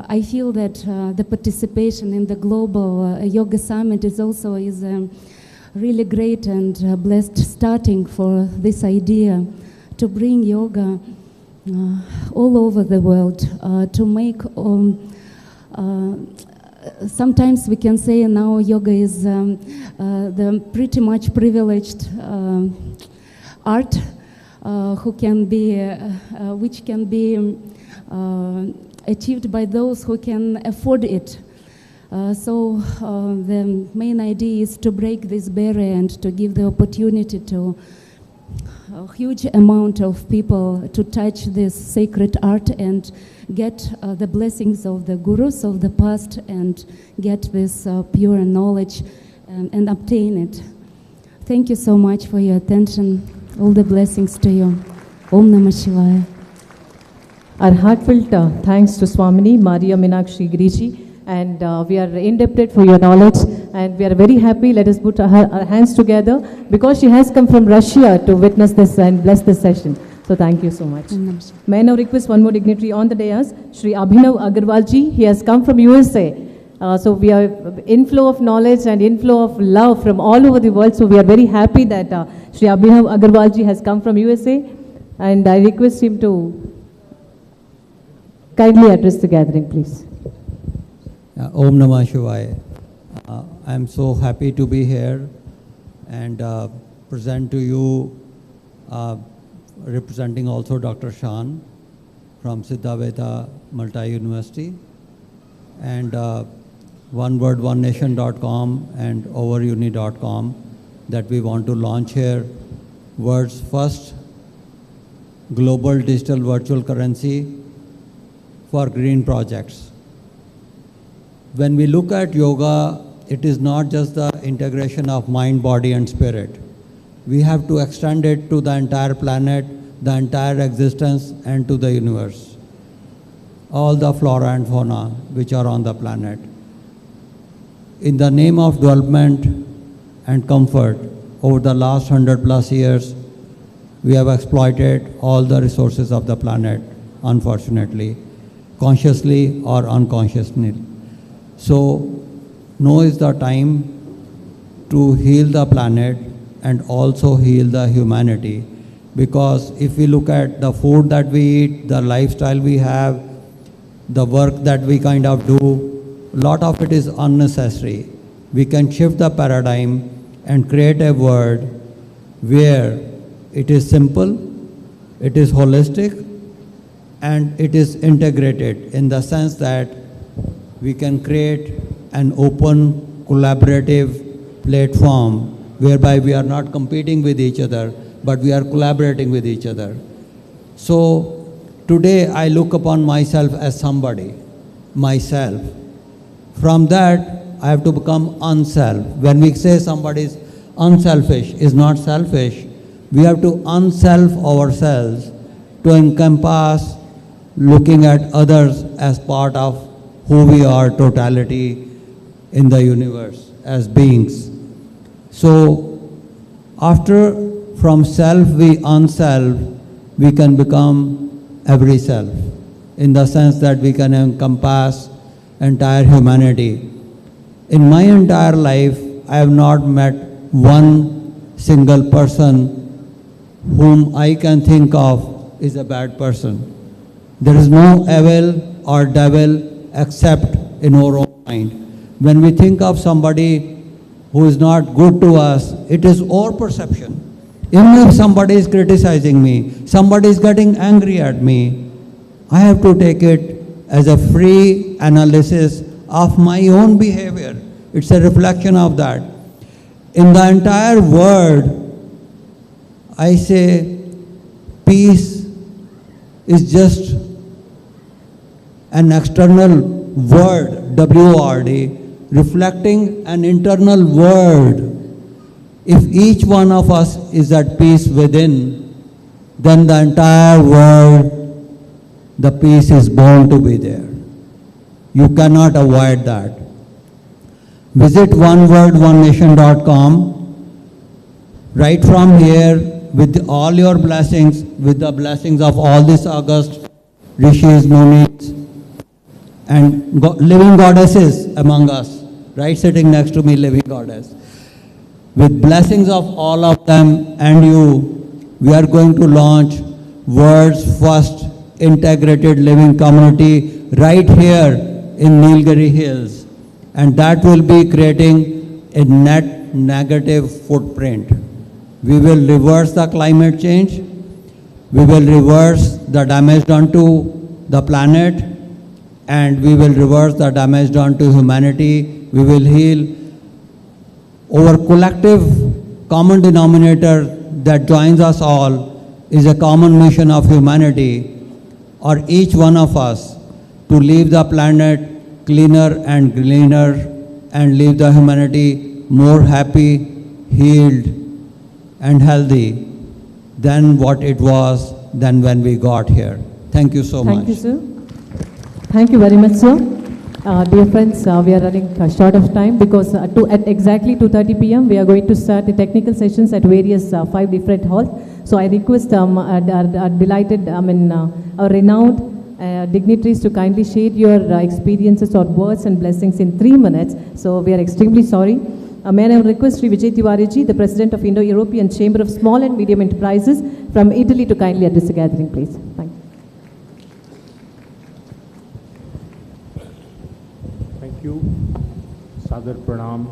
I feel that the participation in the global yoga summit is also a really great and blessed starting for this idea to bring yoga all over the world, to make sometimes we can say now yoga is the pretty much privileged art which can be achieved by those who can afford it. So the main idea is to break this barrier and to give the opportunity to a huge amount of people to touch this sacred art and get the blessings of the gurus of the past and get this pure knowledge and obtain it. Thank you so much for your attention. All the blessings to you. Om Namah Shivaya. Our heartfelt thanks to Swamini Maria Meenakshi Giriji, and we are indebted for your knowledge, and we are very happy. Let us put our hands together, because she has come from Russia to witness this and bless this session. So thank you so much. May I now request one more dignitary on the dais, Shri Abhinav Agarwal ji. He has come from USA So we are inflow of knowledge and inflow of love from all over the world. So we are very happy that Shri Abhinav Agarwalji has come from USA, and I request him to kindly address the gathering, please. Om Namah Shivaya. I am so happy to be here and present to you, representing also Dr. Shan from Siddhaveda Multi University, and onewordonenation.com and overuni.com that we want to launch here world's first global digital virtual currency for green projects. When we look at yoga, it is not just the integration of mind, body and spirit. We have to extend it to the entire planet, the entire existence and to the universe. All the flora and fauna which are on the planet. In the name of development and comfort, over the last 100+ years, we have exploited all the resources of the planet, unfortunately, consciously or unconsciously. So, now is the time to heal the planet and also heal the humanity. Because if we look at the food that we eat, the lifestyle we have, the work that we kind of do, a lot of it is unnecessary. We can shift the paradigm and create a world where it is simple, it is holistic, and it is integrated in the sense that we can create an open, collaborative platform whereby we are not competing with each other, but we are collaborating with each other. So today I look upon myself as somebody, myself. From that, I have to become unself. When we say somebody is unselfish, is not selfish, we have to unself ourselves to encompass looking at others as part of who we are, totality in the universe as beings. So after from self we unself, we can become every self, in the sense that we can encompass entire humanity. In my entire life, I have not met one single person whom I can think of is a bad person. There is no evil or devil except in our own mind. When we think of somebody who is not good to us, it is our perception. Even if somebody is criticizing me, somebody is getting angry at me, I have to take it as a free analysis of my own behavior. It's a reflection of that. In the entire world, I say peace is just an external word, W-O-R-D, reflecting an internal word. If each one of us is at peace within, then the entire world, the peace is bound to be there. You cannot avoid that. Visit onewordonenation.com. Right from here, with all your blessings, with the blessings of all this August, rishis, munis, and living goddesses among us, right sitting next to me, living goddess. With blessings of all of them and you, we are going to launch world's first integrated living community right here in Nilgiri Hills. And that will be creating a net negative footprint. We will reverse the climate change. We will reverse the damage done to the planet, and we will reverse the damage done to humanity. We will heal. Our collective common denominator that joins us all is a common mission of humanity, or each one of us to leave the planet cleaner and greener and leave the humanity more happy, healed and healthy than what it was than when we got here. Thank you so much. Thank you, sir. Thank you very much, sir. Dear friends, we are running short of time because at exactly 2:30 p.m. we are going to start the technical sessions at various 5 different halls. So I request our delighted, our renowned dignitaries to kindly share your experiences or words and blessings in 3 minutes. So we are extremely sorry. May I request Sri Vijay Tiwari ji, the President of Indo-European Chamber of Small and Medium Enterprises from Italy, to kindly address the gathering, please. Thank you. Thank you. Sadar Pranam.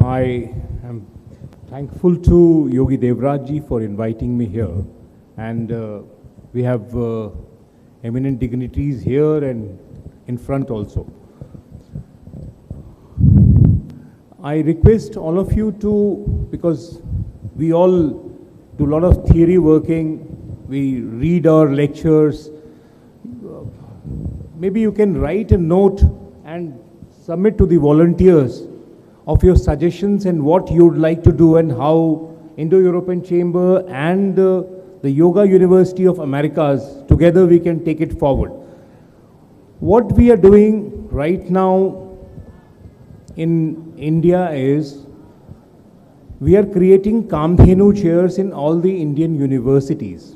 I am thankful to Yogi Devraj ji for inviting me here, and we have eminent dignitaries here and in front also. I request all of you to, because we all do a lot of theory working, we read our lectures, maybe you can write a note and submit to the volunteers of your suggestions and what you would like to do and how Indo-European Chamber and the Yoga University of Americas, together we can take it forward. What we are doing right now in India is, we are creating Kamdhenu chairs in all the Indian universities.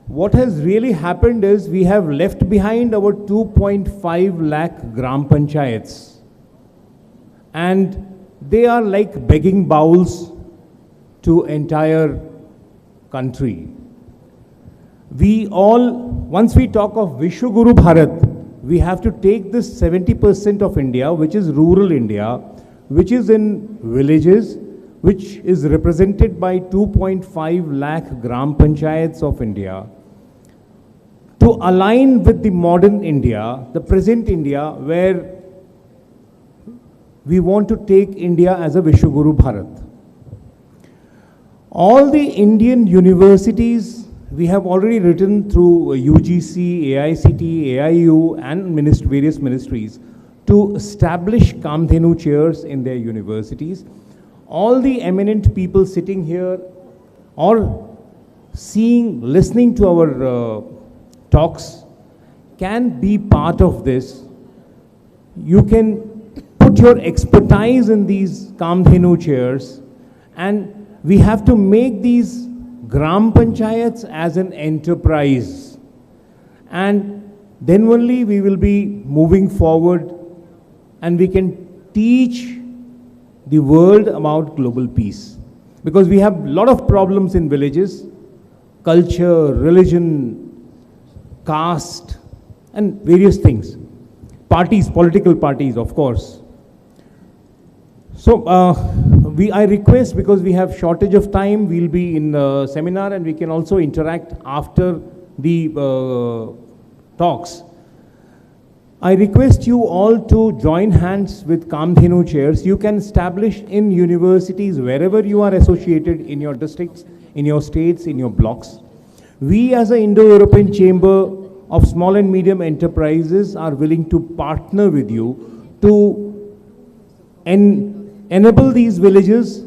What has really happened is, we have left behind our 2.5 lakh Gram Panchayats, and they are like begging bowls to entire country. We all, once we talk of Vishwaguru Bharat, we have to take this 70% of India, which is rural India, which is in villages, which is represented by 2.5 lakh Gram Panchayats of India, to align with the modern India, the present India, where we want to take India as a Vishwaguru Bharat. All the Indian universities, we have already written through UGC, AICT, AIU and various ministries to establish Kamdhenu chairs in their universities. All the eminent people sitting here or listening to our talks can be part of this. You can put your expertise in these Kamdhenu chairs, and we have to make these Gram Panchayats as an enterprise, and then only we will be moving forward and we can teach the world about global peace. Because we have a lot of problems in villages: culture, religion, caste, and various things. Parties, political parties, of course. So I request, because we have shortage of time, we'll be in the seminar and we can also interact after the talks. I request you all to join hands with Kamdhenu chairs. You can establish in universities wherever you are associated, in your districts, in your states, in your blocks. We as an Indo-European Chamber of Small and Medium Enterprises are willing to partner with you to enable these villages,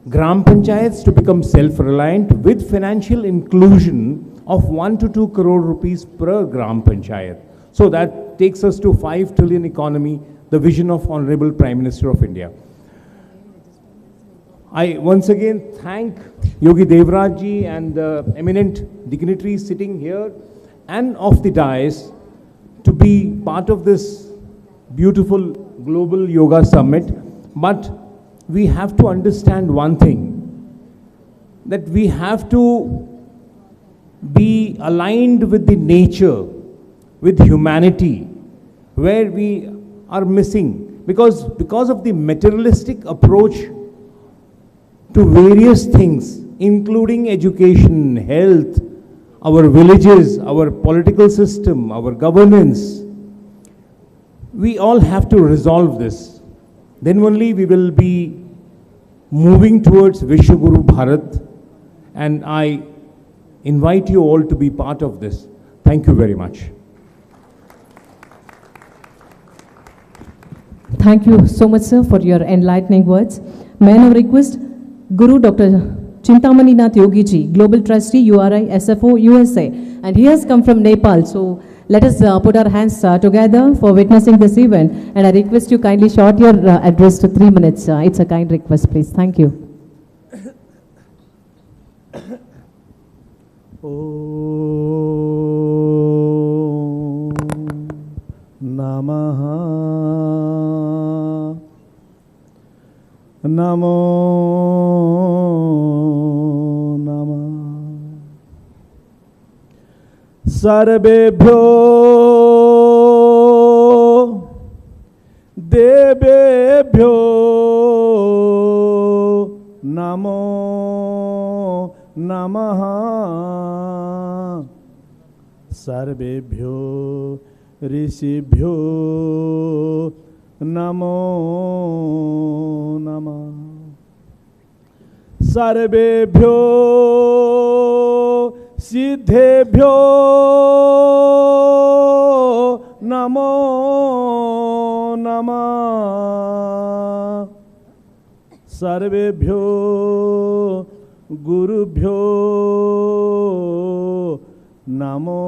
Gram Panchayats, to become self-reliant with financial inclusion of 1 to 2 crore rupees per Gram Panchayat. So that takes us to 5 trillion economy, the vision of Honorable Prime Minister of India. I once again thank Yogi Devraj ji and the eminent dignitaries sitting here and off the dais to be part of this beautiful Global Yoga Summit. But we have to understand one thing, that we have to be aligned with the nature, with humanity, where we are missing. Because of the materialistic approach to various things, including education, health, our villages, our political system, our governance, we all have to resolve this. Then only we will be moving towards Vishwaguru Bharat, and I invite you all to be part of this. Thank you very much. Thank you so much, sir, for your enlightening words. May I now request Guru Dr. Chintamani Nath Yogi ji, Global Trustee, URI, SFO, USA, and he has come from Nepal. So let us put our hands together for witnessing this event, and I request you kindly short your address to 3 minutes. It's a kind request, please. Thank you. नमः नमो नमः सर्वेभ्यो देवेभ्यो नमो नमः सर्वेभ्यो ऋषिभ्यो नमो नमः सर्वेभ्यो सिद्धेभ्यो नमो नमः सर्वेभ्यो गुरुभ्यो नमो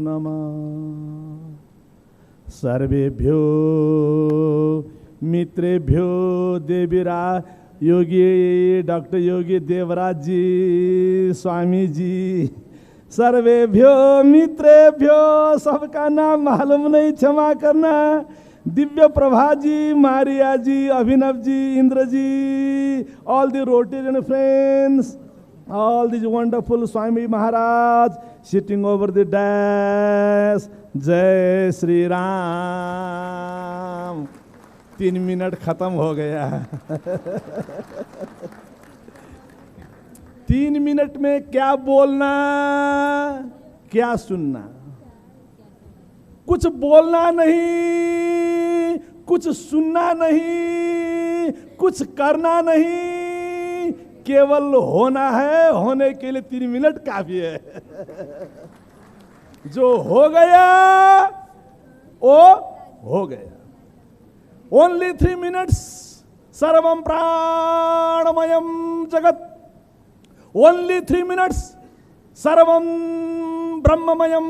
नमः सर्वेभ्यो मित्रेभ्यो देवीरा योगी doctor योगी देवराज जी स्वामी जी सर्वेभ्यो मित्रेभ्यो सबका नाम मालूम नहीं क्षमा करना Divya Prabha ji Maria ji Abhinav ji Indra ji all the Rotarian friends all these wonderful Swami Maharaj sitting over the dash. जय श्री राम 3 मिनट खत्म हो गया 3 मिनट में क्या बोलना क्या सुनना कुछ बोलना नहीं कुछ सुनना नहीं कुछ करना नहीं केवल होना है होने के लिए 3 मिनट काफी है जो हो गया वो हो गया ओनली 3 मिनट्स सर्वम प्राणमयम जगत ओनली 3 मिनट्स सर्वम ब्रह्ममयम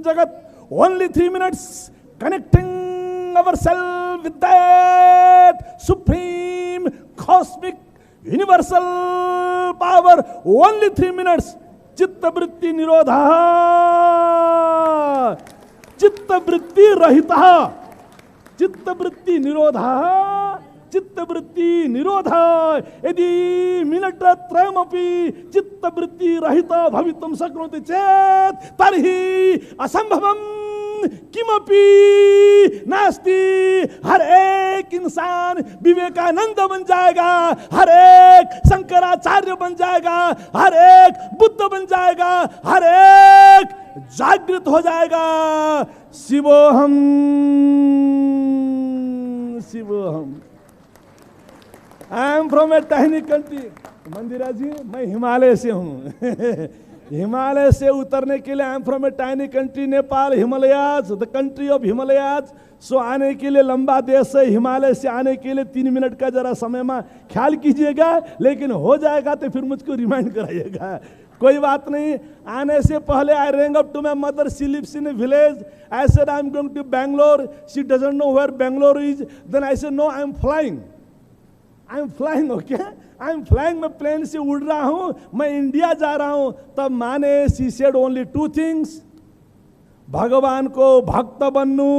जगत only 3 minutes connecting ourself with that supreme cosmic universal power only 3 minutes चित्तवृत्ति निरोधा चित्तवृत्ति रहितः चित्तवृत्ति निरोधा चित्तवृत्ति निरोधा यदि मिनटत्रयमपि चित्तवृत्ति रहिता भवितुं शक्नोति चेत् तर्हि असंभवम् किमपि नास्ति हर एक इंसान विवेकानंद बन जाएगा हर एक शंकराचार्य बन जाएगा हर एक बुद्ध बन जाएगा हर एक जागृत हो जाएगा शिवोहम शिवोहम I am from a tiny country Mandira ji मैं हिमालय से हूँ हिमालय से उतरने के लिए I am from a tiny country Nepal Himalayas the country of Himalayas so आने के लिए लंबा देश है हिमालय से आने के लिए 3 मिनट का जरा समय में ख्याल कीजिएगा लेकिन हो जाएगा तो फिर मुझको रिमाइंड कराइएगा कोई बात नहीं आने से पहले I rang up to my mother she lives in a village I said I am going to Bangalore she doesn't know where Bangalore is then I said no I am flying okay I am flying मैं plane से उड़ रहा हूं मैं India जा रहा हूं तब माने शी सेड ओनली 2 थिंग्स भगवान को भक्त बन्नु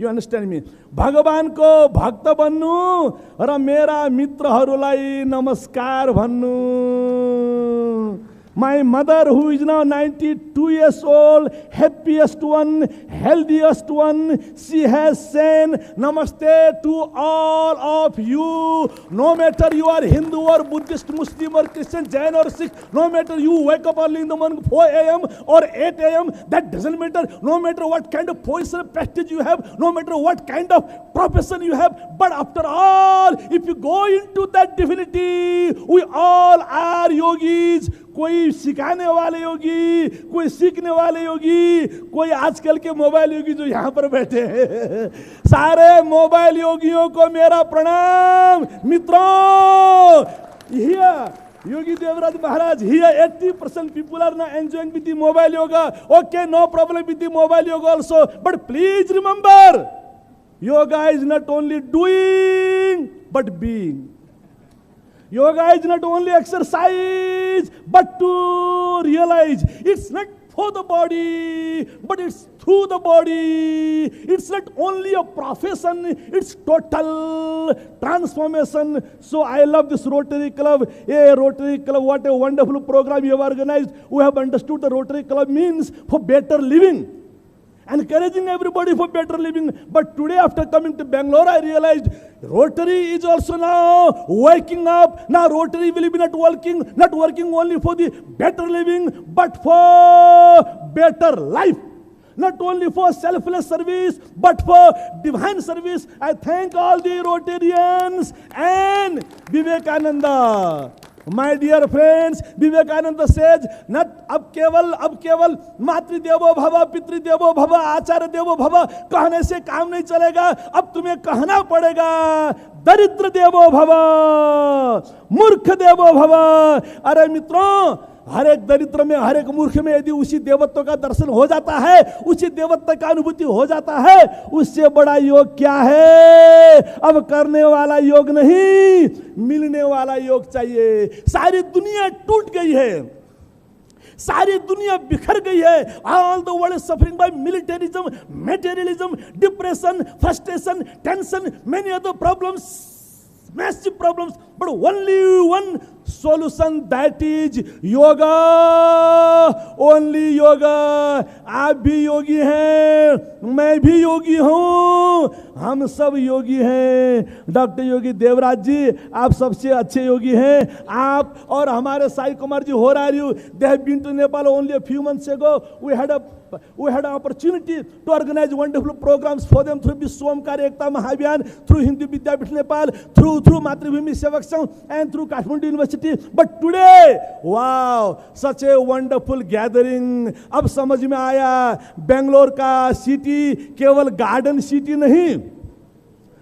यू अंडरस्टैंड मी भगवान को भक्त बन्नु र मेरा मित्रहरूलाई नमस्कार भन्नु My mother, who is now 92 years old, happiest one, healthiest one, she has sent namaste to all of you. No matter you are Hindu or Buddhist, Muslim or Christian, Jain or Sikh, no matter you wake up early in the morning 4 a.m. or 8 a.m., that doesn't matter. No matter what kind of position or prestige you have, no matter what kind of profession you have, but after all, if you go into that divinity, we all are yogis. कोई सिखाने वाले योगी कोई सीखने वाले योगी कोई आजकल के mobile योगी जो यहाँ पर बैठे हैं सारे मोबाइल योगियों को मेरा प्रणाम मित्रों Yogi Devraj Maharaj, here 80% people are now enjoying with the mobile yoga. Okay, no problem with the mobile yoga also. But please remember, yoga is not only doing, but being. Yoga is not only exercise, but to realize it's not for the body, but it's through the body. It's not only a profession, it's total transformation. So I love this Rotary Club. Hey, Rotary Club, what a wonderful program you have organized. We have understood the Rotary Club means for better living, encouraging everybody for better living. But today, after coming to Bangalore, I realized Rotary is also now waking up. Now Rotary will be not working only for the better living, but for better life. Not only for selfless service, but for divine service. I thank all the Rotarians and Vivekananda. My dear friends, Vivekananda says, not अब केवल मातृदेवो भव, पितृदेवो भव, आचार्य देवो भव कहने से काम नहीं चलेगा. अब तुम्हें कहना पड़ेगा, दरिद्र देवो भव, मूर्ख देवो भव. अरे मित्रों, हर एक दरिद्र में, हर एक मूर्ख में यदि उसी देवत्व का दर्शन हो जाता है, उसी देवत्व का अनुभूति हो जाता है, उससे बड़ा योग क्या है? अब करने वाला योग नहीं, मिलने वाला योग चाहिए. सारी दुनिया टूट गई है, सारी दुनिया बिखर गई है. All the world is suffering by militarism, materialism, depression, frustration, tension, many other problems, massive problems, but only one solution, that is yoga. Only yoga. आप भी योगी हैं, मैं भी योगी हूँ, हम सब योगी हैं. डॉक्टर योगी देवराज जी, आप सबसे अच्छे योगी हैं. आप और हमारे साई कुमार जी हो रहा है, they have been to Nepal only a few months ago. We had an opportunity to organize wonderful programs for them through Vishwamkar Ekta Mahabhiyan, through Hindi Vidyapith Nepal, through Matribhumi Sevak Sangh, and through Kathmandu University. But today, wow, such a wonderful gathering. अब समझ में आया, बेंगलोर का city केवल garden city नहीं,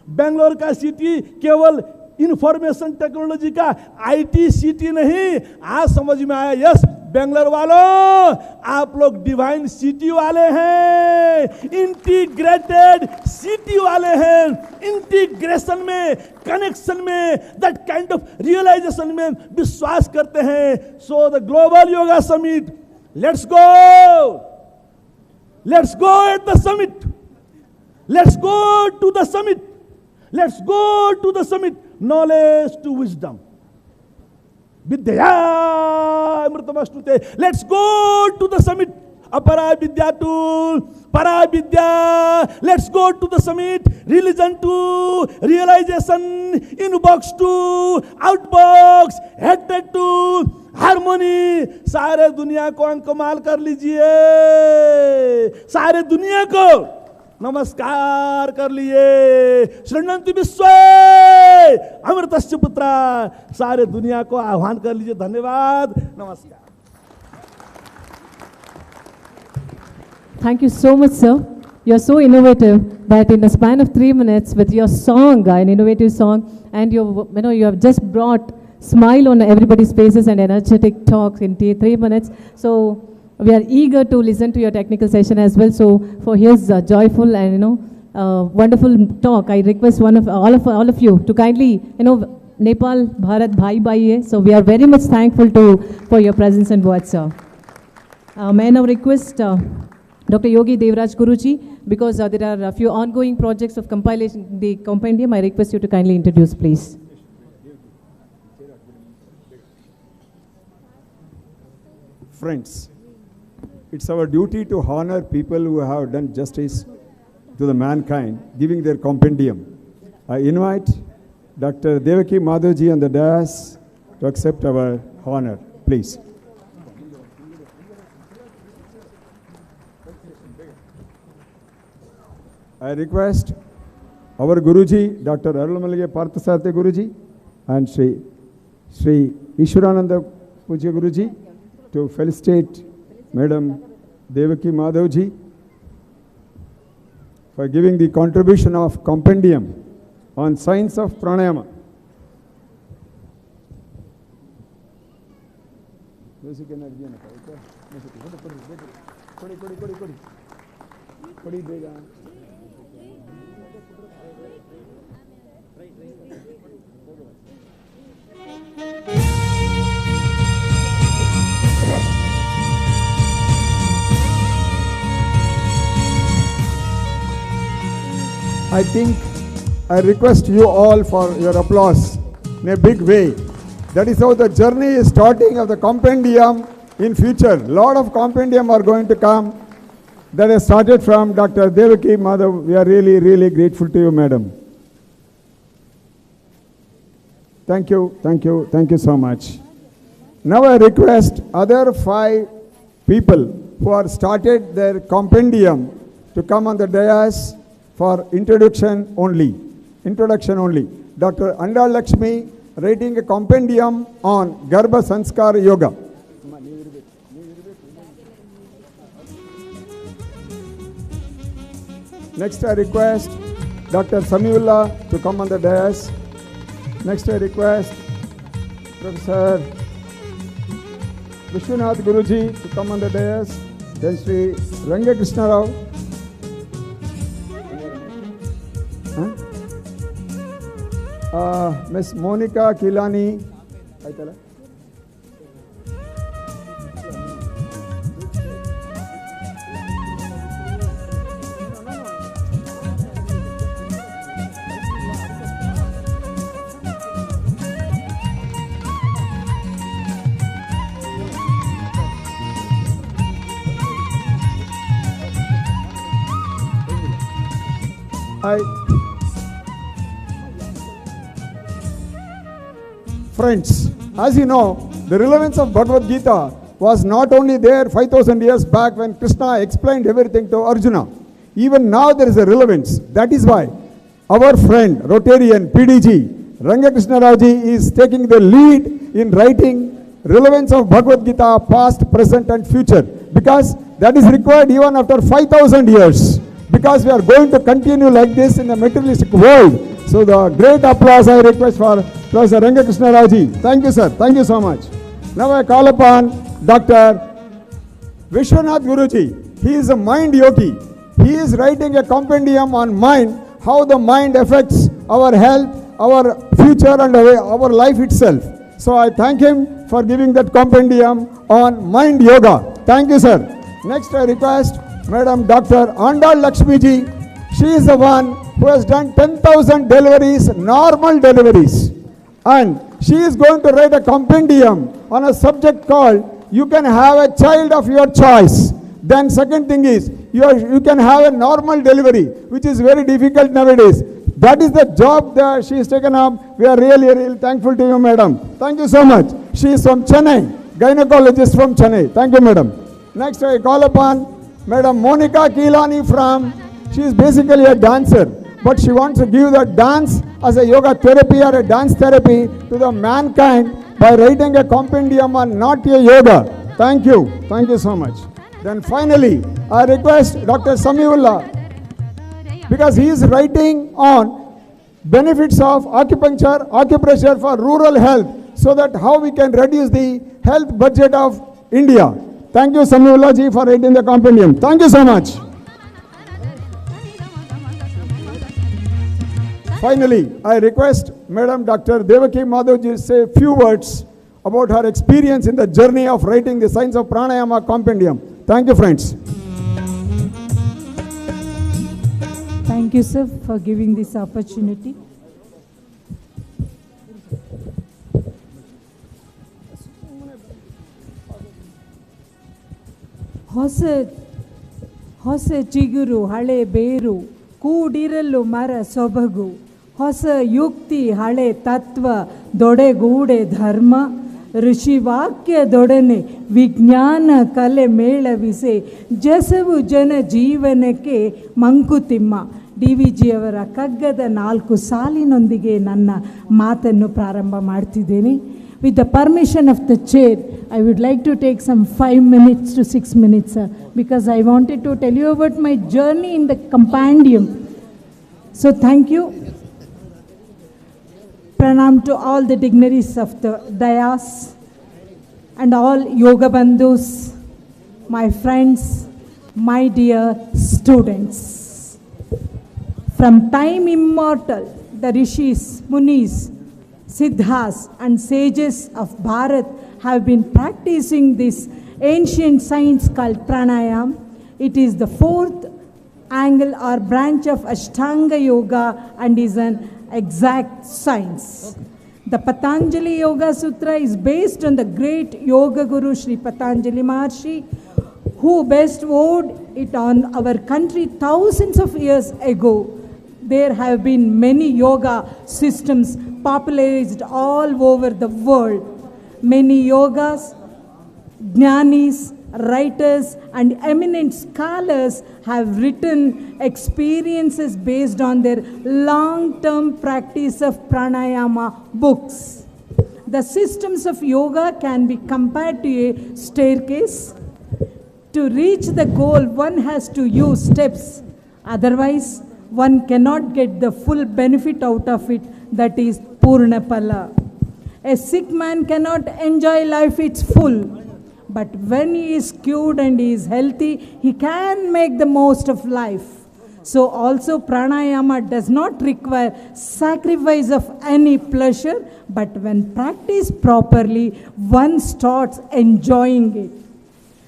बेंगलोर का city केवल information technology का आईटी सिटी नहीं. आज समझ में आया, यस बेंगलोर वालों, आप लोग डिवाइन सिटी वाले हैं, इंटीग्रेटेड सिटी वाले हैं. इंटीग्रेशन में, कनेक्शन में, दैट काइंड ऑफ रियलाइजेशन में विश्वास करते हैं. So the global yoga summit, let's go at the summit, let's go to the summit, let's go to the summit. Knowledge to wisdom. Vidya amritamastute. Let's go to the summit. Apara vidya to para vidya. Let's go to the summit. Religion to realization. Inbox to outbox. Hatred to harmony. सारे दुनिया को अंकमाल कर लीजिए, सारे दुनिया को नमस्कार कर लिए. शृण्वन्ति विश्वे अमृतस्य पुत्रा. सारे दुनिया को आह्वान कर लीजिए. धन्यवाद, नमस्कार. Thank you so much, sir. You're so innovative that in a span of 3 minutes with your song, an innovative song, and you have just brought smile on everybody's faces and energetic talks in 3 minutes. So we are eager to listen to your technical session as well. So for his joyful and wonderful talk, I request all of you to kindly Nepal Bharat Bhai Bhai hai. So we are very much thankful for your presence and words, sir. May I now request Dr. Yogi Devraj Guruji, because there are a few ongoing projects of compilation the compendium. I request you to kindly introduce, please. Friends, it's our duty to honor people who have done justice to the mankind, giving their compendium. I invite Dr. Devaki Madhavji on the dais to accept our honor, please. I request our Guruji, Dr. Arulamallige Parthasarathi Guruji, and Sri Ishwarananda Pujya Guruji to felicitate Madam Devaki Madhavji for giving the contribution of compendium on science of pranayama. Basic energy. I think I request you all for your applause in a big way. That is how the journey is starting of the compendium in future. Lot of compendium are going to come. That has started from Dr. Devaki Madhav. We are really, really grateful to you, madam. Thank you, thank you, thank you so much. Now I request other 5 people who are started their compendium to come on the dais for introduction only. Introduction only. Dr. Anda Lakshmi writing a compendium on Garbha Sanskar Yoga. Next I request Dr. Samiullah to come on the dais. Next I request Professor Vishwanath Guruji to come on the dais. Then Sri Ranga Krishna Rao. Ms. Monica Kilani. Friends, as you know, the relevance of Bhagavad Gita was not only there 5,000 years back when Krishna explained everything to Arjuna. Even now there is a relevance. That is why our friend, Rotarian PDG, Ranga Krishna Raoji is taking the lead in writing relevance of Bhagavad Gita past, present and future. Because that is required even after 5,000 years. Because we are going to continue like this in the materialistic world. So the great applause I request for Professor Ranga Krishna Raoji. Thank you, sir. Thank you so much. Now I call upon Dr. Vishwanath Guruji. He is a mind yogi. He is writing a compendium on mind, how the mind affects our health, our future and our life itself. So I thank him for giving that compendium on mind yoga. Thank you, sir. Next I request Madam Dr. Andal Lakshmi ji. She is the one who has done 10,000 deliveries, normal deliveries. And she is going to write a compendium on a subject called you can have a child of your choice. Then second thing is you can have a normal delivery, which is very difficult nowadays. That is the job that she is taken up. We are really, really thankful to you, madam. Thank you so much. She is from Chennai, gynecologist from Chennai. Thank you, madam. Next I call upon Madam Monica Kilani from, she is basically a dancer, but she wants to give the dance as a yoga therapy or a dance therapy to the mankind by writing a compendium on Natya Yoga. Thank you. Thank you so much. Then finally, I request Dr. Samiullah, because he is writing on benefits of acupressure for rural health, so that how we can reduce the health budget of India. Thank you, Samiullah ji, for writing the compendium. Thank you so much. Finally, I request Madam Dr. Devaki Madhav ji say a few words about her experience in the journey of writing the Science of Pranayama compendium. Thank you, friends. Thank you, sir, for giving this opportunity. ಹೊಸ ಚಿಗುರು ಹಳೆ ಬೇರು ಕೂಡಿರಲು ಮರ ಸೊಬಗು ಹೊಸ ಯುಕ್ತಿ ಹಳೆ ತತ್ವ ದೊಡೆಗೂಡೆ ಧರ್ಮ ಋಷಿವಾಕ್ಯದೊಡನೆ ವಿಜ್ಞಾನ ಕಲೆ ಮೇಳವಿಸೆ ಜಸವು ಜನ ಜೀವನಕ್ಕೆ ಮಂಕುತಿಮ್ಮ. DVG ಅವರ ಕಗ್ಗದ 4 ಸಾಲಿನೊಂದಿಗೆ ನನ್ನ ಮಾತನ್ನು ಪ್ರಾರಂಭ ಮಾಡ್ತಿದ್ದೇನೆ. With the permission of the chair, I would like to take some 5 minutes to 6 minutes, sir, because I wanted to tell you about my journey in the compendium. So thank you. Pranam to all the dignitaries of the dais and all yoga bandhus, my friends, my dear students. From time immortal, the rishis, munis, Siddhas and sages of Bharat have been practicing this ancient science called pranayam. It is the fourth angle or branch of Ashtanga Yoga and is an exact science. The Patanjali Yoga Sutra is based on the great Yoga Guru Sri Patanjali Maharshi, who bestowed it on our country thousands of years ago. There have been many yoga systems popularized all over the world. Many yogas, jnanis, writers and eminent scholars have written experiences based on their long-term practice of pranayama books. The systems of yoga can be compared to a staircase. To reach the goal, one has to use steps. Otherwise, one cannot get the full benefit out of it, that is Purnapala. A sick man cannot enjoy life its full. But when he is cured and he is healthy, he can make the most of life. So also pranayama does not require sacrifice of any pleasure, but when practiced properly, one starts enjoying it.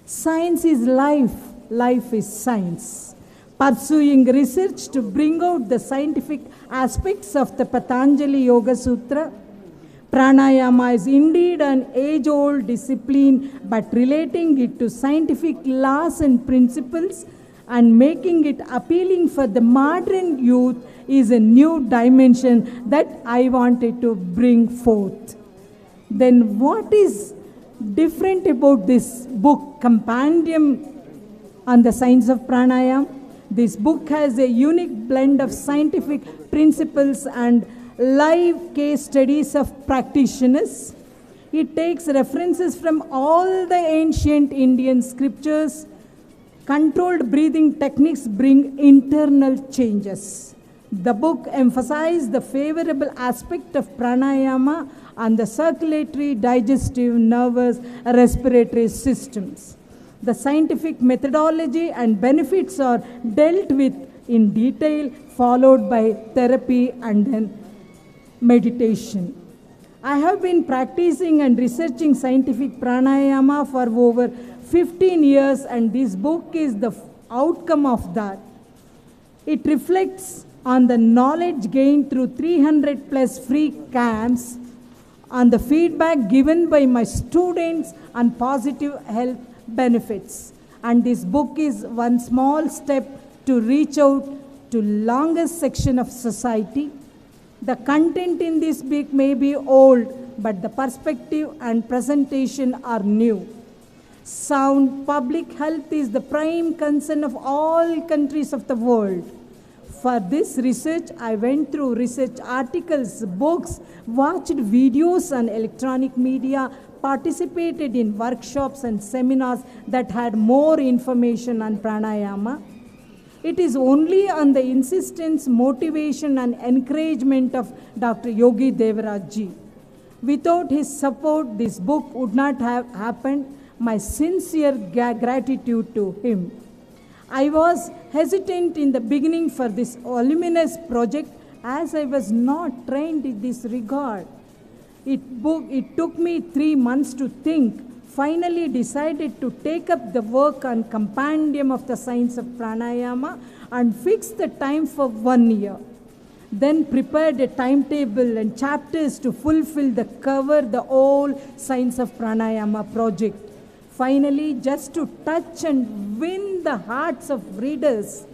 Science is life, life is science. Pursuing research to bring out the scientific aspects of the Patanjali Yoga Sutra, pranayama is indeed an age-old discipline, but relating it to scientific laws and principles and making it appealing for the modern youth is a new dimension that I wanted to bring forth. Then what is different about this book, Compendium on the Science of Pranayama? This book has a unique blend of scientific principles and live case studies of practitioners. It takes references from all the ancient Indian scriptures. Controlled breathing techniques bring internal changes. The book emphasizes the favorable aspect of pranayama on the circulatory, digestive, nervous, respiratory systems. The scientific methodology and benefits are dealt with in detail, followed by therapy and then meditation. I have been practicing and researching scientific pranayama for over 15 years, and this book is the outcome of that. It reflects on the knowledge gained through 300 plus free camps, on the feedback given by my students and positive health benefits. And this book is one small step to reach out to longest section of society. The content in this book may be old, but the perspective and presentation are new. Sound public health is the prime concern of all countries of the world. For this research, I went through research articles, books, watched videos on electronic media, participated in workshops and seminars that had more information on pranayama. It is only on the insistence, motivation and encouragement of Dr. Yogi Devaraj Ji. Without his support, this book would not have happened. My sincere gratitude to him. I was hesitant in the beginning for this voluminous project as I was not trained in this regard. It took me 3 months to think. Finally decided to take up the work on Compendium of the Science of Pranayama and fixed the time for 1 year. Then prepared a timetable and chapters to fulfill cover the whole Science of Pranayama project. Finally, just to touch and win the hearts of readers,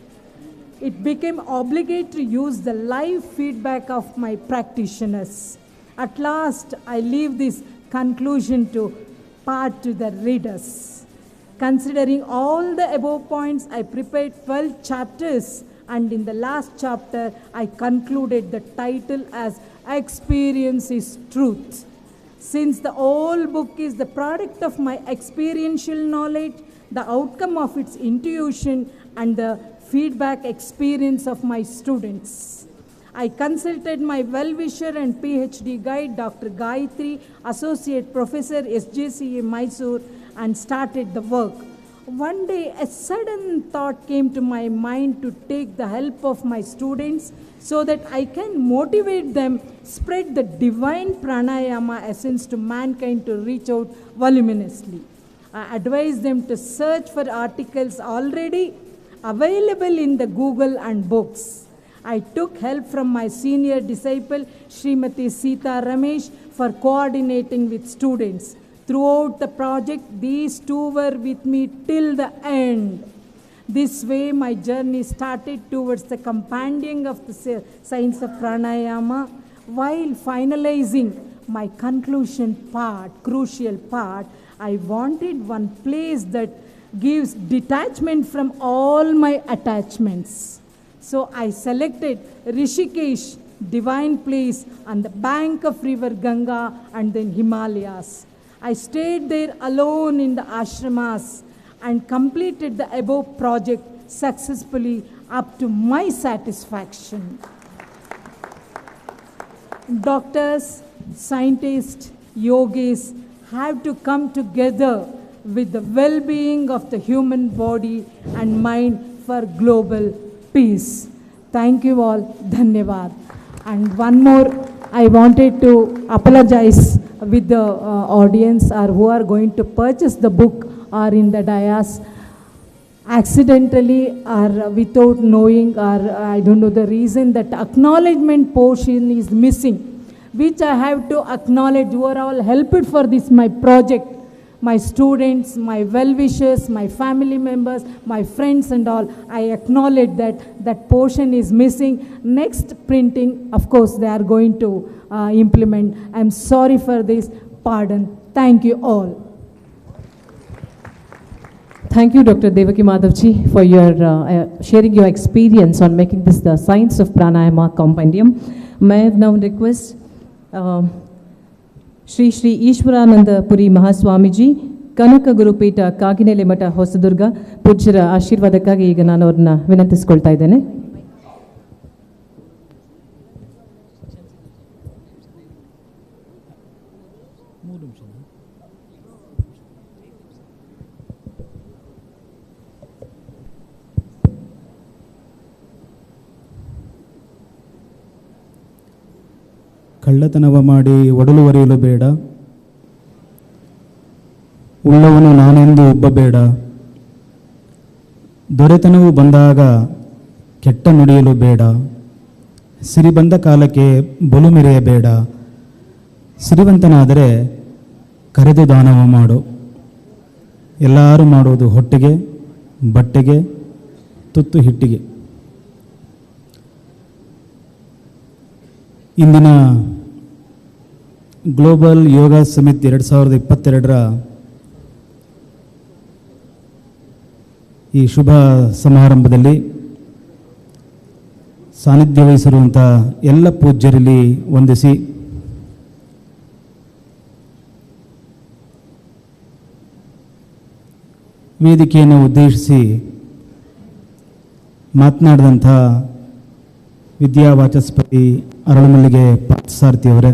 it became obligatory to use the live feedback of my practitioners. At last, I leave this conclusion to part to the readers. Considering all the above points, I prepared 12 chapters, and in the last chapter, I concluded the title as Experience is Truth. Since the whole book is the product of my experiential knowledge, the outcome of its intuition, and the feedback experience of my students. I consulted my well-wisher and PhD guide, Dr. Gayatri, Associate Professor, SJCA Mysore, and started the work. One day, a sudden thought came to my mind to take the help of my students so that I can motivate them, spread the divine pranayama essence to mankind to reach out voluminously. I advise them to search for articles already available in the Google and books. I took help from my senior disciple, Srimati Sita Ramesh, for coordinating with students. Throughout the project, these two were with me till the end. This way, my journey started towards the compendium of the science of pranayama. While finalizing my conclusion part, crucial part, I wanted one place that gives detachment from all my attachments. So I selected Rishikesh, divine place on the bank of river Ganga and then Himalayas. I stayed there alone in the ashramas and completed the above project successfully up to my satisfaction. Doctors, scientists, yogis have to come together with the well-being of the human body and mind for global peace. Thank you all. Dhanyavad. And one more, I wanted to apologize with the audience or who are going to purchase the book or in the dais accidentally or without knowing or I don't know the reason, that acknowledgement portion is missing, which I have to acknowledge. You are all helped for this, my project. My students, my well-wishers, my family members, my friends and all, I acknowledge that that portion is missing. Next printing, of course, they are going to implement. I'm sorry for this. Pardon. Thank you all. Thank you, Dr. Devaki Madhavji, for your sharing your experience on making this the Science of Pranayama Compendium. May I now request Shri Shri Ishwarananda Puri Mahaswamiji, Kanaka Gurupeta, Kaginele Mata Hosadurga, Pujra Ashirvadakagi ಈಗ ನಾನು ಅವ್ರನ್ನ ವಿನಂತಿಸ್ಕೊಳ್ತಾ ಇದ್ದೇನೆ. ಕಳ್ಳತನವ ಮಾಡಿ ಒಡಲು ಒರೆಯಲು ಬೇಡ, ಉಳ್ಳವನು ನಾನೆಂದು ಒಬ್ಬಬೇಡ, ದೊರೆತನವು ಬಂದಾಗ ಕೆಟ್ಟ ನುಡಿಯಲು ಬೇಡ, ಸಿರಿ ಬಂದ ಕಾಲಕ್ಕೆ ಬಲು ಮೆರೆಯಬೇಡ, ಸಿರಿವಂತನಾದರೆ ಕರೆದು ದಾನವ ಮಾಡು. ಎಲ್ಲರೂ ಮಾಡುವುದು ಹೊಟ್ಟೆಗೆ, ಬಟ್ಟೆಗೆ, ತುತ್ತು ಹಿಟ್ಟಿಗೆ. ಇಂದಿನ ಗ್ಲೋಬಲ್ ಯೋಗ ಸಮಿಟ್ 2022ರ ಈ ಶುಭ ಸಮಾರಂಭದಲ್ಲಿ ಸಾನ್ನಿಧ್ಯ ವಹಿಸಿರುವಂಥ ಎಲ್ಲ ಪೂಜ್ಯರಲ್ಲಿ ವಂದಿಸಿ, ವೇದಿಕೆಯನ್ನು ಉದ್ದೇಶಿಸಿ ಮಾತನಾಡಿದಂಥ ವಿದ್ಯಾವಾಚಸ್ಪತಿ ಅರಳುಮಲ್ಲಿಗೆ ಪಾರ್ಥಸಾರಥಿಯವರೇ,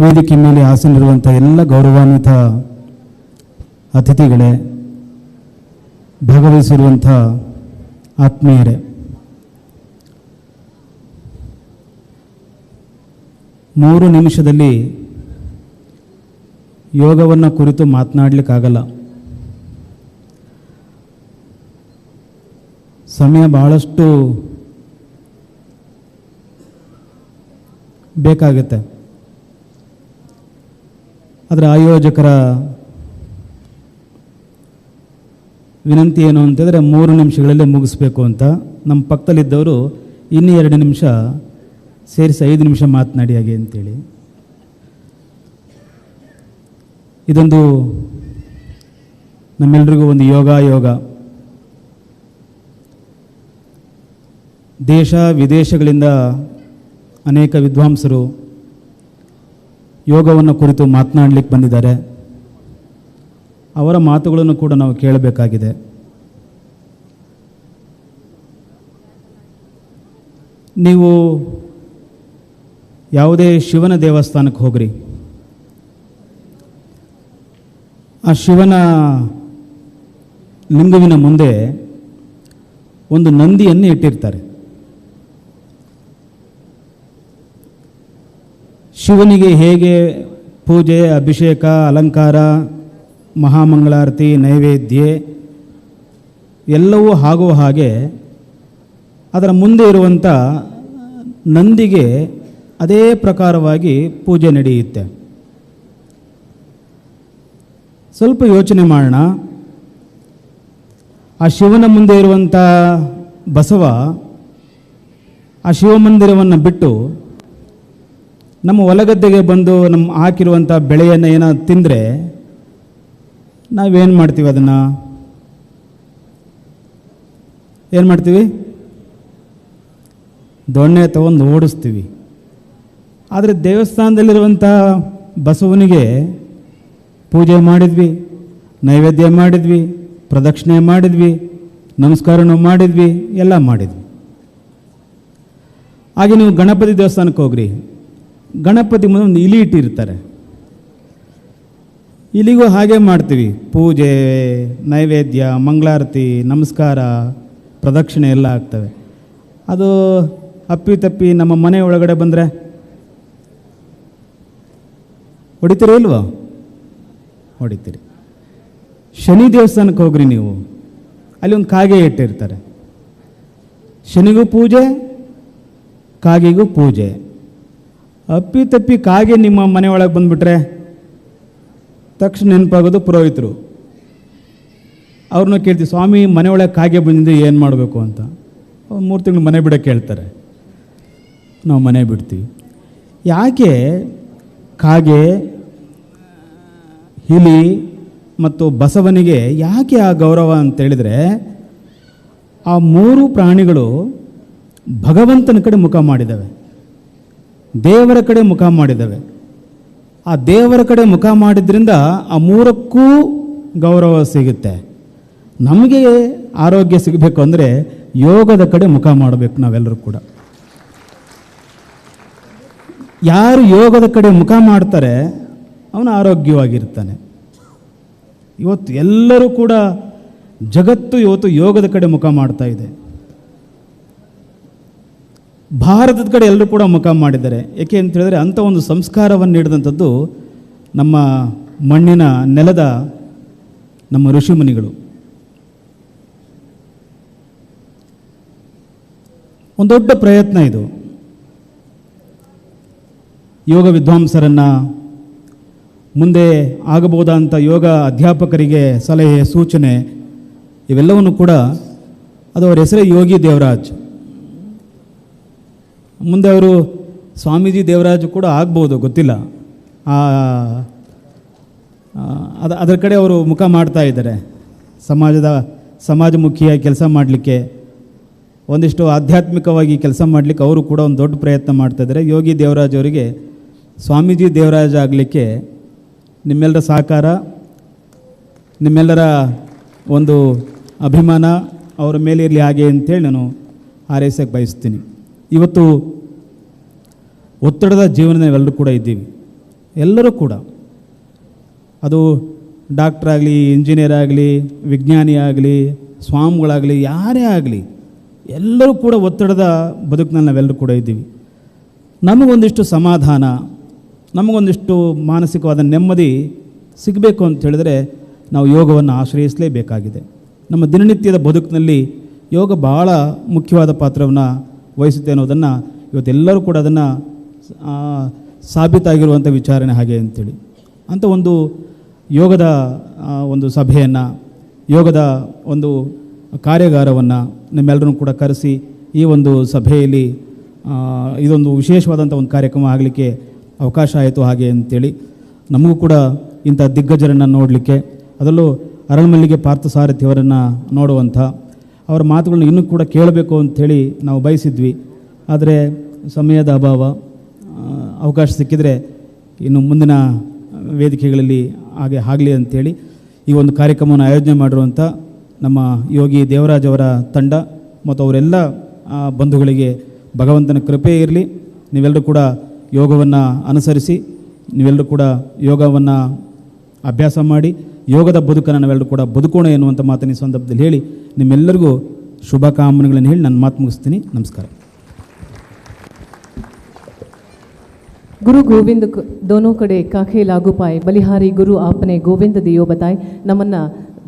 ವೇದಿಕೆ ಮೇಲೆ ಆಸೀನರಿರುವಂಥ ಎಲ್ಲ ಗೌರವಾನ್ವಿತ ಅತಿಥಿಗಳೇ, ಭಾಗವಹಿಸಿರುವಂಥ ಆತ್ಮೀಯರೇ, 3 ನಿಮಿಷದಲ್ಲಿ ಯೋಗವನ್ನು ಕುರಿತು ಮಾತನಾಡಲಿಕ್ಕಾಗಲ್ಲ. ಸಮಯ ಬಹಳಷ್ಟು ಬೇಕಾಗುತ್ತೆ. ಅದರ ಆಯೋಜಕರ ವಿನಂತಿ ಏನು ಅಂತಂದರೆ 3 ನಿಮಿಷಗಳಲ್ಲಿ ಮುಗಿಸ್ಬೇಕು ಅಂತ. ನಮ್ಮ ಪಕ್ಕದಲ್ಲಿದ್ದವರು ಇನ್ನೂ 2 ನಿಮಿಷ ಸೇರಿಸಿ 5 ನಿಮಿಷ ಮಾತನಾಡಿ ಹಾಗೆ ಅಂತೇಳಿ. ಇದೊಂದು ನಮ್ಮೆಲ್ಲರಿಗೂ ಒಂದು ಯೋಗ. ದೇಶ ವಿದೇಶಗಳಿಂದ ಅನೇಕ ವಿದ್ವಾಂಸರು ಯೋಗವನ್ನು ಕುರಿತು ಮಾತನಾಡಲಿಕ್ಕೆ ಬಂದಿದ್ದಾರೆ. ಅವರ ಮಾತುಗಳನ್ನು ಕೂಡ ನಾವು ಕೇಳಬೇಕಾಗಿದೆ. ನೀವು ಯಾವುದೇ ಶಿವನ ದೇವಸ್ಥಾನಕ್ಕೆ ಹೋಗ್ರಿ, ಆ ಶಿವನ ಲಿಂಗವಿನ ಮುಂದೆ ಒಂದು ನಂದಿಯನ್ನು ಇಟ್ಟಿರ್ತಾರೆ. ಶಿವನಿಗೆ ಹೇಗೆ ಪೂಜೆ, ಅಭಿಷೇಕ, ಅಲಂಕಾರ, ಮಹಾಮಂಗಳಾರತಿ, ನೈವೇದ್ಯ ಎಲ್ಲವೂ ಆಗುವ ಹಾಗೆ ಅದರ ಮುಂದೆ ಇರುವಂಥ ನಂದಿಗೆ ಅದೇ ಪ್ರಕಾರವಾಗಿ ಪೂಜೆ ನಡೆಯುತ್ತೆ. ಸ್ವಲ್ಪ ಯೋಚನೆ ಮಾಡೋಣ. ಆ ಶಿವನ ಮುಂದೆ ಇರುವಂಥ ಬಸವ ಆ ಶಿವಮಂದಿರವನ್ನು ಬಿಟ್ಟು ನಮ್ಮ ಹೊಲಗದ್ದೆಗೆ ಬಂದು ನಮ್ಮ ಹಾಕಿರುವಂಥ ಬೆಳೆಯನ್ನು ಏನೋ ತಿಂದರೆ ನಾವೇನು ಮಾಡ್ತೀವಿ? ಅದನ್ನು ಏನು ಮಾಡ್ತೀವಿ? ದೊಣ್ಣೆ ತಗೊಂಡು ಓಡಿಸ್ತೀವಿ. ಆದರೆ ದೇವಸ್ಥಾನದಲ್ಲಿರುವಂಥ ಬಸವನಿಗೆ ಪೂಜೆ ಮಾಡಿದ್ವಿ, ನೈವೇದ್ಯ ಮಾಡಿದ್ವಿ, ಪ್ರದಕ್ಷಿಣೆ ಮಾಡಿದ್ವಿ, ನಮಸ್ಕಾರನೂ ಮಾಡಿದ್ವಿ, ಎಲ್ಲ ಮಾಡಿದ್ವಿ. ಹಾಗೆ ನೀವು ಗಣಪತಿ ದೇವಸ್ಥಾನಕ್ಕೆ ಹೋಗ್ರಿ, ಗಣಪತಿ ಮುಂದೆ ಒಂದು ಇಲಿ ಇಟ್ಟಿರ್ತಾರೆ. ಇಲಿಗೂ ಹಾಗೆ ಮಾಡ್ತೀವಿ, ಪೂಜೆ, ನೈವೇದ್ಯ, ಮಂಗಳಾರತಿ, ನಮಸ್ಕಾರ, ಪ್ರದಕ್ಷಿಣೆ ಎಲ್ಲ ಆಗ್ತವೆ. ಅದು ಅಪ್ಪಿ ನಮ್ಮ ಮನೆ ಒಳಗಡೆ ಬಂದರೆ ಹೊಡಿತೀರೋ ಇಲ್ವೋ? ಹೊಡಿತೀರಿ. ಶನಿ ದೇವಸ್ಥಾನಕ್ಕೆ ಹೋಗ್ರಿ ನೀವು, ಅಲ್ಲಿ ಒಂದು ಕಾಗೆ ಇಟ್ಟಿರ್ತಾರೆ. ಶನಿಗೂ ಪೂಜೆ, ಕಾಗೆಗೂ ಪೂಜೆ. ಅಪ್ಪಿ ಕಾಗೆ ನಿಮ್ಮ ಮನೆ ಒಳಗೆ ಬಂದುಬಿಟ್ರೆ ತಕ್ಷಣ ನೆನಪಾಗೋದು ಪುರೋಹಿತರು. ಅವ್ರನ್ನ ಕೇಳ್ತೀವಿ, ಸ್ವಾಮಿ ಮನೆ ಒಳಗೆ ಕಾಗೆ ಬಂದಿದ್ದು ಏನು ಮಾಡಬೇಕು ಅಂತ. 3 ತಿಂಗಳು ಮನೆ ಬಿಡೋಕ್ಕೆ ಹೇಳ್ತಾರೆ. ನಾವು ಮನೆ ಬಿಡ್ತೀವಿ. ಯಾಕೆ ಕಾಗೆ, ಇಲಿ ಮತ್ತು ಬಸವನಿಗೆ ಯಾಕೆ ಆ ಗೌರವ ಅಂತೇಳಿದರೆ, ಆ 3 ಪ್ರಾಣಿಗಳು ಭಗವಂತನ ಕಡೆ ಮುಖ ಮಾಡಿದ್ದಾವೆ, ದೇವರ ಕಡೆ ಮುಖ ಮಾಡಿದ್ದಾವೆ. ಆ ದೇವರ ಕಡೆ ಮುಖ ಮಾಡಿದ್ರಿಂದ ಆ 3ಕ್ಕೂ ಗೌರವ ಸಿಗುತ್ತೆ. ನಮಗೆ ಆರೋಗ್ಯ ಸಿಗಬೇಕು ಅಂದರೆ ಯೋಗದ ಕಡೆ ಮುಖ ಮಾಡಬೇಕು ನಾವೆಲ್ಲರೂ ಕೂಡ. ಯಾರು ಯೋಗದ ಕಡೆ ಮುಖ ಮಾಡ್ತಾರೆ ಅವನು ಆರೋಗ್ಯವಾಗಿರ್ತಾನೆ. ಇವತ್ತು ಎಲ್ಲರೂ ಕೂಡ ಜಗತ್ತು ಇವತ್ತು ಯೋಗದ ಕಡೆ ಮುಖ ಮಾಡ್ತಾ ಇದೆ. ಭಾರತದ ಕಡೆ ಎಲ್ಲರೂ ಕೂಡ ಮುಖ ಮಾಡಿದ್ದಾರೆ. ಏಕೆ ಅಂತ ಹೇಳಿದ್ರೆ ಅಂಥ ಒಂದು ಸಂಸ್ಕಾರವನ್ನು ನೀಡಿದಂಥದ್ದು ನಮ್ಮ ಮಣ್ಣಿನ ನೆಲದ ನಮ್ಮ ಋಷಿಮುನಿಗಳು. ಒಂದು ದೊಡ್ಡ ಪ್ರಯತ್ನ ಇದು. ಯೋಗ ವಿದ್ವಾಂಸರನ್ನು, ಮುಂದೆ ಆಗಬಹುದಂಥ ಯೋಗ ಅಧ್ಯಾಪಕರಿಗೆ ಸಲಹೆ, ಸೂಚನೆ ಇವೆಲ್ಲವನ್ನು ಕೂಡ, ಅದು ಅವರ ಹೆಸರೇ ಯೋಗಿ ದೇವರಾಜ್. ಮುಂದೆ ಅವರು ಸ್ವಾಮೀಜಿ ದೇವರಾಜ್ ಕೂಡ ಆಗ್ಬೋದು, ಗೊತ್ತಿಲ್ಲ. ಅದರ ಕಡೆ ಅವರು ಮುಖ ಮಾಡ್ತಾ ಇದ್ದಾರೆ. ಸಮಾಜಮುಖಿಯಾಗಿ ಕೆಲಸ ಮಾಡಲಿಕ್ಕೆ, ಒಂದಿಷ್ಟು ಆಧ್ಯಾತ್ಮಿಕವಾಗಿ ಕೆಲಸ ಮಾಡಲಿಕ್ಕೆ ಅವರು ಕೂಡ ಒಂದು ದೊಡ್ಡ ಪ್ರಯತ್ನ ಮಾಡ್ತಾಯಿದ್ದಾರೆ. ಯೋಗಿ ದೇವರಾಜ್ ಅವರಿಗೆ ಸ್ವಾಮೀಜಿ ದೇವರಾಜ್ ಆಗಲಿಕ್ಕೆ ನಿಮ್ಮೆಲ್ಲರ ಸಹಕಾರ, ನಿಮ್ಮೆಲ್ಲರ ಒಂದು ಅಭಿಮಾನ ಅವರ ಮೇಲೆ ಇರಲಿ ಹಾಗೆ ಅಂತೇಳಿ ನಾನು ಹಾರೈಸಕ್ಕೆ ಬಯಸ್ತೀನಿ. ಇವತ್ತು ಒತ್ತಡದ ಜೀವನದಲ್ಲಿ ನಾವೆಲ್ಲರೂ ಕೂಡ ಇದ್ದೀವಿ. ಎಲ್ಲರೂ ಕೂಡ, ಅದು ಡಾಕ್ಟ್ರಾಗಲಿ, ಇಂಜಿನಿಯರ್ ಆಗಲಿ, ವಿಜ್ಞಾನಿ ಆಗಲಿ, ಸ್ವಾಮಿಗಳಾಗಲಿ, ಯಾರೇ ಆಗಲಿ, ಎಲ್ಲರೂ ಕೂಡ ಒತ್ತಡದ ಬದುಕಿನಲ್ಲಿ ನಾವೆಲ್ಲರೂ ಕೂಡ ಇದ್ದೀವಿ. ನಮಗೊಂದಿಷ್ಟು ಸಮಾಧಾನ, ನಮಗೊಂದಿಷ್ಟು ಮಾನಸಿಕವಾದ ನೆಮ್ಮದಿ ಸಿಗಬೇಕು ಅಂತ ಹೇಳಿದ್ರೆ ನಾವು ಯೋಗವನ್ನು ಆಶ್ರಯಿಸಲೇಬೇಕಾಗಿದೆ. ನಮ್ಮ ದಿನನಿತ್ಯದ ಬದುಕಿನಲ್ಲಿ ಯೋಗ ಬಹಳ ಮುಖ್ಯವಾದ ಪಾತ್ರವನ್ನು ವಹಿಸುತ್ತೆ ಅನ್ನೋದನ್ನು ಇವತ್ತೆಲ್ಲರೂ ಕೂಡ ಅದನ್ನು ಸಾಬೀತಾಗಿರುವಂಥ ವಿಚಾರಣೆ ಹಾಗೆ ಅಂತೇಳಿ ಅಂಥ ಒಂದು ಯೋಗದ ಒಂದು ಸಭೆಯನ್ನು, ಯೋಗದ ಒಂದು ಕಾರ್ಯಾಗಾರವನ್ನು ನಿಮ್ಮೆಲ್ಲರೂ ಕೂಡ ಕರೆಸಿ ಈ ಒಂದು ಸಭೆಯಲ್ಲಿ ಇದೊಂದು ವಿಶೇಷವಾದಂಥ ಒಂದು ಕಾರ್ಯಕ್ರಮ ಆಗಲಿಕ್ಕೆ ಅವಕಾಶ ಆಯಿತು ಹಾಗೆ ಅಂತೇಳಿ. ನಮಗೂ ಕೂಡ ಇಂಥ ದಿಗ್ಗಜರನ್ನು ನೋಡಲಿಕ್ಕೆ, ಅದರಲ್ಲೂ ಅರಳ್ಮಲ್ಲಿಗೆ ಪಾರ್ಥಸಾರಥಿಯವರನ್ನು ನೋಡುವಂಥ ಅವರ ಮಾತುಗಳನ್ನ ಇನ್ನೂ ಕೂಡ ಕೇಳಬೇಕು ಅಂಥೇಳಿ ನಾವು ಬಯಸಿದ್ವಿ. ಆದರೆ ಸಮಯದ ಅಭಾವ, ಅವಕಾಶ ಸಿಕ್ಕಿದರೆ ಇನ್ನು ಮುಂದಿನ ವೇದಿಕೆಗಳಲ್ಲಿ ಹಾಗೆ ಆಗಲಿ ಅಂಥೇಳಿ ಈ ಒಂದು ಕಾರ್ಯಕ್ರಮವನ್ನು ಆಯೋಜನೆ ಮಾಡಿರುವಂಥ ನಮ್ಮ ಯೋಗಿ ದೇವರಾಜ್ ಅವರ ತಂಡ ಮತ್ತು ಅವರೆಲ್ಲ ಬಂಧುಗಳಿಗೆ ಭಗವಂತನ ಕೃಪೆ ಇರಲಿ. ನೀವೆಲ್ಲರೂ ಕೂಡ ಯೋಗವನ್ನು ಅನುಸರಿಸಿ, ನೀವೆಲ್ಲರೂ ಕೂಡ ಯೋಗವನ್ನು ಅಭ್ಯಾಸ ಮಾಡಿ ಯೋಗದ ಬದುಕನ್ನು ನಾವೆಲ್ಲರೂ ಕೂಡ ಬದುಕೋಣ ಎನ್ನುವಂಥ ಮಾತನ್ನು ಈ ಸಂದರ್ಭದಲ್ಲಿ ಹೇಳಿ ನಿಮ್ಮೆಲ್ಲರಿಗೂ ಶುಭಕಾಮನೆಗಳನ್ನು ಹೇಳಿ ನನ್ನ ಮಾತು ಮುಗಿಸ್ತೀನಿ. ನಮಸ್ಕಾರ. गुरु गोविंद दोनों कಡೆ ಕಾಖೆ ಲಾಗು ಪಾಯ್ ಬಲಿಹಾರಿ ಗುರು ಆಪನೆ ಗೋವಿಂದ ದಿಯೋ ಬತಾಯ್. ನಮ್ಮನ್ನು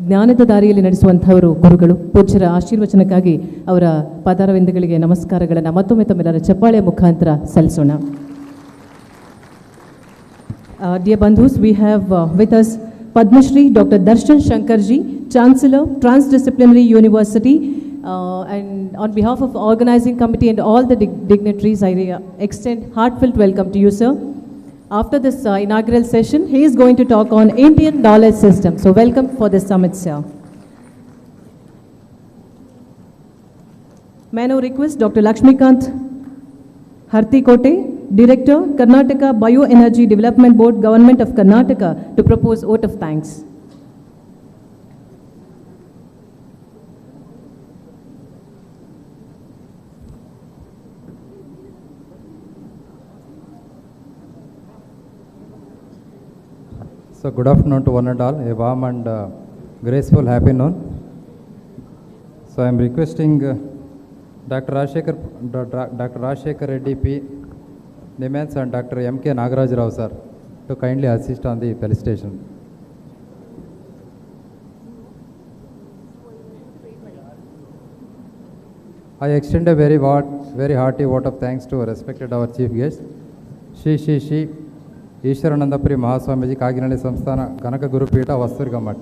ಜ್ಞಾನದ ದಾರಿಯಲ್ಲಿ ನಡೆಸುವಂಥವರು ಗುರುಗಳು. ಪೂಜ್ಯರ ಆಶೀರ್ವಚನಕ್ಕಾಗಿ ಅವರ ಪಾದಾರವಿಂದಗಳಿಗೆ ನಮಸ್ಕಾರಗಳನ್ನು ಮತ್ತೊಮ್ಮೆ ತಮ್ಮೆಲ್ಲರ ಚಪ್ಪಾಳೆಯ ಮುಖಾಂತರ ಸಲ್ಲಿಸೋಣ. Dear Bandhus, we have with us Padma Shri Dr. Darshan Shankarji, Chancellor, Transdisciplinary University. And on behalf of organizing committee and all the dignitaries, I extend heartfelt welcome to you, sir. After this inaugural session, he is going to talk on Indian knowledge system. So welcome for this summit, sir. May I now request Dr. Lakshmikant Hartikote, Director, Karnataka Bioenergy Development Board, Government of Karnataka, to propose vote of thanks. So good afternoon to one and all, a warm and graceful happy noon. So I am requesting Dr. Rajshekhar Reddy P. Nimens and Dr. M.K. Nagaraj Rao sir to kindly assist on the felicitation. I extend a very hearty vote of thanks to respected our chief guest, Shri Eshwaranandapuri Mahaswamiji, ಕಾಗಿನಳ್ಳಿ ಸಂಸ್ಥಾನ ಕನಕ ಗುರುಪೀಠ, ವಸ್ತುರ್ಗ ಮಠ.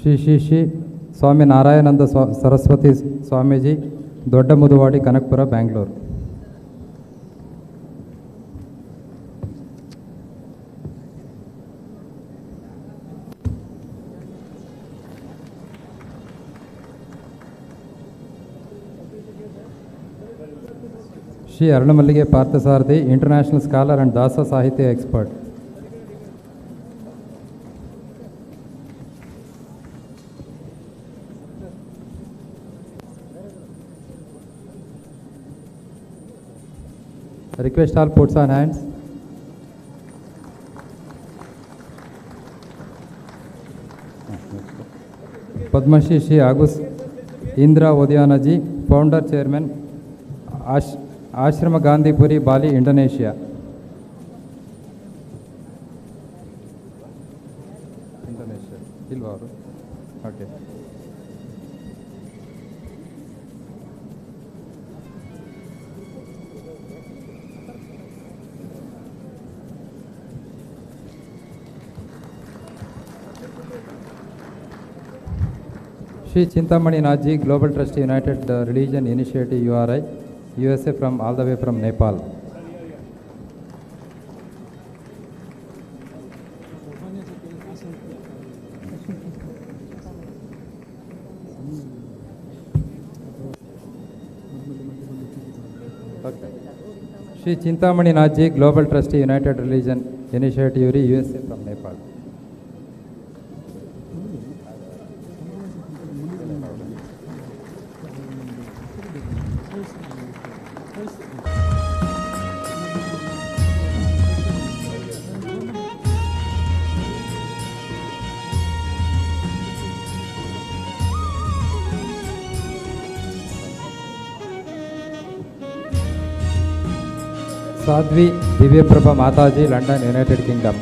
ಶ್ರೀ ಸ್ವಾಮಿ ನಾರಾಯಣಾನಂದ ಸರಸ್ವತಿ ಸ್ವಾಮೀಜಿ, ದೊಡ್ಡ Muduvadi, Kanakapura, Bangalore. Shri Arunamallige Parthasarathi, international scholar and Dasa Sahitya expert. Request all puts on hands. Padma Shri Agus Indra Odhyanaji, Founder Chairman, Ashrama Gandhipuri, Bali, Indonesia. Okay. Shri Chintamani Naji, Global Trustee, United Religion Initiative, URI, USA, from all the way from Nepal. Okay. Shri Chintamani Naji, Global Trustee, United Religion Initiative, USA, from Nepal. Sadhvi Divyaprabha Mataji, London, United Kingdom.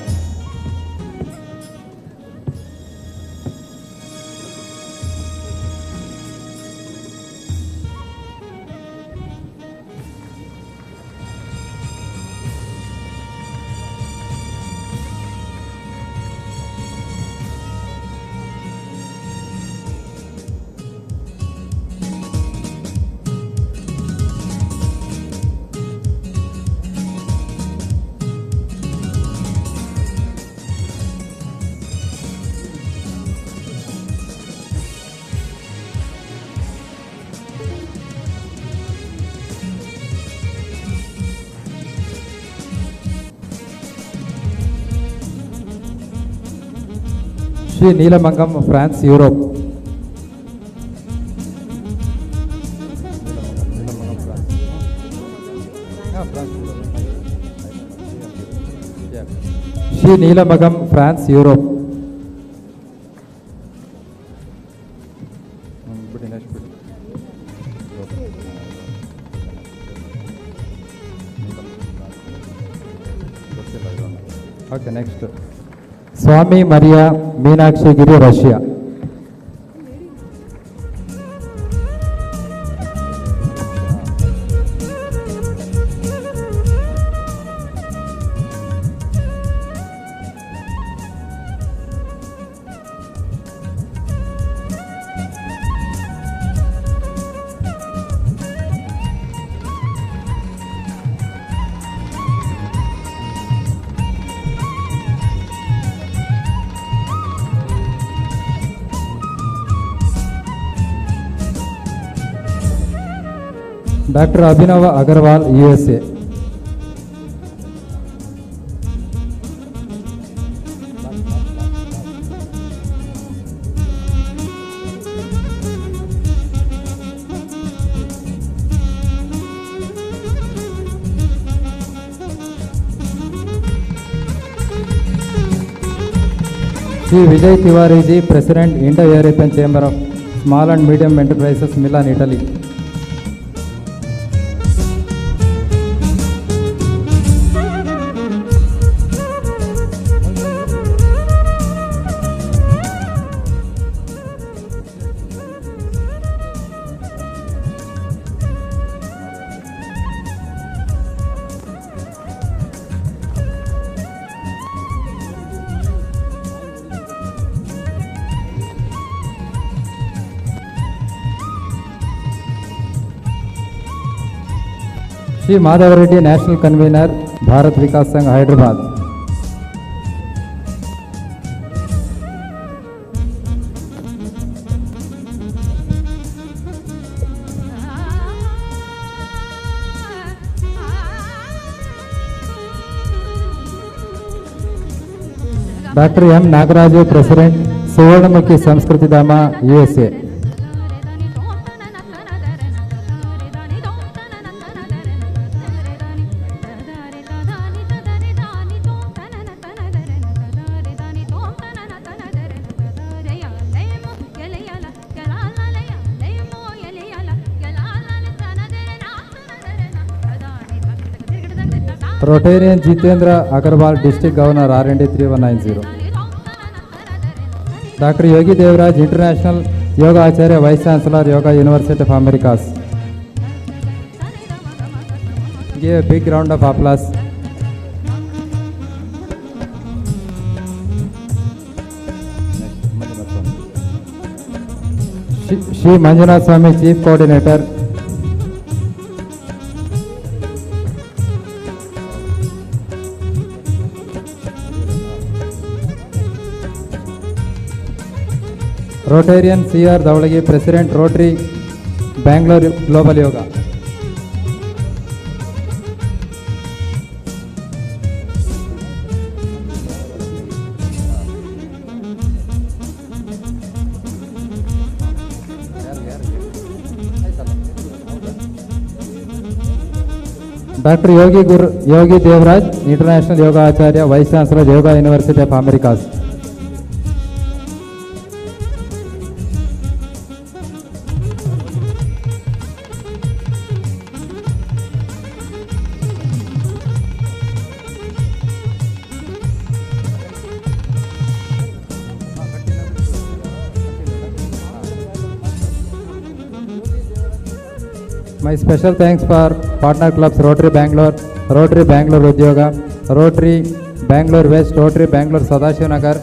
Shri Neelamangam, France, Europe. Shri Neelamangam, France, Europe. Okay, next. Swami Maria Meenakshi Giri, Russia. Dr. Abhinava Agarwal, USA. Shri Vijay Tiwari ji, President, Indo-European Chamber of Small and Medium Enterprises, Milan, Italy. Shri Madhav Reddy, National Convener, Bharat Vikas Sangh, Hyderabad. Dr. M. Nagaraju, President, Suvarnamukhi Samskriti Dhama, USA. Rotarian Jitendra Agarwal, District Governor, R&D 3190. Dr. Yogi Devraj, International Yoga Acharya, Vice Chancellor, Yoga University of Americas. Give a big round of applause. Shri Manjunath Swami, Chief Coordinator. Rotarian C.R. Davlagi, President, Rotary, Bangalore Global Yoga. Dr. Yogi Devraj, International Yoga Acharya, Vice Chancellor, Yoga University of Americas. My special thanks for partner clubs Rotary Bangalore Udyoga, Rotary Bangalore West, Rotary Bangalore Sadashiv Nagar,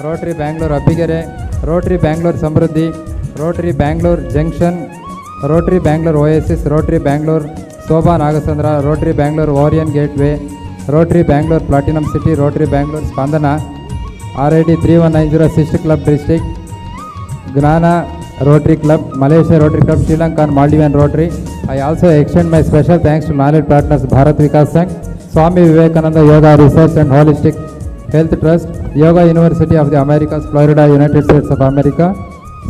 Rotary Bangalore Abhigere, Rotary Bangalore Samruddhi, Rotary Bangalore Junction, Rotary Bangalore Oasis, Rotary Bangalore Sobha Nagasandra, Rotary Bangalore Orion Gateway, Rotary Bangalore Platinum City, Rotary Bangalore Spandana, RID 3190 Sister Club District, Gnana Rotary Club, Malaysia Rotary Club, Sri Lanka and Maldivian Rotary. I also extend my special thanks to knowledge partners Bharat Vikas Sangh, Swami Vivekananda Yoga Research and Holistic Health Trust, Yoga University of the Americas, Florida, United States of America,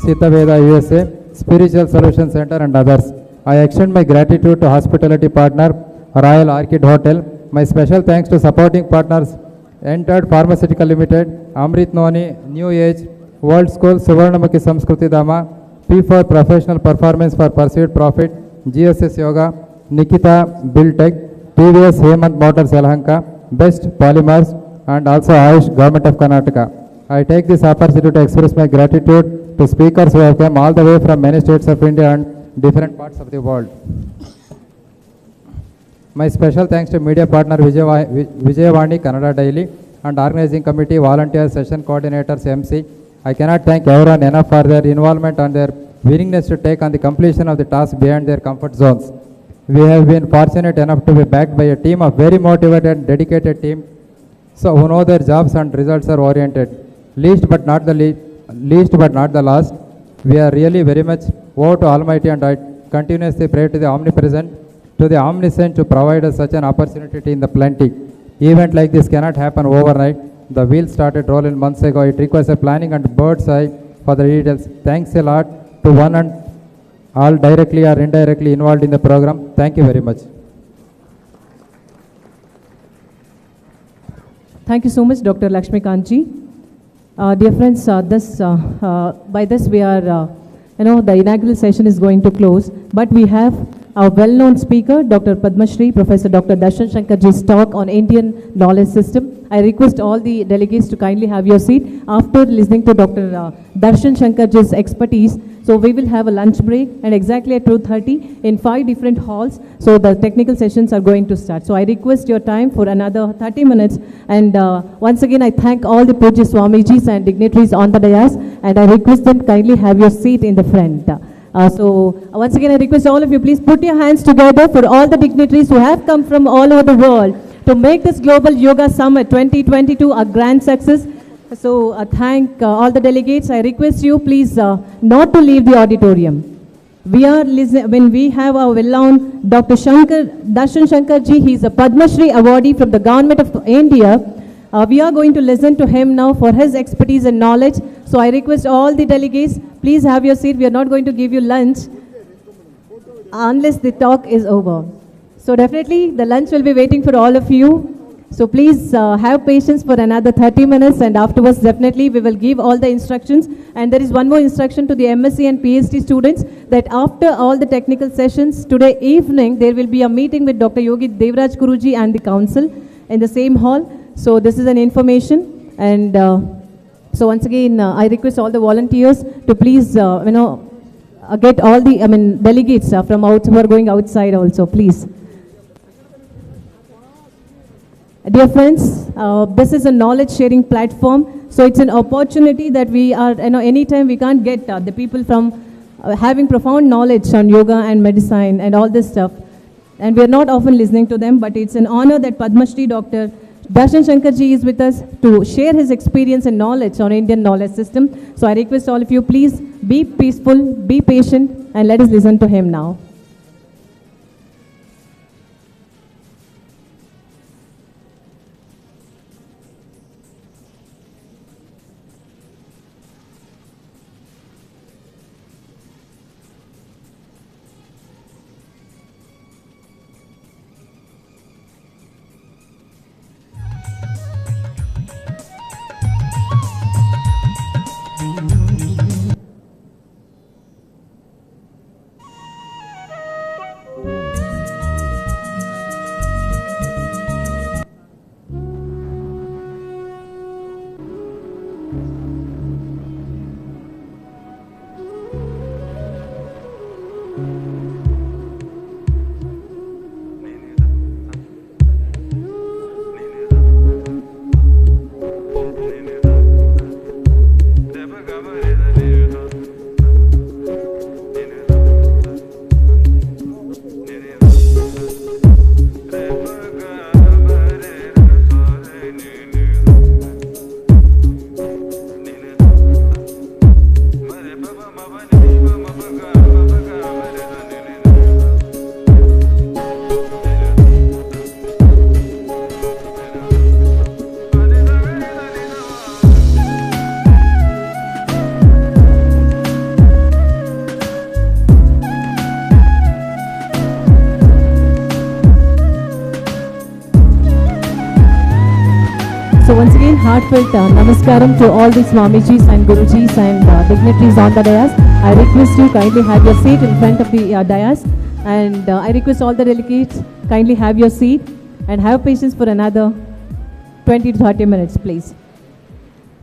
Sita Veda, USA, Spiritual Solution Center and others. I extend my gratitude to hospitality partner Royal Orchid Hotel. My special thanks to supporting partners Entered Pharmaceutical Limited, Amrit Noni, New Age, World School, Suvarnamukhi Samskruti Dama, P4 Professional Performance for Pursued Profit, GSS Yoga, Nikita Buildtech, TVS Hemant Motors Yelahanka, Best Polymers, and also Ayush Government of Karnataka. I take this opportunity to express my gratitude to speakers who have come all the way from many states of India and different parts of the world. My special thanks to media partner Vijayavani Kannada Daily and organizing committee, volunteers, session coordinators, MC. I cannot thank everyone enough for their involvement and their willingness to take on the completion of the task beyond their comfort zones. We have been fortunate enough to be backed by a team of very motivated and dedicated team, so who know their jobs and results are oriented. Least but not the last, we are really very much over to Almighty, and I continuously pray to the omnipresent, to the omniscient to provide us such an opportunity in the plenty. Event like this cannot happen overnight. The wheels started rolling months ago. It requires a planning and bird's eye for the details. Thanks a lot to one and all directly or indirectly involved in the program. Thank you very much. Thank you so much, Dr. Lakshmikantji. Dear friends, by this we are, the inaugural session is going to close, but we have our well-known speaker, Dr. Padma Shri, Professor Dr. Darshan Shankarji's talk on Indian knowledge system. I request all the delegates to kindly have your seat. After listening to Dr. Darshan Shankarji's expertise, so we will have a lunch break, and exactly at 2:30 in 5 different halls, so the technical sessions are going to start. So I request your time for another 30 minutes, and once again I thank all the Pujya Swamijis and dignitaries on the dais, and I request them kindly have your seat in the front. Once again I request all of you, please put your hands together for all the dignitaries who have come from all over the world to make this Global Yoga Summit 2022 a grand success. So thank all the delegates. I request you please not to leave the auditorium. We are when we have our well-known Dr. Darshan Shankarji, he is a Padma Shri awardee from the Government of India. We are going to listen to him now for his expertise and knowledge. So I request all the delegates, please have your seat. We are not going to give you lunch unless the talk is over. So definitely the lunch will be waiting for all of you. So please have patience for another 30 minutes, and afterwards definitely we will give all the instructions. And there is one more instruction to the MSc and PhD students, that after all the technical sessions today evening, there will be a meeting with Dr. Yogi Devraj Guruji and the council in the same hall. So this is an information, and so once again I request all the volunteers to please get all the delegates from who are going outside also, please. Dear friends, this is a knowledge sharing platform, so it's an opportunity that we are, anytime we can't get the people from having profound knowledge on yoga and medicine and all this stuff, and we are not often listening to them, but it's an honor that Padma Shri Dr. Darshan Shankarji is with us to share his experience and knowledge on Indian knowledge system. So I request all of you, please be peaceful, be patient, and let us listen to him now. So once again, heartfelt namaskaram to all the Swamijis and Gurujis and dignitaries on the dais. I request you kindly have your seat in front of the dais, and I request all the delegates kindly have your seat and have patience for another 20 to 30 minutes, please.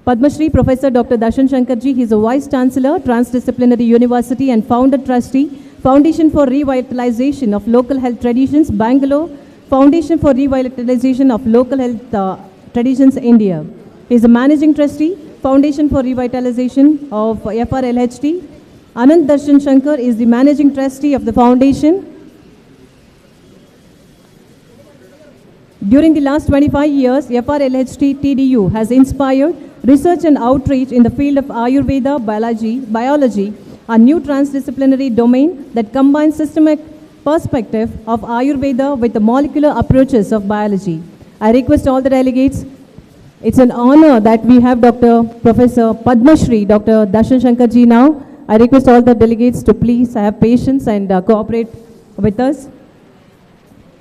Padma Shri Professor Dr. Darshan Shankarji, he is a Vice Chancellor, Transdisciplinary University and Founder Trustee, Foundation for Revitalization of Local Health Traditions, Bangalore, Foundation for Revitalization of Local Health Traditions, India. He is a Managing Trustee, Foundation for Revitalization of FRLHT. Anand Darshan Shankar is the Managing Trustee of the Foundation. During the last 25 years, FRLHT TDU has inspired research and outreach in the field of Ayurveda, biology, a new transdisciplinary domain that combines systemic perspective of Ayurveda with the molecular approaches of biology. I request all the delegates, it's an honor that we have Professor Padma Shri, Dr. Darshan Shankarji now. I request all the delegates to please have patience and cooperate with us.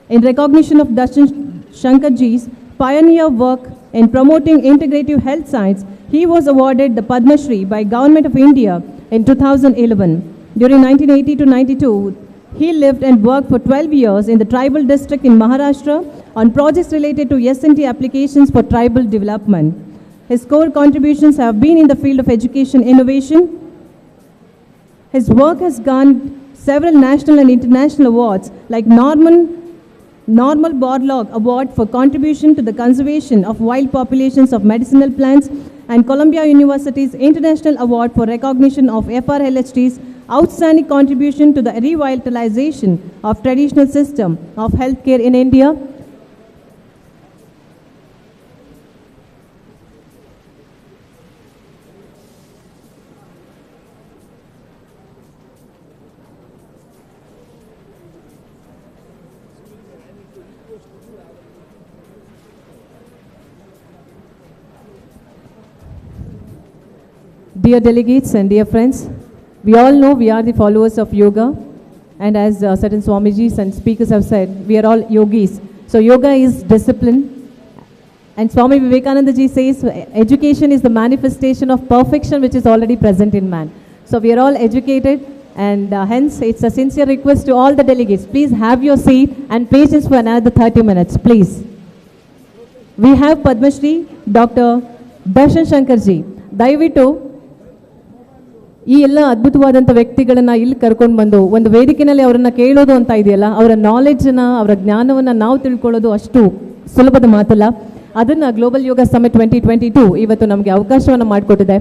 In recognition of Darshan Shankarji's pioneer work in promoting integrative health science, he was awarded the Padma Shri by Government of India in 2011. During 1980 to 92, he lived and worked for 12 years in the tribal district in Maharashtra on projects related to S&T applications for tribal development. His core contributions have been in the field of education innovation. His work has garnered several national and international awards like Normal Borlaug Award for contribution to the conservation of wild populations of medicinal plants and Columbia University's International Award for recognition of FRLHT's outstanding contribution to the revitalization of traditional system of healthcare in India. Dear delegates and dear friends, we all know we are the followers of yoga, and as certain Swamijis and speakers have said, we are all yogis. So yoga is discipline, and Swami Vivekananda ji says education is the manifestation of perfection which is already present in man. So we are all educated, and hence it's a sincere request to all the delegates, please have your seat and patience for another 30 minutes, please. We have Padma Shri Dr. Darshan Shankarji. ದಯವಿಟ್ಟು ಈ ಎಲ್ಲ ಅದ್ಭುತವಾದಂಥ ವ್ಯಕ್ತಿಗಳನ್ನು ಇಲ್ಲಿ ಕರ್ಕೊಂಡು ಬಂದು ಒಂದು ವೇದಿಕೆಯಲ್ಲಿ ಅವರನ್ನು ಕೇಳೋದು ಅಂತ ಇದೆಯಲ್ಲ, ಅವರ ನಾಲೆಡ್ಜನ್ನ, ಅವರ ಜ್ಞಾನವನ್ನು ನಾವು ತಿಳ್ಕೊಳ್ಳೋದು ಅಷ್ಟು ಸುಲಭದ ಮಾತಲ್ಲ. ಅದನ್ನು ಗ್ಲೋಬಲ್ ಯೋಗ ಸಮಿಟ್ 2022 ಇವತ್ತು ನಮಗೆ ಅವಕಾಶವನ್ನು ಮಾಡಿಕೊಟ್ಟಿದೆ.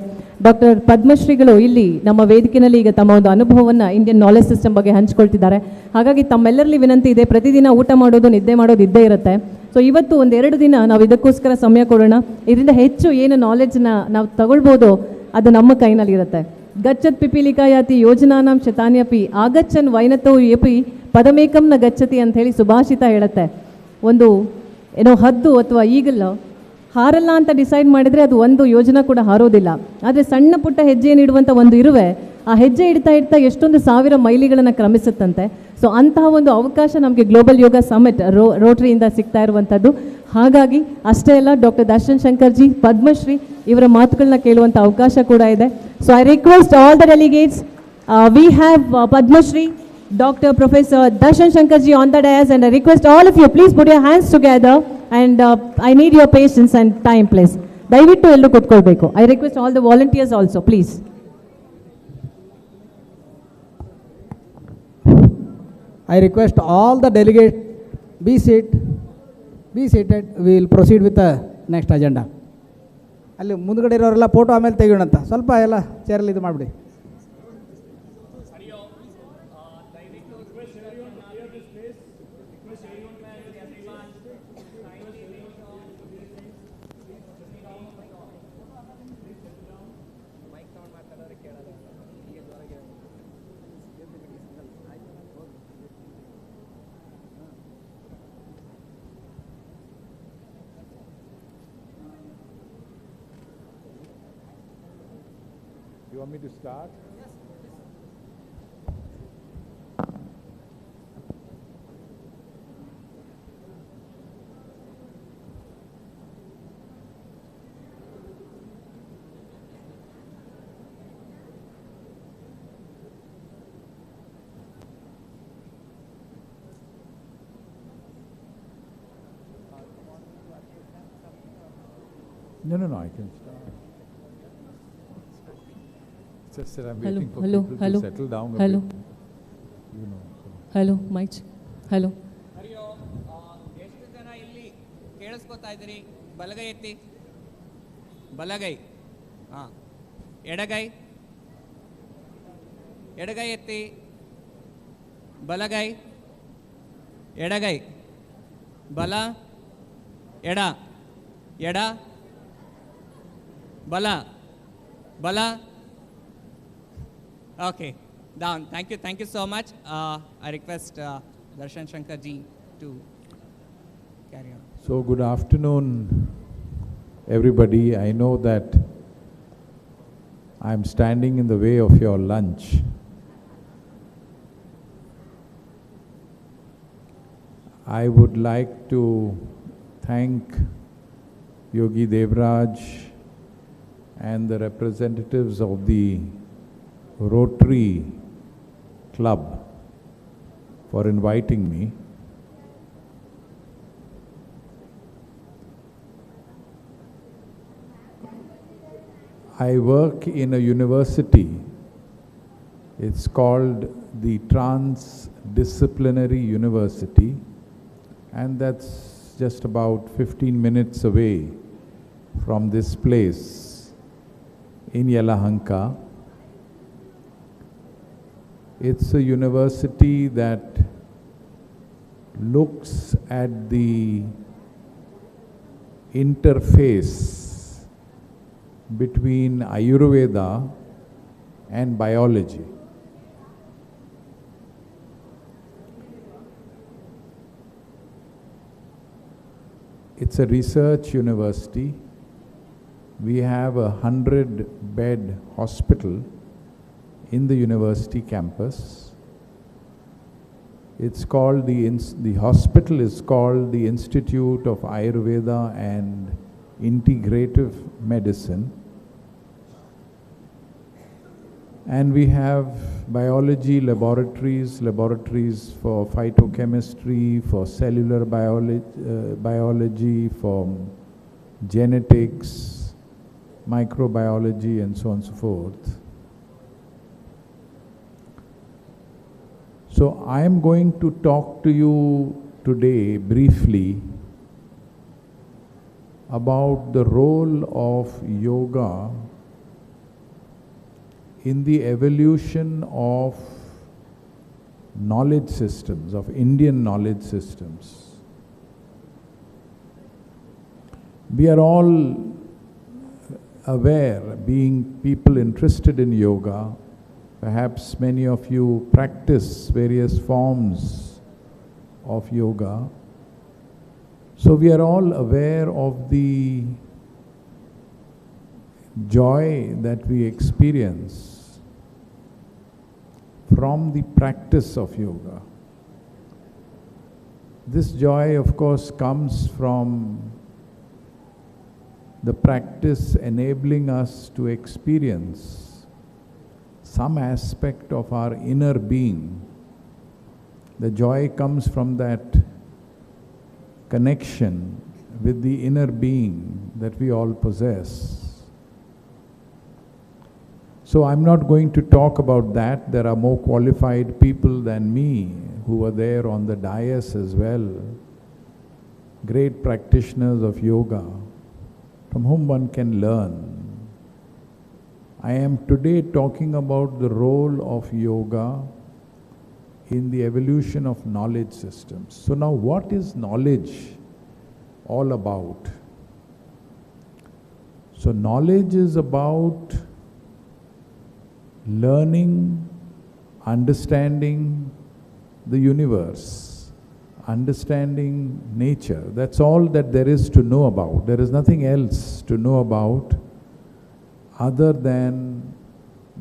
ಡಾಕ್ಟರ್ ಪದ್ಮಶ್ರೀಗಳು ಇಲ್ಲಿ ನಮ್ಮ ವೇದಿಕೆಯಲ್ಲಿ ಈಗ ತಮ್ಮ ಒಂದು ಅನುಭವವನ್ನು ಇಂಡಿಯನ್ ನಾಲೆಜ್ ಸಿಸ್ಟಮ್ ಬಗ್ಗೆ ಹಂಚ್ಕೊಳ್ತಿದ್ದಾರೆ. ಹಾಗಾಗಿ ತಮ್ಮೆಲ್ಲರಲ್ಲಿ ವಿನಂತಿ ಇದೆ, ಪ್ರತಿದಿನ ಊಟ ಮಾಡೋದು, ನಿದ್ದೆ ಮಾಡೋದು ಇದ್ದೇ ಇರುತ್ತೆ. ಸೊ ಇವತ್ತು ಒಂದೆರಡು ದಿನ ನಾವು ಇದಕ್ಕೋಸ್ಕರ ಸಮಯ ಕೊಡೋಣ. ಇದರಿಂದ ಹೆಚ್ಚು ಏನು ನಾಲೆಡ್ಜನ್ನ ನಾವು ತಗೊಳ್ಬೋದು ಅದು ನಮ್ಮ ಕೈನಲ್ಲಿರುತ್ತೆ. ಗಚ್ಚತ್ ಪಿಪೀಲಿಕಾಯಾತಿ ಯೋಜನಾನಾಂ ಶತಾನ್ಯಪಿ ಆಗಚ್ಚನ್ ವೈನತೋ ಯಪಿ ಪದಮೇಕಂ ನ ಗಚ್ಚತಿ ಅಂತ ಹೇಳಿ ಸುಭಾಷಿತ ಹೇಳುತ್ತೆ. ಒಂದು ಏನೋ ಹದ್ದು ಅಥವಾ ಈಗಲ್ಲ ಹಾರಲ್ಲ ಅಂತ ಡಿಸೈಡ್ ಮಾಡಿದರೆ ಅದು ಒಂದು ಯೋಜನೆ ಕೂಡ ಹಾರೋದಿಲ್ಲ. ಆದರೆ ಸಣ್ಣ ಪುಟ್ಟ ಹೆಜ್ಜೆ ನೀಡುವಂಥ ಒಂದು ಇರುವೆ ಆ ಹೆಜ್ಜೆ ಇಡ್ತಾ ಇಡ್ತಾ ಎಷ್ಟೊಂದು ಸಾವಿರ ಮೈಲಿಗಳನ್ನು ಕ್ರಮಿಸುತ್ತಂತೆ. ಸೊ ಅಂತಹ ಒಂದು ಅವಕಾಶ ನಮಗೆ ಗ್ಲೋಬಲ್ ಯೋಗ ಸಮಿಟ್ ರೋಟರಿಯಿಂದ ಸಿಗ್ತಾ ಇರುವಂಥದ್ದು. ಹಾಗಾಗಿ ಅಷ್ಟೇ ಅಲ್ಲ, ಡಾಕ್ಟರ್ ದರ್ಶನ್ ಶಂಕರ್ಜಿ ಪದ್ಮಶ್ರೀ ಇವರ ಮಾತುಗಳನ್ನ ಕೇಳುವಂಥ ಅವಕಾಶ ಕೂಡ ಇದೆ. So I request all the delegates, we have Padma Shri Dr. Professor Darshan Shankarji on the dais, and I request all of you, please put your hands together, and I need your patience and time, please. ದಯವಿಟ್ಟು ಎಲ್ಲೂ ಕೂತ್ಕೊಳ್ಬೇಕು. I request all the volunteers also, please. I request all the delegates, be seated. We will proceed with the next agenda. ಅಲ್ಲಿ ಮುಂದ್ಗಡೆ ಇರೋರೆಲ್ಲ photo ಆಮೇಲೆ ತೆಗೆಯೋಣಂತ, ಸ್ವಲ್ಪ ಎಲ್ಲ ಚೇರಲ್ಲಿ ಇದು ಮಾಡಿಬಿಡಿ. You want me to start? Yes. No, I can start. It's just that I'm Hello, waiting for hello, people hello, to settle down a hello. bit. You know. Hello, Mike. Hello. ಹರಿ ಓಂ. ಎಷ್ಟು ಜನ ಇಲ್ಲಿ ಕೇಳಿಸ್ಕೊತಾ ಇದ್ದೀರಿ? ಬಲಗೈ ಎತ್ತಿ. ಬಲಗೈ. ಹಾಂ. ಎಡಗೈ. ಎಡಗೈ ಎತ್ತಿ. ಬಲಗೈ. ಎಡಗೈ. ಬಲ. ಎಡ. ಎಡ. ಬಲ. ಬಲ. Okay, down. Thank you so much. I request Darshan Shankar ji to carry on. So good afternoon, everybody. I know that I'm standing in the way of your lunch. I would like to thank Yogi Devraj and the representatives of the Rotary Club for inviting me. I work in a university. It's called the Transdisciplinary University, and that's just about 15 minutes away from this place in Yelahanka. It's a university that looks at the interface between Ayurveda and biology. It's a research university. We have a 100-bed hospital in the university campus. It's called the hospital is called the Institute of Ayurveda and Integrative Medicine. And we have biology laboratories for phytochemistry, for cellular biology, for genetics, microbiology, and so on and so forth. So I am going to talk to you today briefly about the role of yoga in the evolution of knowledge systems, of Indian knowledge systems. We are all aware, being people interested in yoga, perhaps many of you practice various forms of yoga. So we are all aware of the joy that we experience from the practice of yoga. This joy, of course, comes from the practice enabling us to experience some aspect of our inner being. The joy comes from that connection with the inner being that we all possess. So I'm not going to talk about that. There are more qualified people than me who were there on the dais as well. Great practitioners of yoga from whom one can learn. I am today talking about the role of yoga in the evolution of knowledge systems. So now what is knowledge all about? So knowledge is about learning, understanding the universe, understanding nature. That's all that there is to know about. There is nothing else to know about other than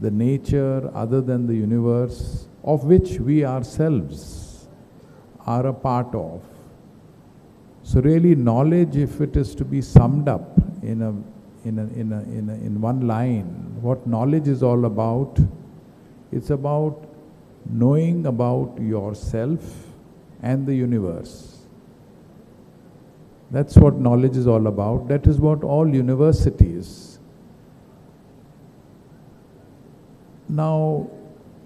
the nature, other than the universe, of which we ourselves are a part of. So really knowledge, if it is to be summed up in one line, what knowledge is all about, it's about knowing about yourself and the universe. That's what knowledge is all about. That is what all universities. Now,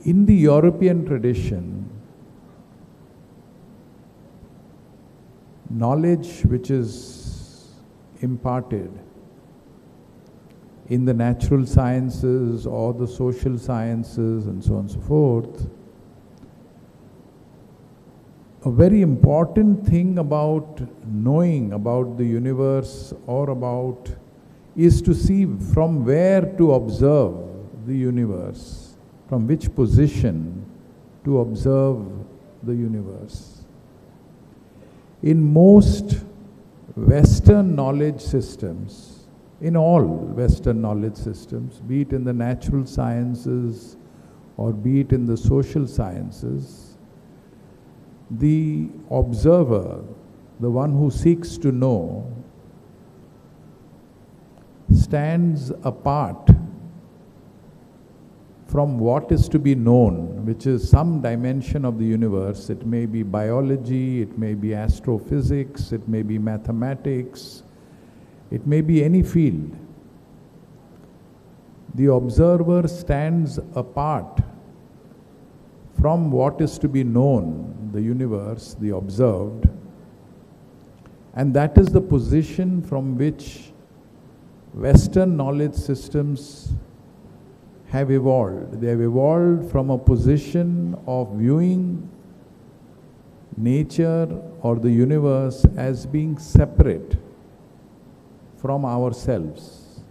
in the European tradition, knowledge which is imparted in the natural sciences or the social sciences and so on and so forth, a very important thing about knowing about the universe or about is to see from where to observe the universe, from which position to observe the universe. In most Western knowledge systems, in all Western knowledge systems, be it in the natural sciences or be it in the social sciences, the observer, the one who seeks to know, stands apart from what is to be known, which is some dimension of the universe. It may be biology, it may be astrophysics, it may be mathematics, it may be any field. The observer stands apart from what is to be known, the universe, the observed, and that is the position from which Western knowledge systems have evolved. They have evolved from a position of viewing nature or the universe as being separate from ourselves.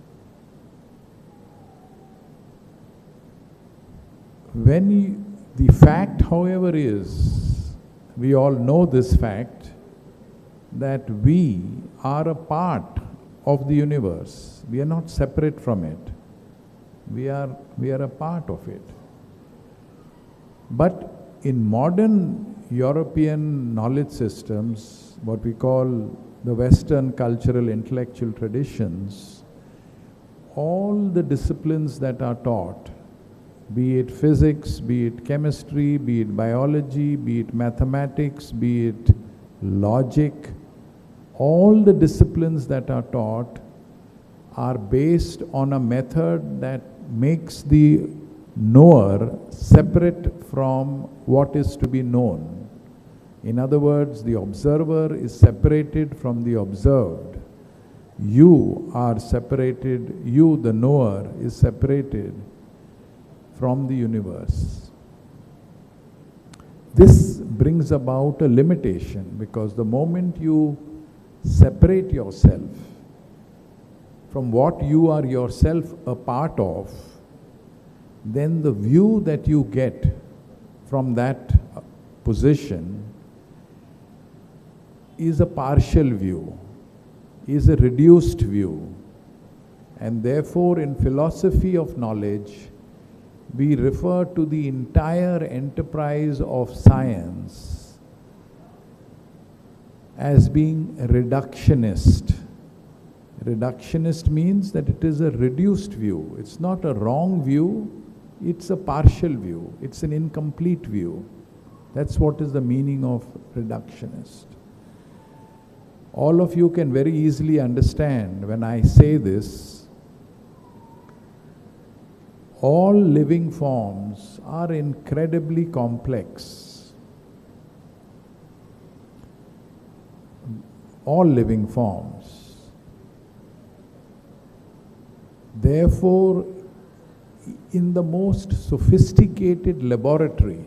The fact, however, is, we all know this fact, that we are a part of the universe. We are not separate from it. We are a part of it. But in modern European knowledge systems, what we call the Western cultural intellectual traditions, all the disciplines that are taught, be it physics, be it chemistry, be it biology, be it mathematics, be it logic, all the disciplines that are taught are based on a method that makes the knower separate from what is to be known. In other words, the observer is separated from the observed. You are separated, you, the knower, is separated from the universe. This brings about a limitation, because the moment you separate yourself from what you are yourself a part of, then the view that you get from that position is a partial view, is a reduced view. And therefore, in philosophy of knowledge, we refer to the entire enterprise of science as being reductionist. Reductionist means that it is a reduced view. It's not a wrong view, it's a partial view. It's an incomplete view. That's what is the meaning of reductionist. All of you can very easily understand when I say this. All living forms are incredibly complex. All living forms. Therefore, in the most sophisticated laboratory,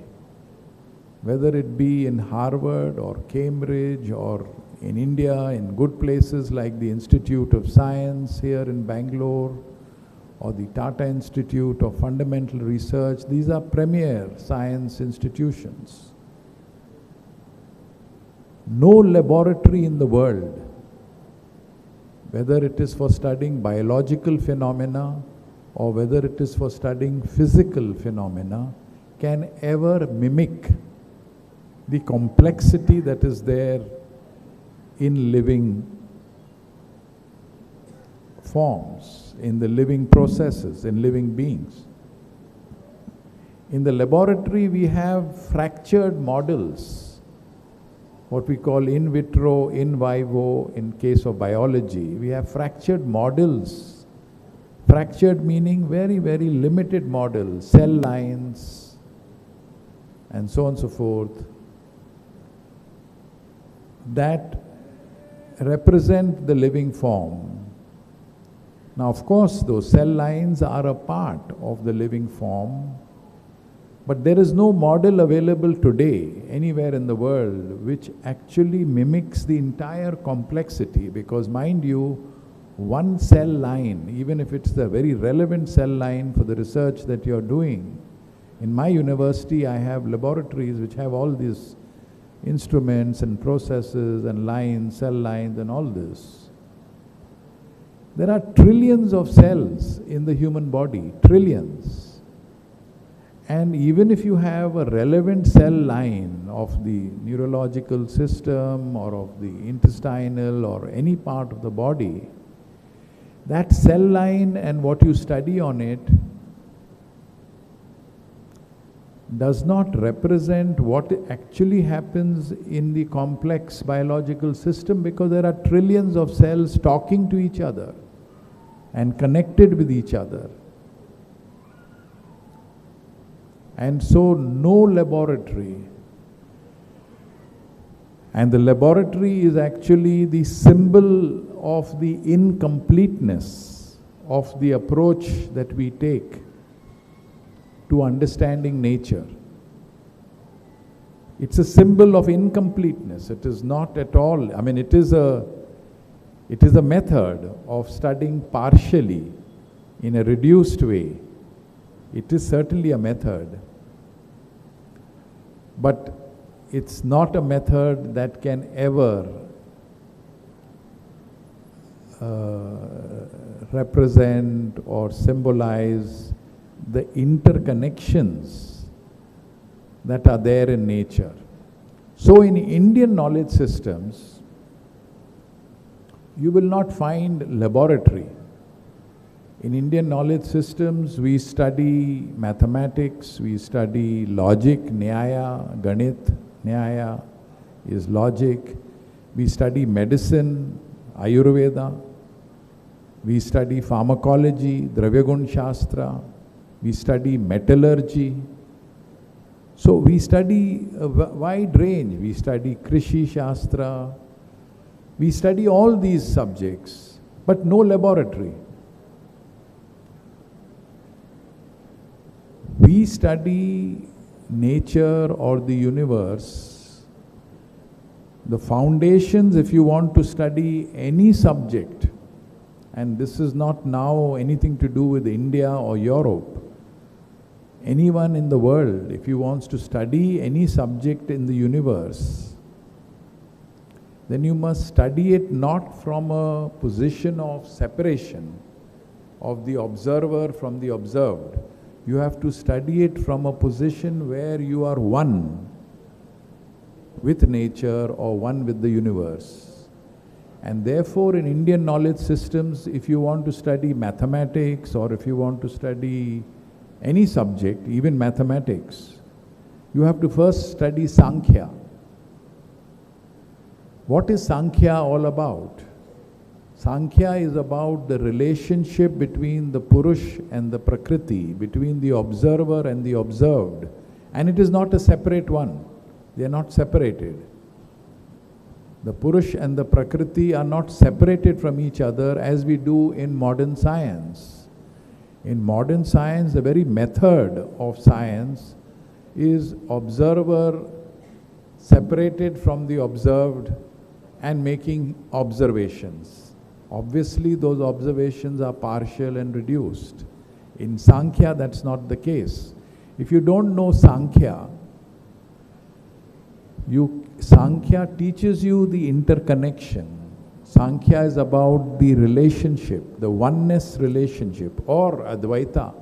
whether it be in Harvard or Cambridge or in India, in good places like the Institute of Science here in Bangalore, or the Tata Institute of Fundamental Research, these are premier science institutions. No laboratory in the world, whether it is for studying biological phenomena or whether it is for studying physical phenomena, can ever mimic the complexity that is there in living forms, in the living processes, in living beings. In the laboratory, we have fractured models what we call in vitro, in vivo in case of biology. We have fractured models. Fractured meaning very, very limited models, cell lines, and so on and so forth, that represent the living form. Now, of course, those cell lines are a part of the living form, but there is no model available today anywhere in the world which actually mimics the entire complexity, because mind you, one cell line, even if it's the very relevant cell line for the research that you're doing, in my university I have laboratories which have all these instruments and processes and lines, cell lines and all this. There are trillions of cells in the human body, trillions. And even if you have a relevant cell line of the neurological system or of the intestinal or any part of the body, that cell line and what you study on it does not represent what actually happens in the complex biological system, because there are trillions of cells talking to each other and connected with each other. And so no laboratory, and the laboratory is actually the symbol of the incompleteness of the approach that we take to understanding nature. It's a symbol of incompleteness. It is not at all, I mean, it is a method of studying partially in a reduced way. It is certainly a method, but it's not a method that can ever represent or symbolize the interconnections that are there in nature. So in Indian knowledge systems, you will not find laboratory. In Indian knowledge systems, we study mathematics, we study logic, Nyaya, Ganit, Nyaya is logic. We study medicine, Ayurveda. We study pharmacology, Dravyagun Shastra. We study metallurgy. So we study a wide range. We study Krishi Shastra. We study all these subjects, but no laboratory. We study nature or the universe. The foundations, if you want to study any subject, and this is not now anything to do with India or Europe, anyone in the world, if he wants to study any subject in the universe, then you must study it not from a position of separation of the observer from the observed. You have to study it from a position where you are one with nature or one with the universe. And therefore, in Indian knowledge systems, if you want to study mathematics or if you want to study any subject, even mathematics, you have to first study Sankhya. What is Sankhya all about? Sankhya is about the relationship between the Purush and the Prakriti, between the observer and the observed. And it is not a separate one. They are not separated. The Purush and the Prakriti are not separated from each other as we do in modern science. In modern science, the very method of science is observer separated from the observed and making observations. Obviously, those observations are partial and reduced. In Sankhya, that's not the case. If you don't know Sankhya, Sankhya teaches you the interconnection. Sankhya is about the relationship, the oneness relationship, or Advaita.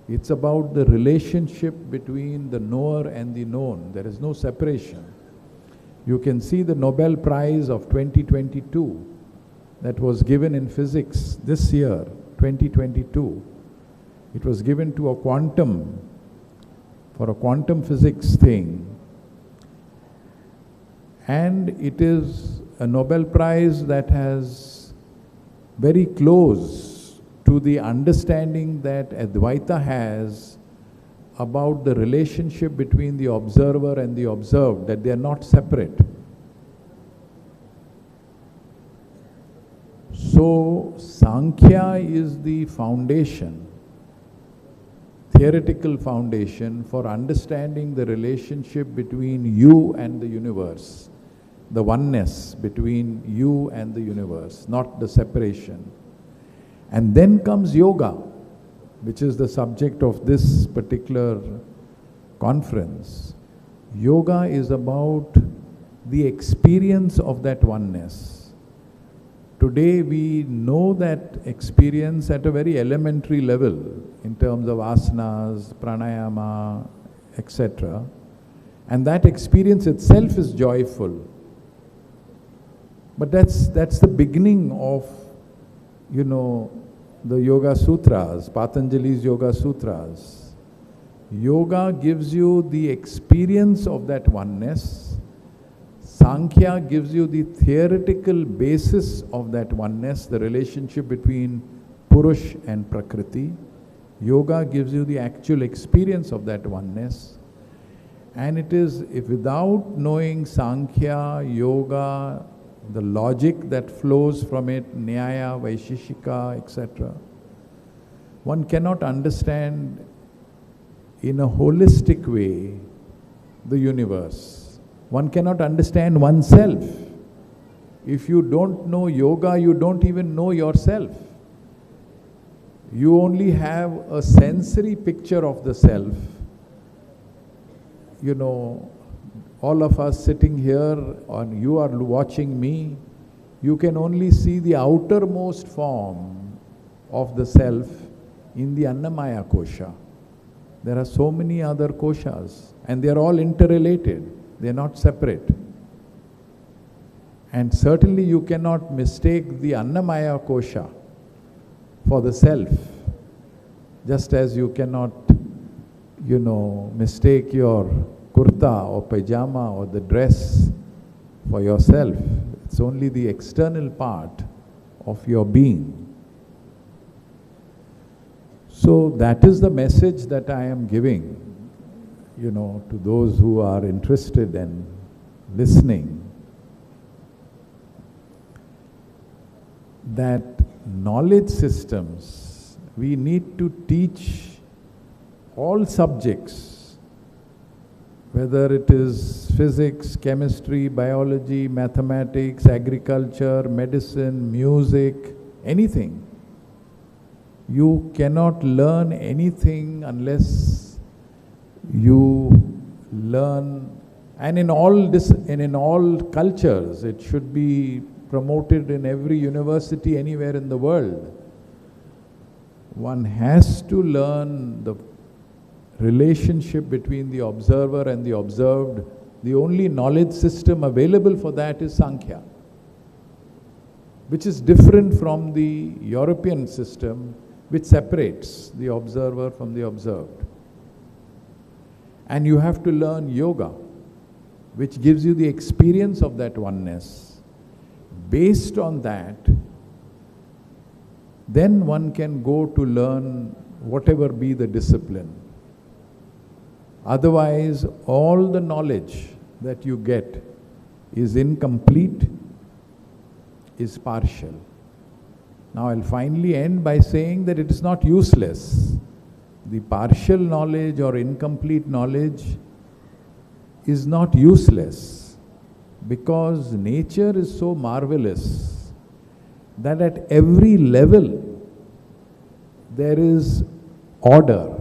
It's about the relationship between the knower and the known. There is no separation. You can see the Nobel Prize of 2022 that was given in physics this year, 2022. It was given to a for a quantum physics thing. And it is a Nobel Prize that has very close to the understanding that Advaita has about the relationship between the observer and the observed, that they are not separate. So, Sankhya is the foundation, theoretical foundation for understanding the relationship between you and the universe, the oneness between you and the universe, not the separation. And then comes yoga, which is the subject of this particular conference. Yoga is about the experience of that oneness. Today we know that experience at a very elementary level in terms of asanas, pranayama, etc. And that experience itself is joyful. But that's the beginning of, the Yoga Sutras, Patanjali's Yoga Sutras. Yoga gives you the experience of that oneness. Sankhya gives you the theoretical basis of that oneness, the relationship between Purush and Prakriti. Yoga gives you the actual experience of that oneness. And it is, if without knowing Sankhya, Yoga, the logic that flows from it, Nyaya, Vaisheshika, etc., one cannot understand in a holistic way the universe. One cannot understand oneself. If you don't know yoga, you don't even know yourself. You only have a sensory picture of the self. All of us sitting here, and you are watching me, you can only see the outermost form of the self in the Annamaya kosha. There are so many other koshas, and they are all interrelated. They are not separate. And certainly you cannot mistake the Annamaya kosha for the self, just as you cannot, mistake your kurta or pajama or the dress for yourself. It's only the external part of your being. So that is the message that I am giving, to those who are interested in listening, that knowledge systems, we need to teach all subjects, whether it is physics, chemistry, biology, mathematics, agriculture, medicine, music, anything. You cannot learn anything unless you learn, and in all cultures, it should be promoted in every university anywhere in the world. One has to learn the relationship between the observer and the observed. The only knowledge system available for that is Sankhya, which is different from the European system, which separates the observer from the observed. And you have to learn yoga, which gives you the experience of that oneness. Based on that, then one can go to learn whatever be the discipline. Otherwise, all the knowledge that you get is incomplete, is partial. Now I'll finally end by saying that it is not useless. The partial knowledge or incomplete knowledge is not useless, because nature is so marvelous that at every level there is order,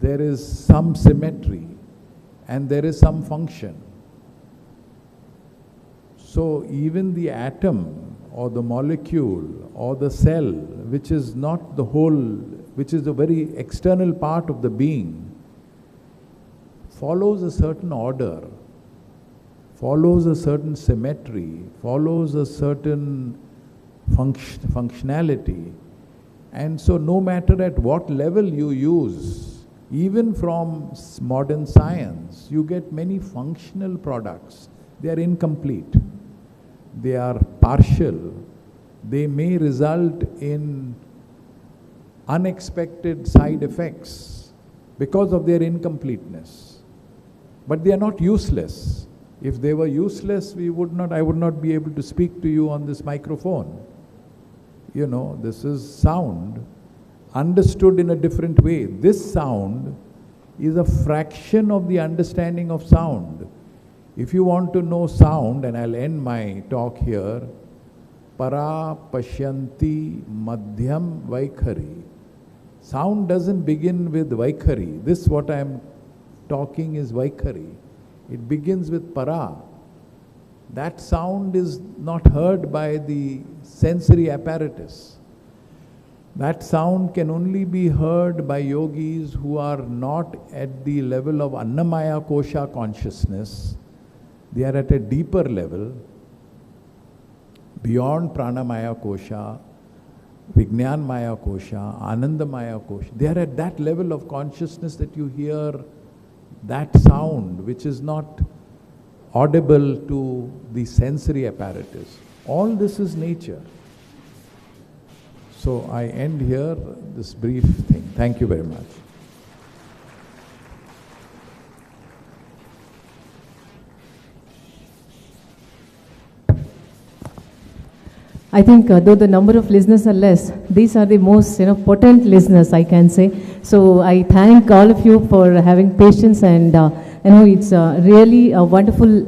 there is some symmetry, and there is some function. So even the atom or the molecule or the cell, which is not the whole, which is the very external part of the being, follows a certain order, follows a certain symmetry, follows a certain functionality. And so no matter at what level you use, even from modern science, you get many functional products, they are incomplete, they are partial, they may result in unexpected side effects because of their incompleteness. But they are not useless. If they were useless, I would not be able to speak to you on this microphone. You know, this is sound understood in a different way. This sound is a fraction of the understanding of sound. If you want to know sound, and I'll end my talk here, para pashyanti madhyam vaikhari. Sound doesn't begin with vaikhari. This what I am talking is vaikhari. It begins with para. That sound is not heard by the sensory apparatus. That sound can only be heard by yogis who are not at the level of Annamaya Kosha consciousness. They are at a deeper level, beyond Pranamaya Kosha, Vijnanmaya Kosha, Anandamaya Kosha. They are at that level of consciousness that you hear that sound which is not audible to the sensory apparatus. All this is nature. So I end here this brief thing. Thank you very much. I think though the number of listeners are less, these are the most potent listeners, I can say. So I thank all of you for having patience, and it's really a wonderful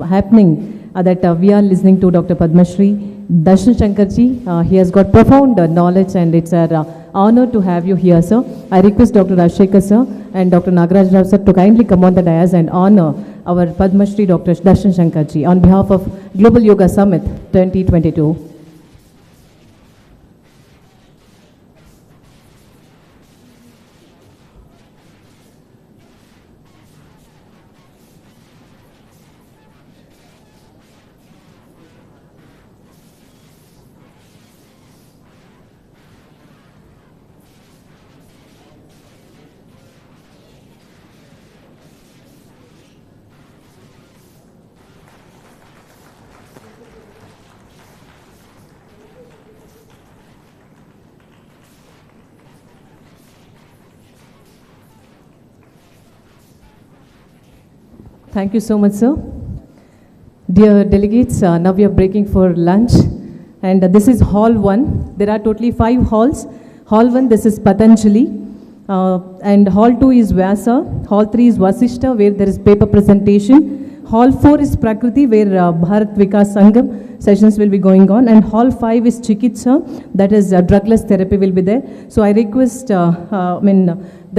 happening that we are listening to Dr. Padma Shri Darshan Shankarji. He has got profound knowledge, and it's an honor to have you here, sir. I request Dr. Rajshekar sir and Dr. Nagaraj Rao sir to kindly come on the dais and honor our Padma Shri Dr. Darshan Shankarji on behalf of Global Yoga Summit 2022. Thank you so much, sir. Dear delegates, now we are breaking for lunch, and this is Hall 1. There are totally 5 halls. Hall 1, this is Patanjali, and Hall 2 is Vyasa. Hall 3 is Vasishta, where there is paper presentation. Hall 4 is Prakriti, where Bharat Vikas Sangam sessions will be going on, and Hall 5 is Chikitsa, that is drugless therapy will be there. So I request,